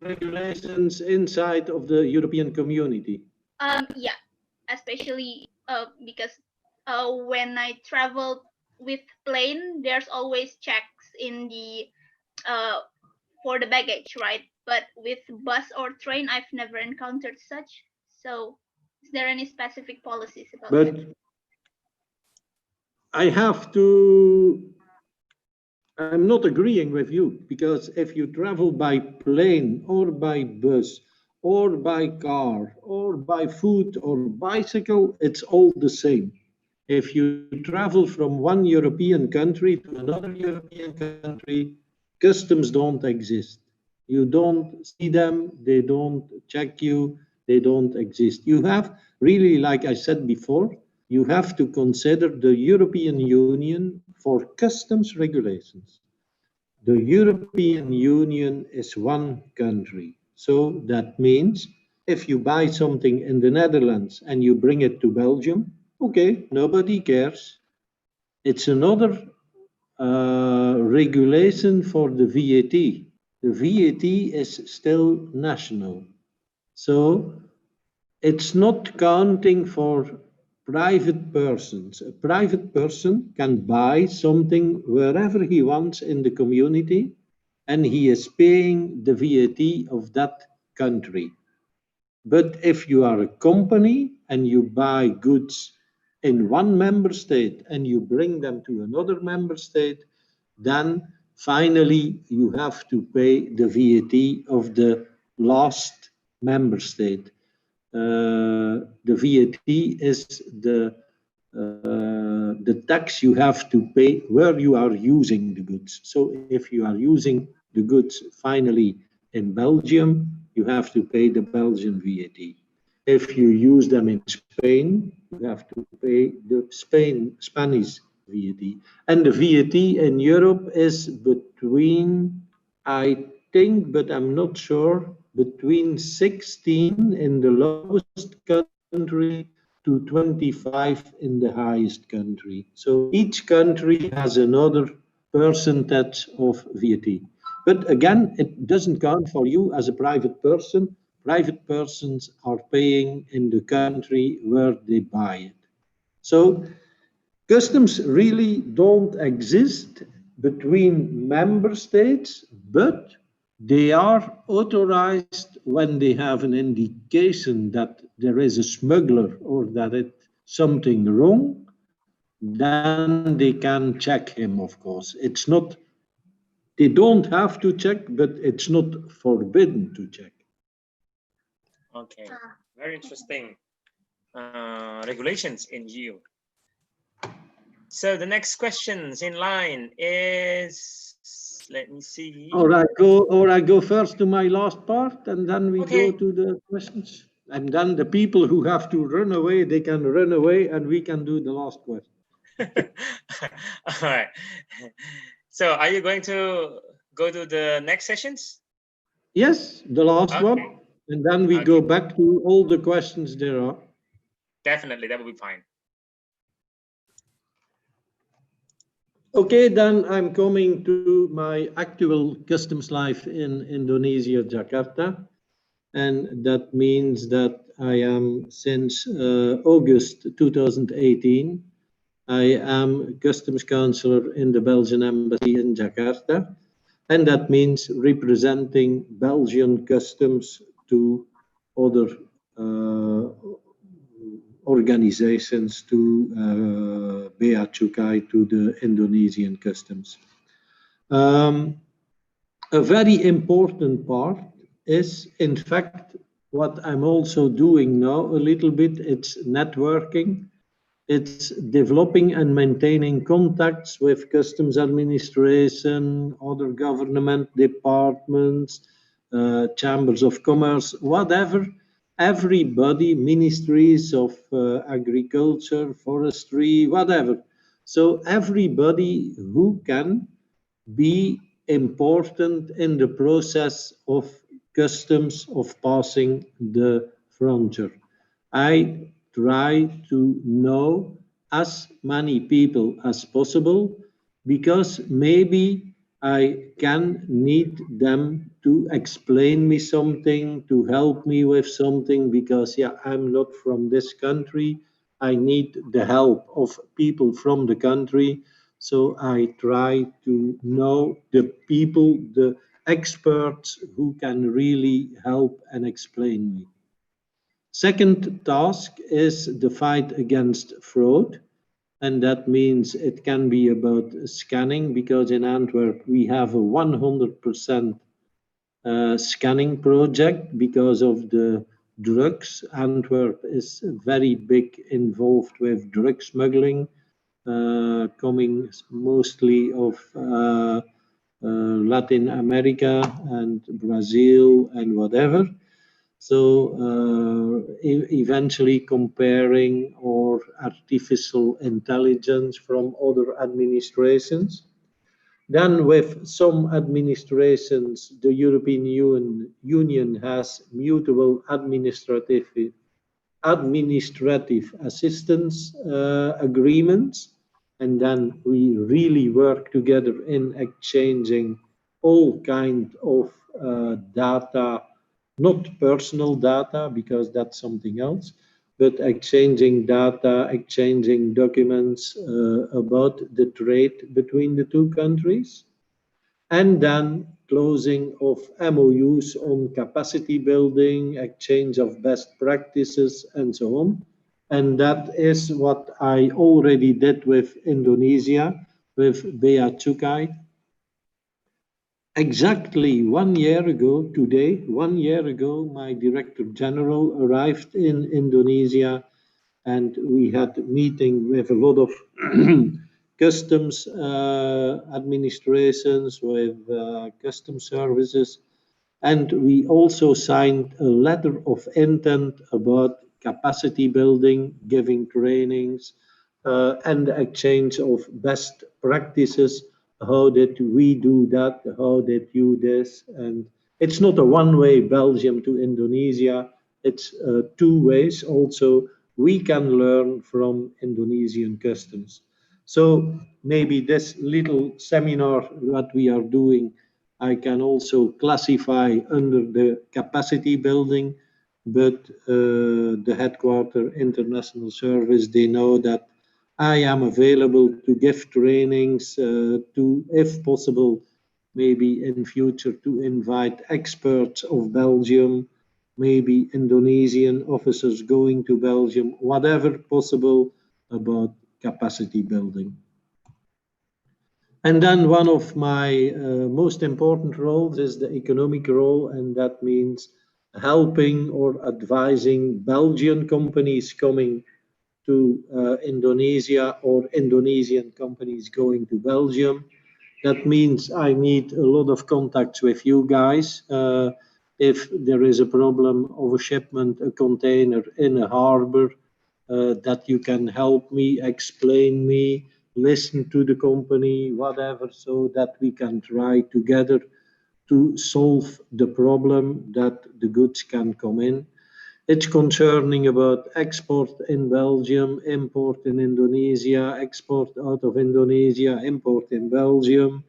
regulations inside of the European community? Yeah, especially because when I travel with plane, there's always checks in the for the baggage, right? But with bus or train, I've never encountered such. So, is there any specific policies about that? I have to. I'm not agreeing with you, because if you travel by plane or by bus or by car or by foot or bicycle, it's all the same. If you travel from one European country to another European country, customs don't exist. You don't see them, they don't check you, they don't exist. You have really, like I said before, you have to consider the European Union for customs regulations. The European Union is one country. So that means if you buy something in the Netherlands and you bring it to Belgium, okay, nobody cares. It's another regulation for the VAT. The VAT is still national. So it's not counting for private persons. A private person can buy something wherever he wants in the community, and he is paying the VAT of that country. But if you are a company and you buy goods in one member state and you bring them to another member state, then finally you have to pay the VAT of the last member state. The VAT is the tax you have to pay where you are using the goods. So if you are using the goods finally in Belgium, you have to pay the Belgian VAT. If you use them in Spain, you have to pay the Spanish VAT. And the VAT in Europe is between, I think, but I'm not sure, between 16 in the lowest country to 25 in the highest country. So each country has another percentage of VAT. But again, it doesn't count for you as a private person. Private persons are paying in the country where they buy it. So customs really don't exist between member states, but they are authorized when they have an indication that there is a smuggler or that it's something wrong, then they can check him, of course. It's not, they don't have to check, but it's not forbidden to check. Okay, very interesting regulations in EU. So the next questions in line is, let me see. Or I go first to my last part, and then we go to the questions. And then the people who have to run away, they can run away, and we can do the last question. All right. So are you going to go to the next sessions? Yes, the last one. And then we go back to all the questions there are. Definitely, that will be fine. Okay, then I'm coming to my actual customs life in Indonesia, Jakarta. And that means that I am since August 2018, I am customs counselor in the Belgian embassy in Jakarta. And that means representing Belgian customs to other organizations, to Bea Cukai, to the Indonesian customs. A very important part is, in fact, what I'm also doing now a little bit, it's networking. It's developing and maintaining contacts with customs administration, other government departments, chambers of commerce, whatever. Everybody, ministries of agriculture, forestry, whatever. So everybody who can be important in the process of customs of passing the frontier. I try to know as many people as possible because maybe I can need them to explain me something, to help me with something, because yeah, I'm not from this country. I need the help of people from the country. So I try to know the people, the experts who can really help and explain me. Second task is the fight against fraud. And that means it can be about scanning, because in Antwerp we have a 100% scanning project because of the drugs. Antwerp is very big involved with drug smuggling, coming mostly of Latin America and Brazil and whatever. So eventually comparing or artificial intelligence from other administrations. Then with some administrations, the European Union has mutual administrative assistance agreements. And then we really work together in exchanging all kind of data, not personal data, because that's something else, but exchanging data, exchanging documents about the trade between the two countries. And then closing of MOUs on capacity building, exchange of best practices, and so on. And that is what I already did with Indonesia, with Bea Cukai. Exactly 1 year ago today, 1 year ago, my Director General arrived in Indonesia, and we had a meeting with a lot of customs administrations, with custom services, and we also signed a letter of intent about capacity building, giving trainings, and the exchange of best practices. How did we do that? How did you this? And it's not a one-way Belgium to Indonesia. It's two ways. Also, we can learn from Indonesian customs. So maybe this little seminar that we are doing, I can also classify under the capacity building, but the headquarter international service, they know that I am available to give trainings, to, if possible, maybe in future to invite experts of Belgium, maybe Indonesian officers going to Belgium, whatever possible about capacity building. And then one of my most important roles is the economic role, and that means helping or advising Belgian companies coming to Indonesia or Indonesian companies going to Belgium. That means I need a lot of contacts with you guys. If there is a problem of a shipment, a container in a harbor, that you can help me, explain me, listen to the company, whatever, so that we can try together to solve the problem that the goods can come in. It's concerning about export in Belgium, import in Indonesia, export out of Indonesia, import in Belgium,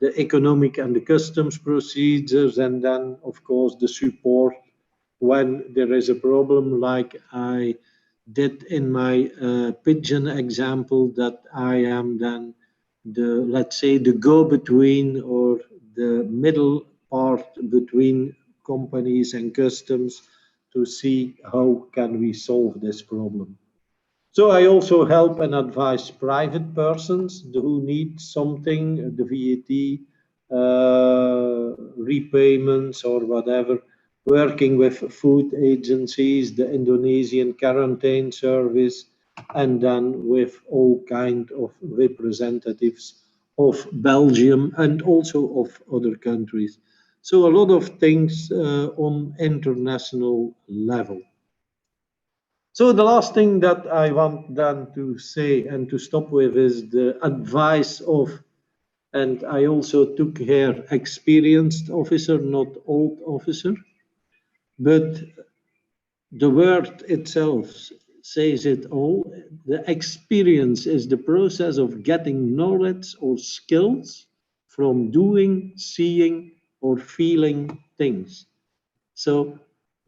the economic and the customs procedures, and then, of course, the support when there is a problem, like I did in my pigeon example, that I am then the, let's say, the go-between or the middle part between companies and customs to see how can we solve this problem. So I also help and advise private persons who need something, the VAT repayments or whatever, working with food agencies, the Indonesian quarantine service, and then with all kind of representatives of Belgium and also of other countries. So a lot of things on international level. So the last thing that I want then to say and to stop with is the advice of, and I also took here experienced officer, not old officer, but the word itself says it all. The experience is the process of getting knowledge or skills from doing, seeing, or feeling things. So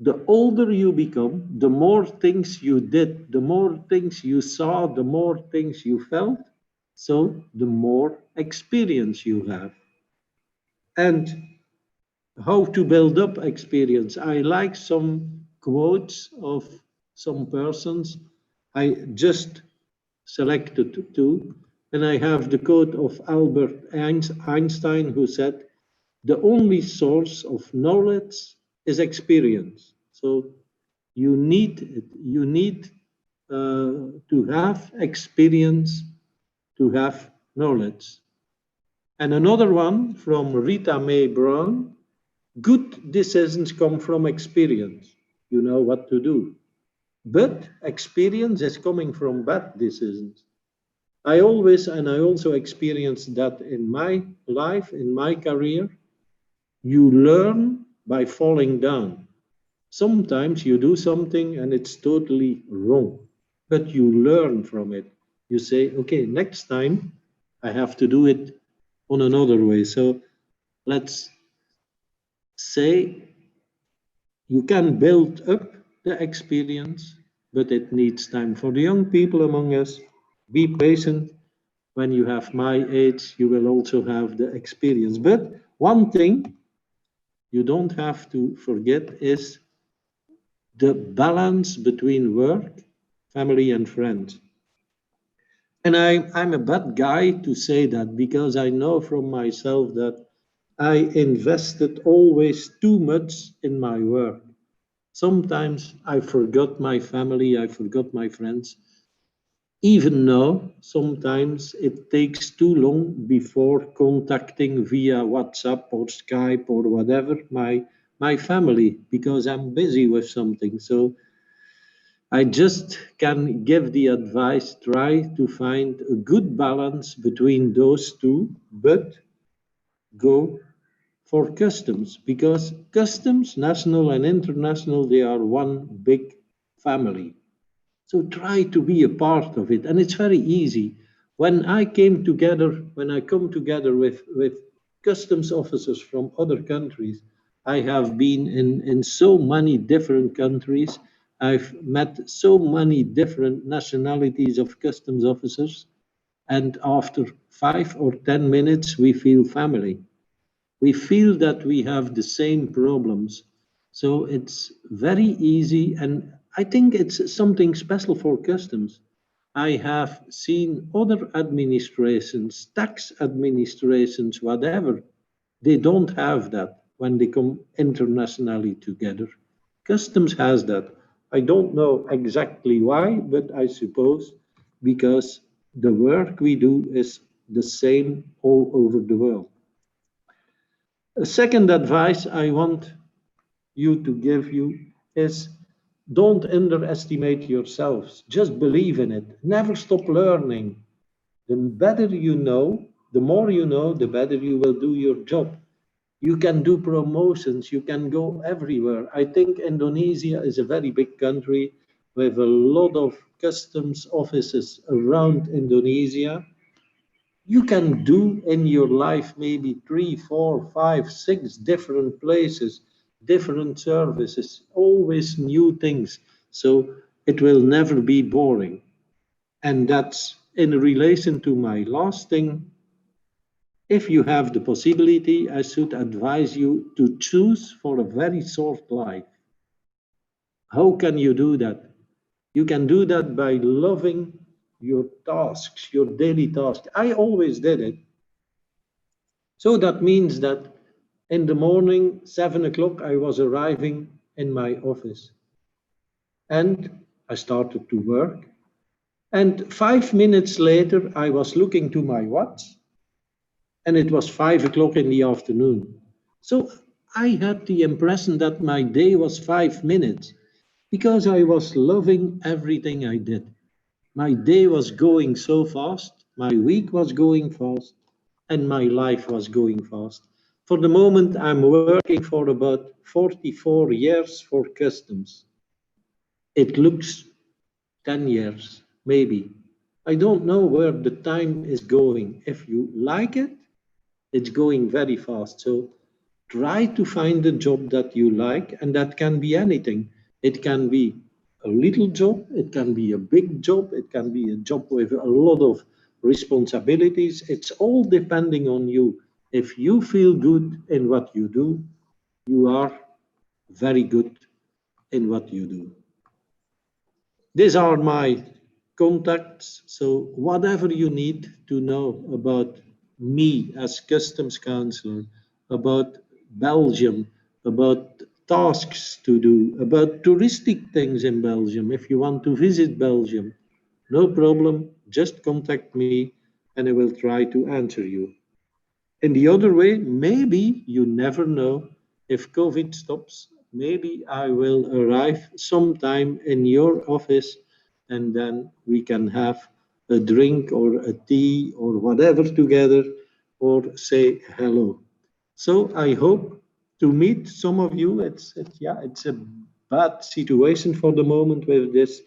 the older you become, the more things you did, the more things you saw, the more things you felt, so the more experience you have. And how to build up experience. I like some quotes of some persons. I just selected two, and I have the quote of Albert Einstein, who said, "The only source of knowledge is experience." So you need to have experience to have knowledge. And another one from Rita Mae Brown: good decisions come from experience. You know what to do. But experience is coming from bad decisions. I also experienced that in my life, in my career. You learn by falling down. Sometimes you do something and it's totally wrong, but you learn from it. You say, okay, next time I have to do it on another way. So let's say you can build up the experience, but it needs time. For the young people among us, be patient. When you have my age, you will also have the experience. But one thing you don't have to forget is the balance between work, family and friends. And I'm a bad guy to say that, because I know from myself that I invested always too much in my work. Sometimes I forgot my family, I forgot my friends. Even now, sometimes it takes too long before contacting via WhatsApp or Skype or whatever my family, because I'm busy with something. So I just can give the advice, try to find a good balance between those two, but go for customs, because customs, national and international, they are one big family. So try to be a part of it. And it's very easy. When I come together with customs officers from other countries, I have been in so many different countries. I've met so many different nationalities of customs officers. And after 5 or 10 minutes, we feel family. We feel that we have the same problems. So it's very easy, and I think it's something special for customs. I have seen other administrations, tax administrations, whatever, they don't have that when they come internationally together. Customs has that. I don't know exactly why, but I suppose because the work we do is the same all over the world. A second advice I want you to give you is don't underestimate yourselves. Just believe in it. Never stop learning. The better you know, the more you know, the better you will do your job. You can do promotions, you can go everywhere. I think Indonesia is a very big country with a lot of customs offices around Indonesia. You can do in your life maybe 3, 4, 5, 6 different places, different services, always new things. So it will never be boring. And that's in relation to my last thing. If you have the possibility, I should advise you to choose for a very short life. How can you do that? You can do that by loving your tasks, your daily tasks. I always did it. So that means that in the morning, 7 o'clock, I was arriving in my office. And I started to work. And 5 minutes later, I was looking to my watch. And it was 5 o'clock in the afternoon. So I had the impression that my day was 5 minutes because I was loving everything I did. My day was going so fast, my week was going fast, and my life was going fast. For the moment, I'm working for about 44 years for customs. It looks 10 years, maybe. I don't know where the time is going. If you like it, it's going very fast. So try to find a job that you like, and that can be anything. It can be a little job, it can be a big job, it can be a job with a lot of responsibilities. It's all depending on you. If you feel good in what you do, you are very good in what you do. These are my contacts. So whatever you need to know about me as customs counselor, about Belgium, about tasks to do, about touristic things in Belgium, if you want to visit Belgium, no problem, just contact me and I will try to answer you. In the other way, maybe you never know, if COVID stops, maybe I will arrive sometime in your office and then we can have a drink or a tea or whatever together or say hello. So I hope to meet some of you. It's a bad situation for the moment with this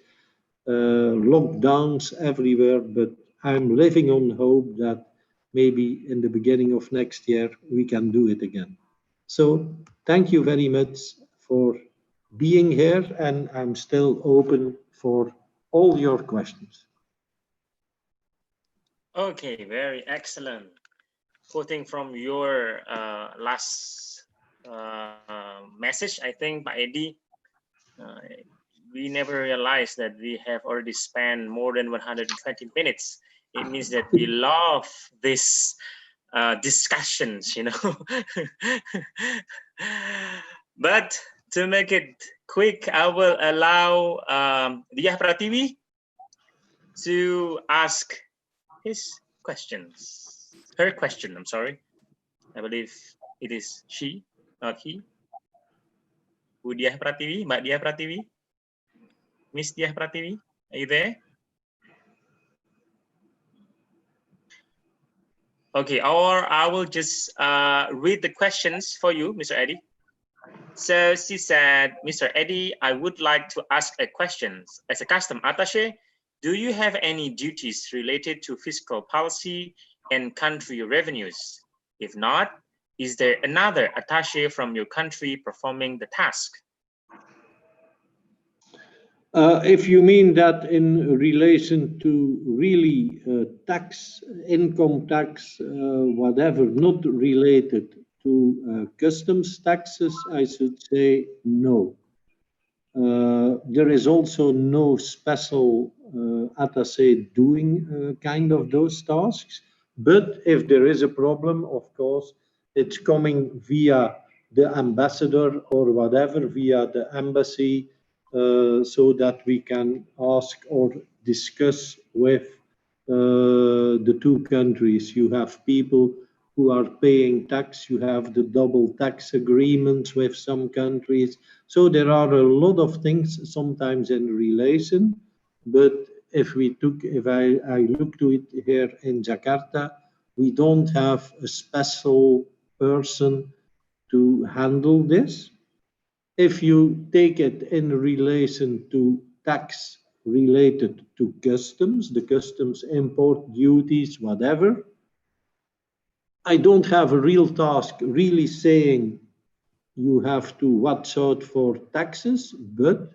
lockdowns everywhere, but I'm living on hope that maybe in the beginning of next year we can do it again. So thank you very much for being here, and I'm still open for all your questions. Okay, very excellent. Quoting from your last message, I think, Pak Edi, we never realized that we have already spent more than 120 minutes. It means that we love this discussions, you know. But to make it quick, I will allow Diah Pratiwi to ask her question, I'm sorry. I believe it is she, not he. Bu Diah Pratiwi, Mbak Diah Pratiwi, Miss Diah Pratiwi, are you there? Okay, or I will just read the questions for you, Mr. Eddie. So she said, Mr. Eddie, I would like to ask a question. As a custom attaché, do you have any duties related to fiscal policy and country revenues? If not, is there another attaché from your country performing the task? If you mean that in relation to really tax, income tax, whatever, not related to customs taxes, I should say no. There is also no special attaché doing kind of those tasks. But if there is a problem, of course, it's coming via the ambassador or whatever, via the embassy, so that we can ask or discuss with the two countries. You have people who are paying tax, you have the double tax agreements with some countries. So there are a lot of things sometimes in relation, but if I look to it here in Jakarta, we don't have a special person to handle this. If you take it in relation to tax related to customs, the customs import duties, whatever, I don't have a real task really saying you have to watch out for taxes, but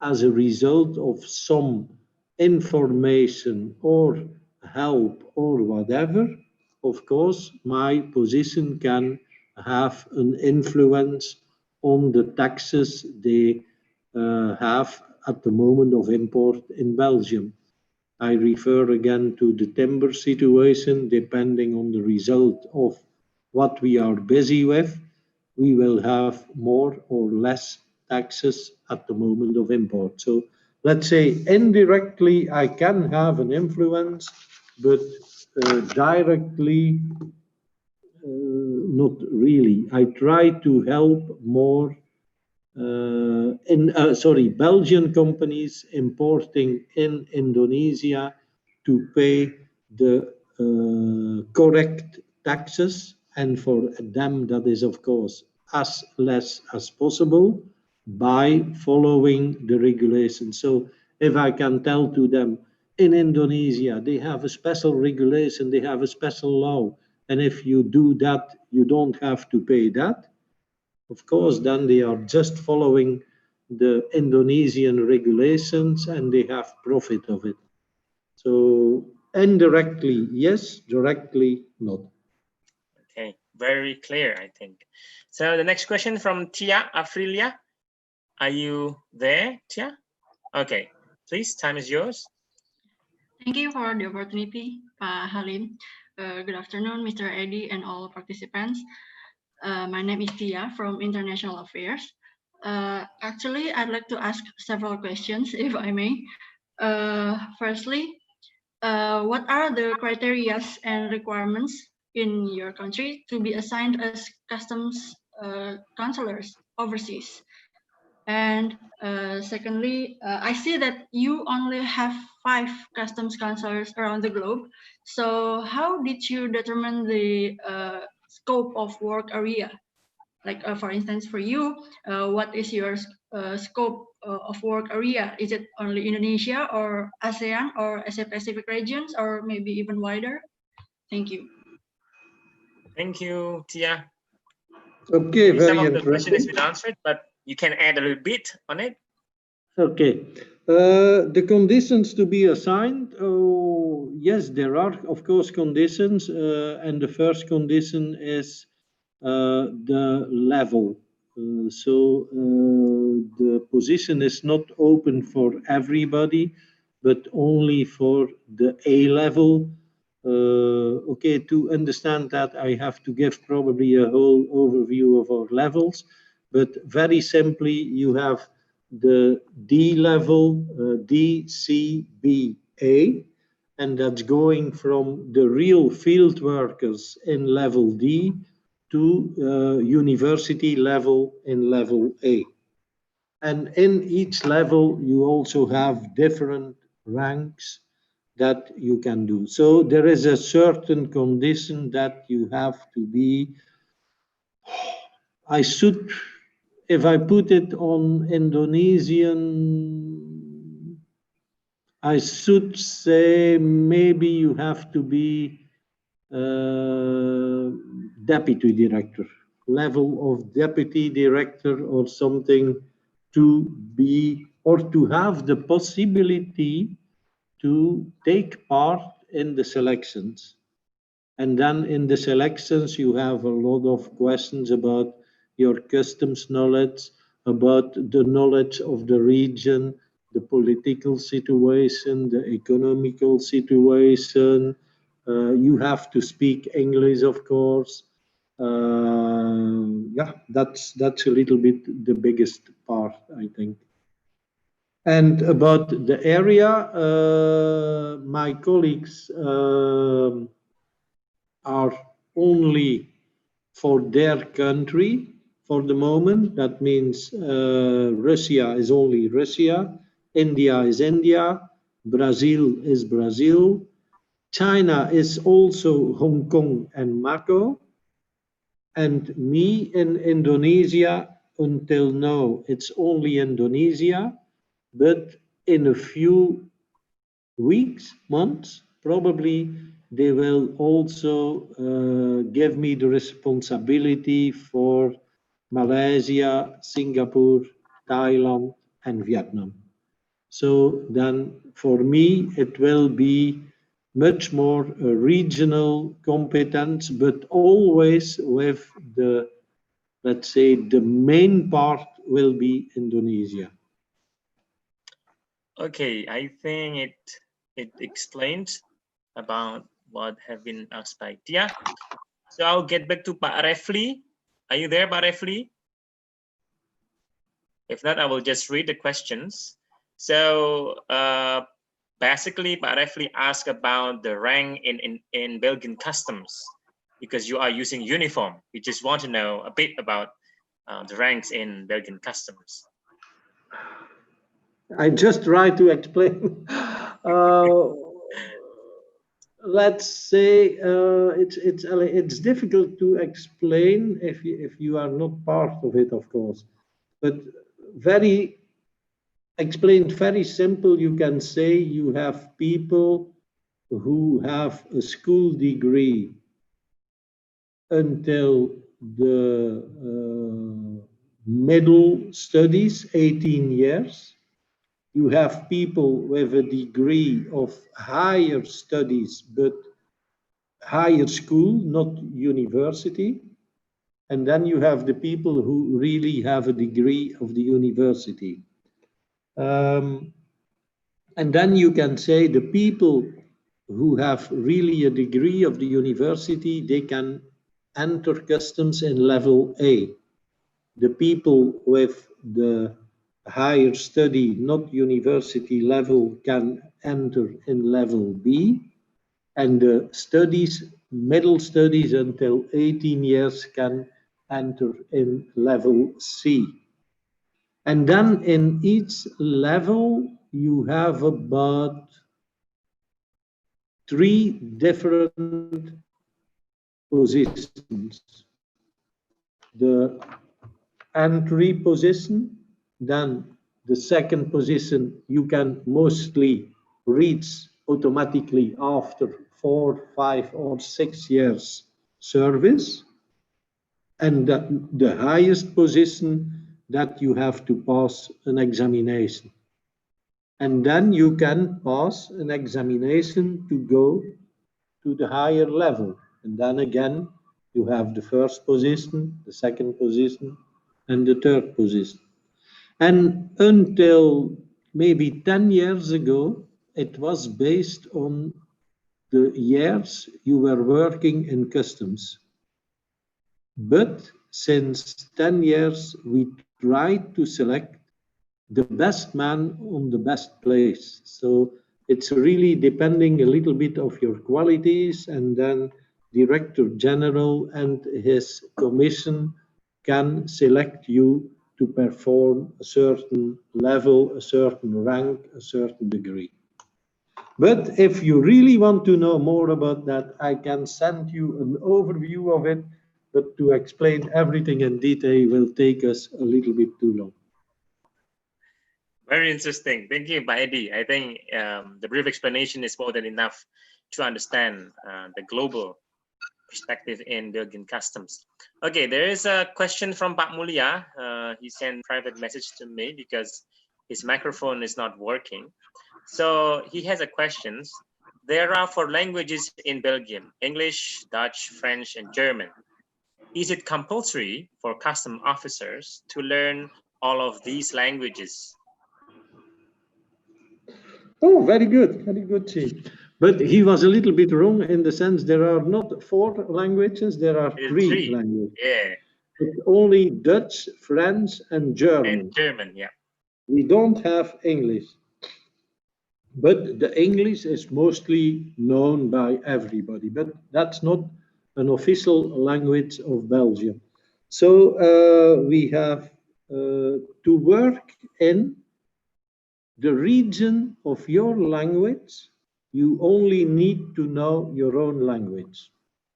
as a result of some information or help or whatever, of course, my position can have an influence on the taxes they have at the moment of import in Belgium. I refer again to the timber situation. Depending on the result of what we are busy with, we will have more or less taxes at the moment of import. So let's say indirectly I can have an influence, but directly not really. I try to help more Belgian companies importing in Indonesia to pay the correct taxes, and for them that is of course as less as possible by following the regulations. So if I can tell to them in Indonesia they have a special regulation, they have a special law, and if you do that you don't have to pay that, of course, then they are just following the Indonesian regulations and they have profit of it. So indirectly, yes, directly, not. Okay, very clear, I think. So the next question from Tia Afrilia. Are you there, Tia? Okay, please, time is yours. Thank you for the opportunity, Pak Halim. Good afternoon, Mr. Eddie and all participants. My name is Tia from International Affairs. Actually, I'd like to ask several questions, if I may. Firstly, what are the criteria and requirements in your country to be assigned as customs counselors overseas? And secondly, I see that you only have 5 customs counselors around the globe. So how did you determine the scope of work area? Like for instance, for you, what is your scope of work area? Is it only Indonesia or ASEAN or Asia Pacific regions or maybe even wider? Thank you. Thank you, Tia. Okay, maybe very some of the question has interesting. been answered, but you can add a little bit on it. Okay. The conditions to be assigned, oh, yes, there are, of course, conditions. And the first condition is the level. The position is not open for everybody, but only for the A level. Okay, to understand that, I have to give probably a whole overview of our levels, but very simply, you have the D level, D, C, B, A, and that's going from the real field workers in level D to university level in level A. And in each level, you also have different ranks that you can do. So there is a certain condition that you have to be, if I put it on Indonesian, I should say maybe you have to be deputy director, level of deputy director or something, to be or to have the possibility to take part in the selections. And then in the selections, you have a lot of questions about your customs knowledge, about the knowledge of the region, the political situation, the economical situation. You have to speak English, of course. Yeah, that's a little bit the biggest part, I think. And about the area, my colleagues are only for their country for the moment. That means Russia is only Russia, India is India, Brazil is Brazil, China is also Hong Kong and Macau, and me in Indonesia. Until now, it's only Indonesia, but in a few weeks, months, probably they will also give me the responsibility for Malaysia, Singapore, Thailand, and Vietnam. So then for me, it will be much more a regional competence, but always with the, let's say, the main part will be Indonesia. Okay, I think it explains about what have been asked by Tia. So I'll get back to Pak Refli. Are you there, Pak Refli? If not, I will just read the questions. So basically, Pak Refli asked about the rank in Belgian customs, because you are using uniform. We just want to know a bit about the ranks in Belgian customs. I just try to explain. Let's say it's difficult to explain if you are not part of it, of course. But explained very simple, you can say you have people who have a school degree until the middle studies, 18 years. You have people with a degree of higher studies, but higher school, not university. And then you have the people who really have a degree of the university. And then you can say the people who have really a degree of the university, they can enter customs in level A. The people with the higher study, not university level, can enter in level B, and the studies, middle studies until 18 years, can enter in level C. And then in each level, you have about 3 different positions. The entry position, then the second position you can mostly reach automatically after 4, 5, or 6 years service, and the highest position that you have to pass an examination. And then you can pass an examination to go to the higher level. And then again, you have the first position, the second position, and the third position. And until maybe 10 years ago, it was based on the years you were working in customs. But since 10 years, we tried to select the best man on the best place. So it's really depending a little bit of your qualities, and then Director General and his commission can select you to perform a certain level, a certain rank, a certain degree. But if you really want to know more about that, I can send you an overview of it, but to explain everything in detail will take us a little bit too long. Very interesting. Thank you, Pak Edi. I think the brief explanation is more than enough to understand the global perspective in Belgian customs. Okay, there is a question from Pak Mulia. He sent private message to me because his microphone is not working. So he has a question. There are 4 languages in Belgium: English, Dutch, French, and German. Is it compulsory for custom officers to learn all of these languages? Oh, very good, Chief. But he was a little bit wrong in the sense there are not 4 languages, there are 3 languages. Yeah. It's only Dutch, French, and German. And German, yeah. We don't have English. But the English is mostly known by everybody, but that's not an official language of Belgium. So we have to work in the region of your language. You only need to know your own language.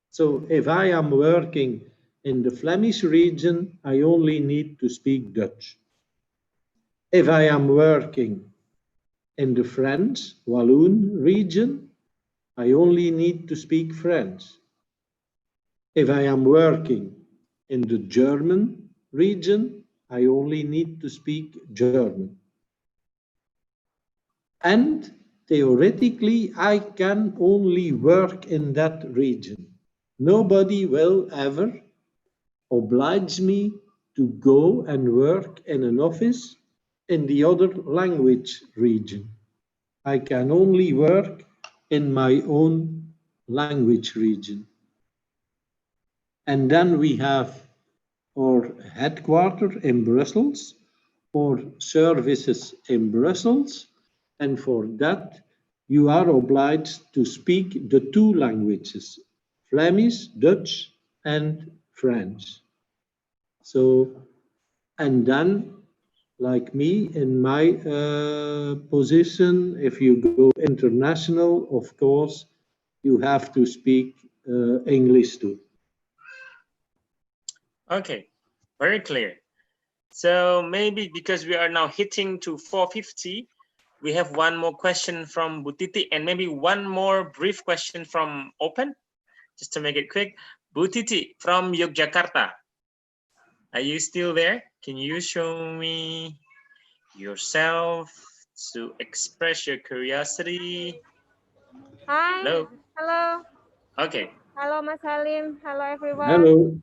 So if I am working in the Flemish region, I only need to speak Dutch. If I am working in the French Walloon region, I only need to speak French. If I am working in the German region, I only need to speak German. And theoretically, I can only work in that region. Nobody will ever oblige me to go and work in an office in the other language region. I can only work in my own language region. And then we have our headquarters in Brussels, or services in Brussels, and for that you are obliged to speak the 2 languages, Flemish, Dutch, and French. So, and then, like me, in my position, if you go international, of course, you have to speak English too. Okay, very clear. So maybe because we are now hitting to 4:50, we have one more question from Butiti and maybe one more brief question from Open, just to make it quick. Butiti from Yogyakarta. Are you still there? Can you show me yourself to express your curiosity? Hi. Hello. Hello. Okay. Hello, Mas Halim. Hello, everyone. Hello.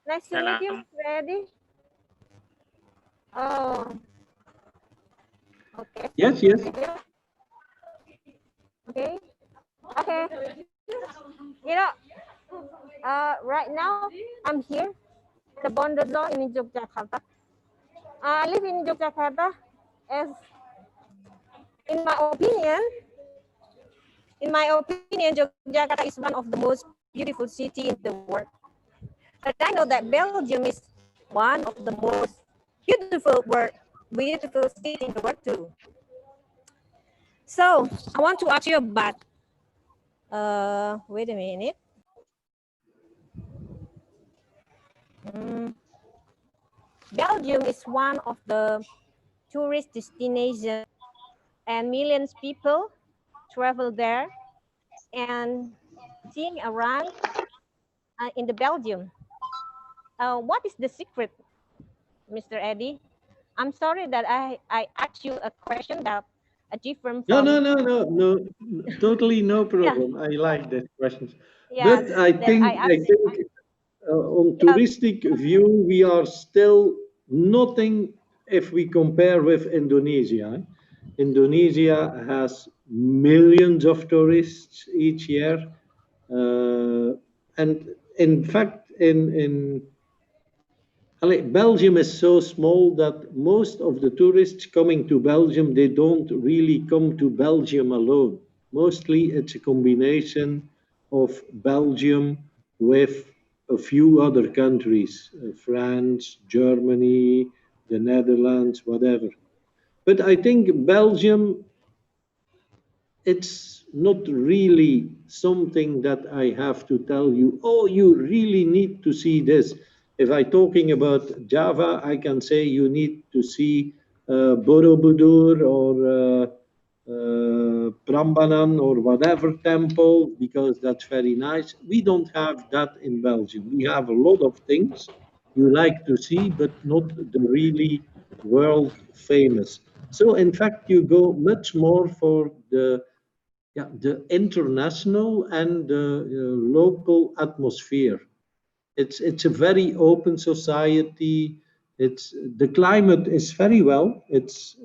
Nice to meet you. Ready? Oh. Okay. Yes. Okay. Okay. You know, right now I'm here, the bonded zone in Jakarta. I live in Jakarta. As in my opinion, Jakarta is one of the most beautiful city in the world. But I know that Belgium is one of the most beautiful city in the world too. So I want to ask you about. Wait a minute. Belgium is one of the tourist destinations, and millions of people travel there and seeing around in the Belgium. What is the secret, Mr. Eddie? I'm sorry that I asked you a question that different from... No, totally no problem. I like that question. Yeah, but I think on touristic view, we are still nothing if we compare with Indonesia. Indonesia has millions of tourists each year. And in fact, Belgium is so small that most of the tourists coming to Belgium, they don't really come to Belgium alone. Mostly it's a combination of Belgium with a few other countries, France, Germany, the Netherlands, whatever. But I think Belgium, it's not really something that I have to tell you, oh, you really need to see this. If I'm talking about Java, I can say you need to see Borobudur or Prambanan or whatever temple, because that's very nice. We don't have that in Belgium. We have a lot of things you like to see, but not the really world famous. So in fact, you go much more for the international and the local atmosphere. It's a very open society. It's the climate is very well. It's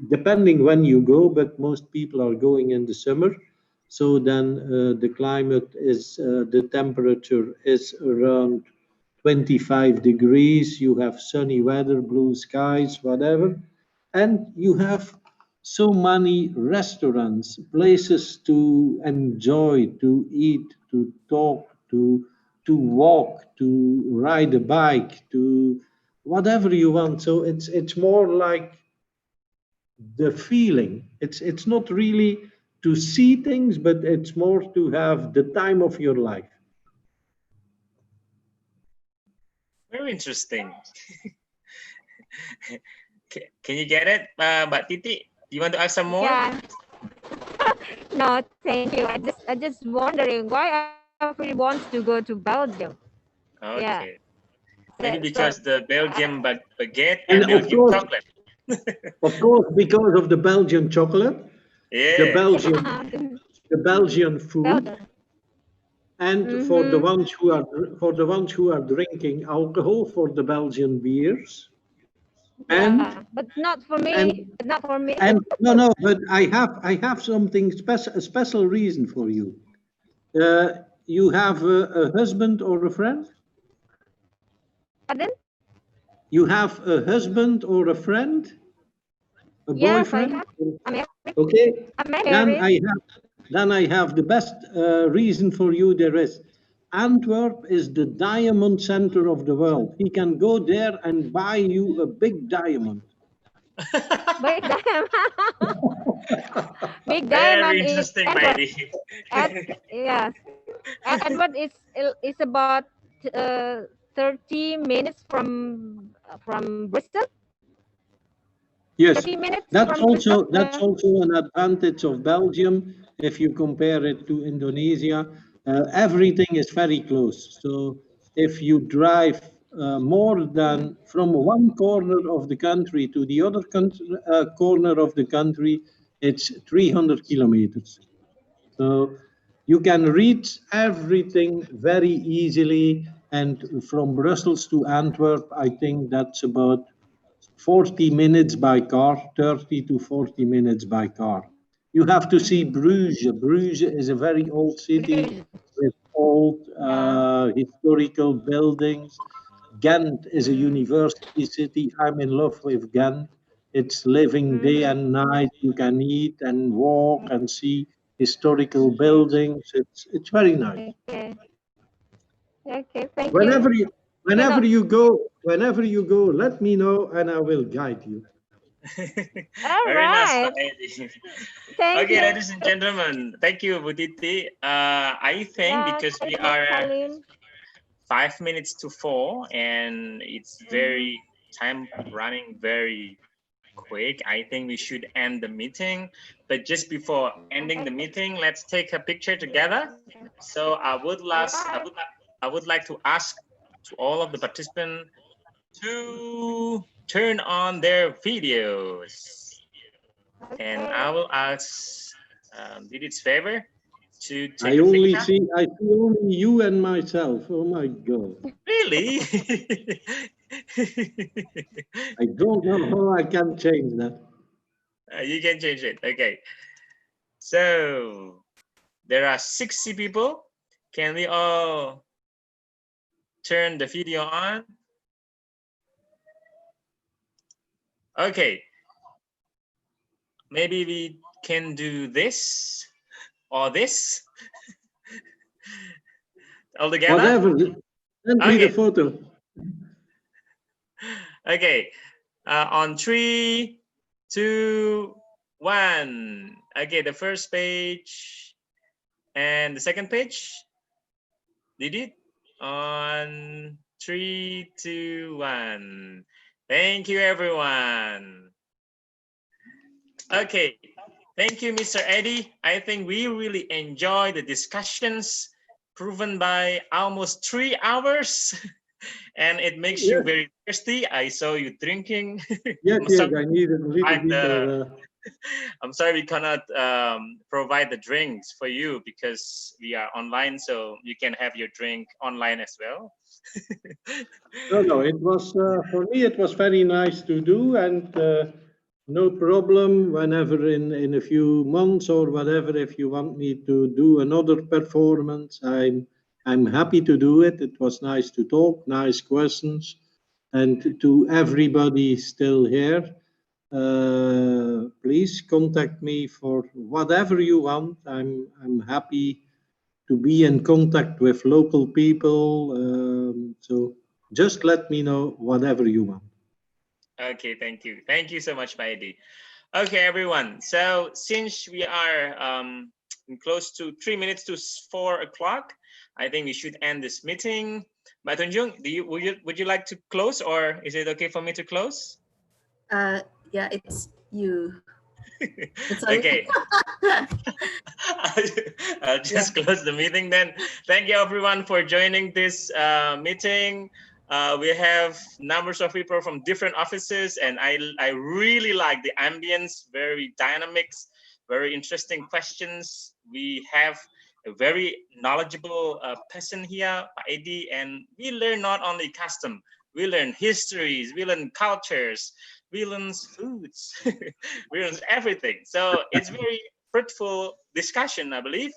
depending when you go, but most people are going in the summer. So then the climate is the temperature is around 25 degrees. You have sunny weather, blue skies, whatever, and you have so many restaurants, places to enjoy, to eat, to talk, to walk, to ride a bike, to whatever you want. So it's more like the feeling. It's not really to see things, but it's more to have the time of your life. Very interesting. Can you get it, Mbak Titi? You want to ask some more? Yeah. No, thank you. I just wondering why everybody wants to go to Belgium. Okay. Yeah. Maybe because the Belgium baguette And and Belgium chocolate. Of course, because of the Belgian chocolate, Yeah. the Belgian food, and for the ones who are drinking alcohol, for the Belgian beers. And but not for me. Not for me. And no, but I have something special, a special reason for you. You have a husband or a friend? Pardon? You have a husband or a friend? A boyfriend? I'm Okay. I'm married. Then I have the best reason for you there is. Antwerp is the diamond center of the world. He can go there and buy you a big diamond. Big diamond. Big Very diamond interesting, is lady. yes. And what is about 30 minutes from Bristol. Yes, 30 minutes that's from Bristol. also an advantage of Belgium if you compare it to Indonesia. Everything is very close. So if you drive more than from one corner of the country to the other corner of the country, it's 300 kilometers. So you can reach everything very easily. And from Brussels to Antwerp, I think that's about 40 minutes by car, 30 to 40 minutes by car. You have to see Bruges. Bruges is a very old city with old historical buildings. Ghent is a university city. I'm in love with Ghent. It's living day and night. You can eat and walk and see historical buildings. It's very nice. Okay, thank Whenever you. whenever you go, let me know and I will guide you. All Very nice, right. Pak Edi. Thank Okay, you. ladies and gentlemen, thank you, Bu Titi. I think because we are 5 minutes to 4 and it's very time running very quick, I think we should end the meeting. But just before ending the meeting, let's take a picture together. So I would like to ask to all of the participants to turn on their videos. And I will ask Didit's favor to take a picture. I see only you and myself. Oh my God. Really? I don't know how I can change that. You can change it. Okay. So there are 60 people. Can we all turn the video on? Okay. Maybe we can do this or this all together. Whatever. Send me the photo. Okay. On 3, 2, 1. Okay, the first page and the second page. Did it? On 3, 2, 1. Thank you, everyone. Okay. Thank you, Mr. Eddie. I think we really enjoyed the discussions proven by almost 3 hours. And it makes you very thirsty. I saw you drinking. Yes, I need a little bit of... I'm sorry we cannot provide the drinks for you because we are online, so you can have your drink online as well. No, it was, for me, it was very nice to do, and no problem whenever in a few months or whatever, if you want me to do another performance, I'm happy to do it. It was nice to talk, nice questions, and to everybody still here, please contact me for whatever you want. I'm happy to be in contact with local people. So just let me know whatever you want. Okay, thank you. Thank you so much, Paidi. Okay, everyone. So since we are close to 3 minutes to 4 o'clock, I think we should end this meeting. Mbak Tunjung, would you like to close, or is it okay for me to close? Yeah, it's you. It's Okay. I'll just close the meeting then. Thank you everyone for joining this meeting. We have numbers of people from different offices, and I really like the ambience, very dynamics, very interesting questions. We have a very knowledgeable person here, Pak Edi, and we learn not only custom, we learn histories, we learn cultures, we learn foods, we learn everything. So it's very fruitful discussion, I believe.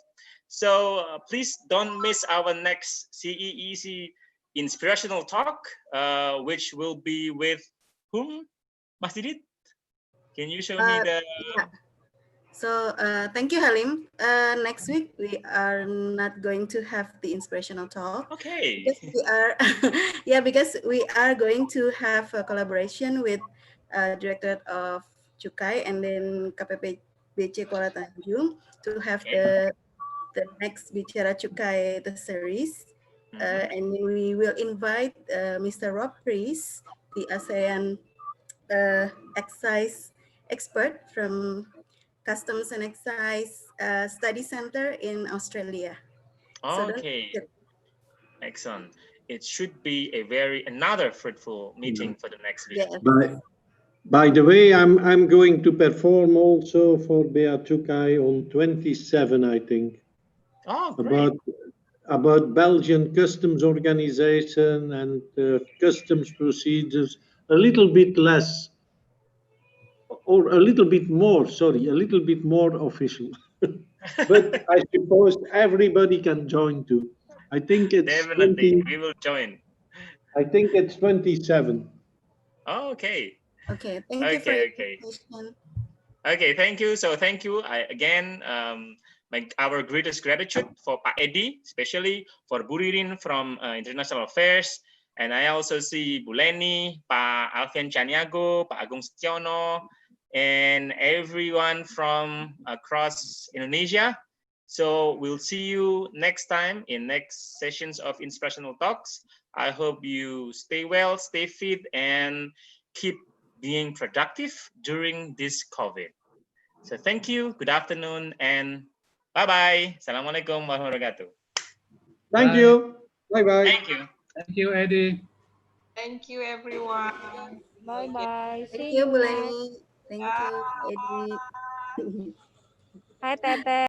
So please don't miss our next CEEC Inspirational Talk, which will be with whom, Mas Didit? Can you show me the... Yeah. So thank you, Halim. Next week, we are not going to have the inspirational talk. Okay. Because we are, yeah, because we are going to have a collaboration with Directorate of Cukai and then KPPBC Kuala Tanjung to have the next Bicara Cukai, the series. And we will invite Mr. Rob Rees, the ASEAN excise expert from Customs and Excise Study Center in Australia. Okay. So excellent. It should be another fruitful meeting for the next week. Yes. By the way, I'm going to perform also for Bea Cukai on 27, I think. Oh, great. About Belgian customs organization and customs procedures, a little bit less, or a little bit more, sorry, a little bit more official. But I suppose everybody can join too. I think it's Definitely, we will join. I think it's 27. Oh, okay. Okay, thank you for your invitation. Okay, thank you. So thank you again. Our greatest gratitude for Pak Edi, especially for Bu Ririn from International Affairs. And I also see Bu Leni, Pak Alfian Chaniago, Pak Agung Setiono, and everyone from across Indonesia. So we'll see you next time in next sessions of Inspirational Talks. I hope you stay well, stay fit, and keep being productive during this COVID. So thank you, good afternoon, and bye-bye. Assalamualaikum warahmatullahi wabarakatuh. Thank you. Bye-bye. Thank you. Thank you, Eddie. Thank you, everyone. Bye-bye. Thank See you, you next. Buleni. Thank you, Eddie. Hi, Tete.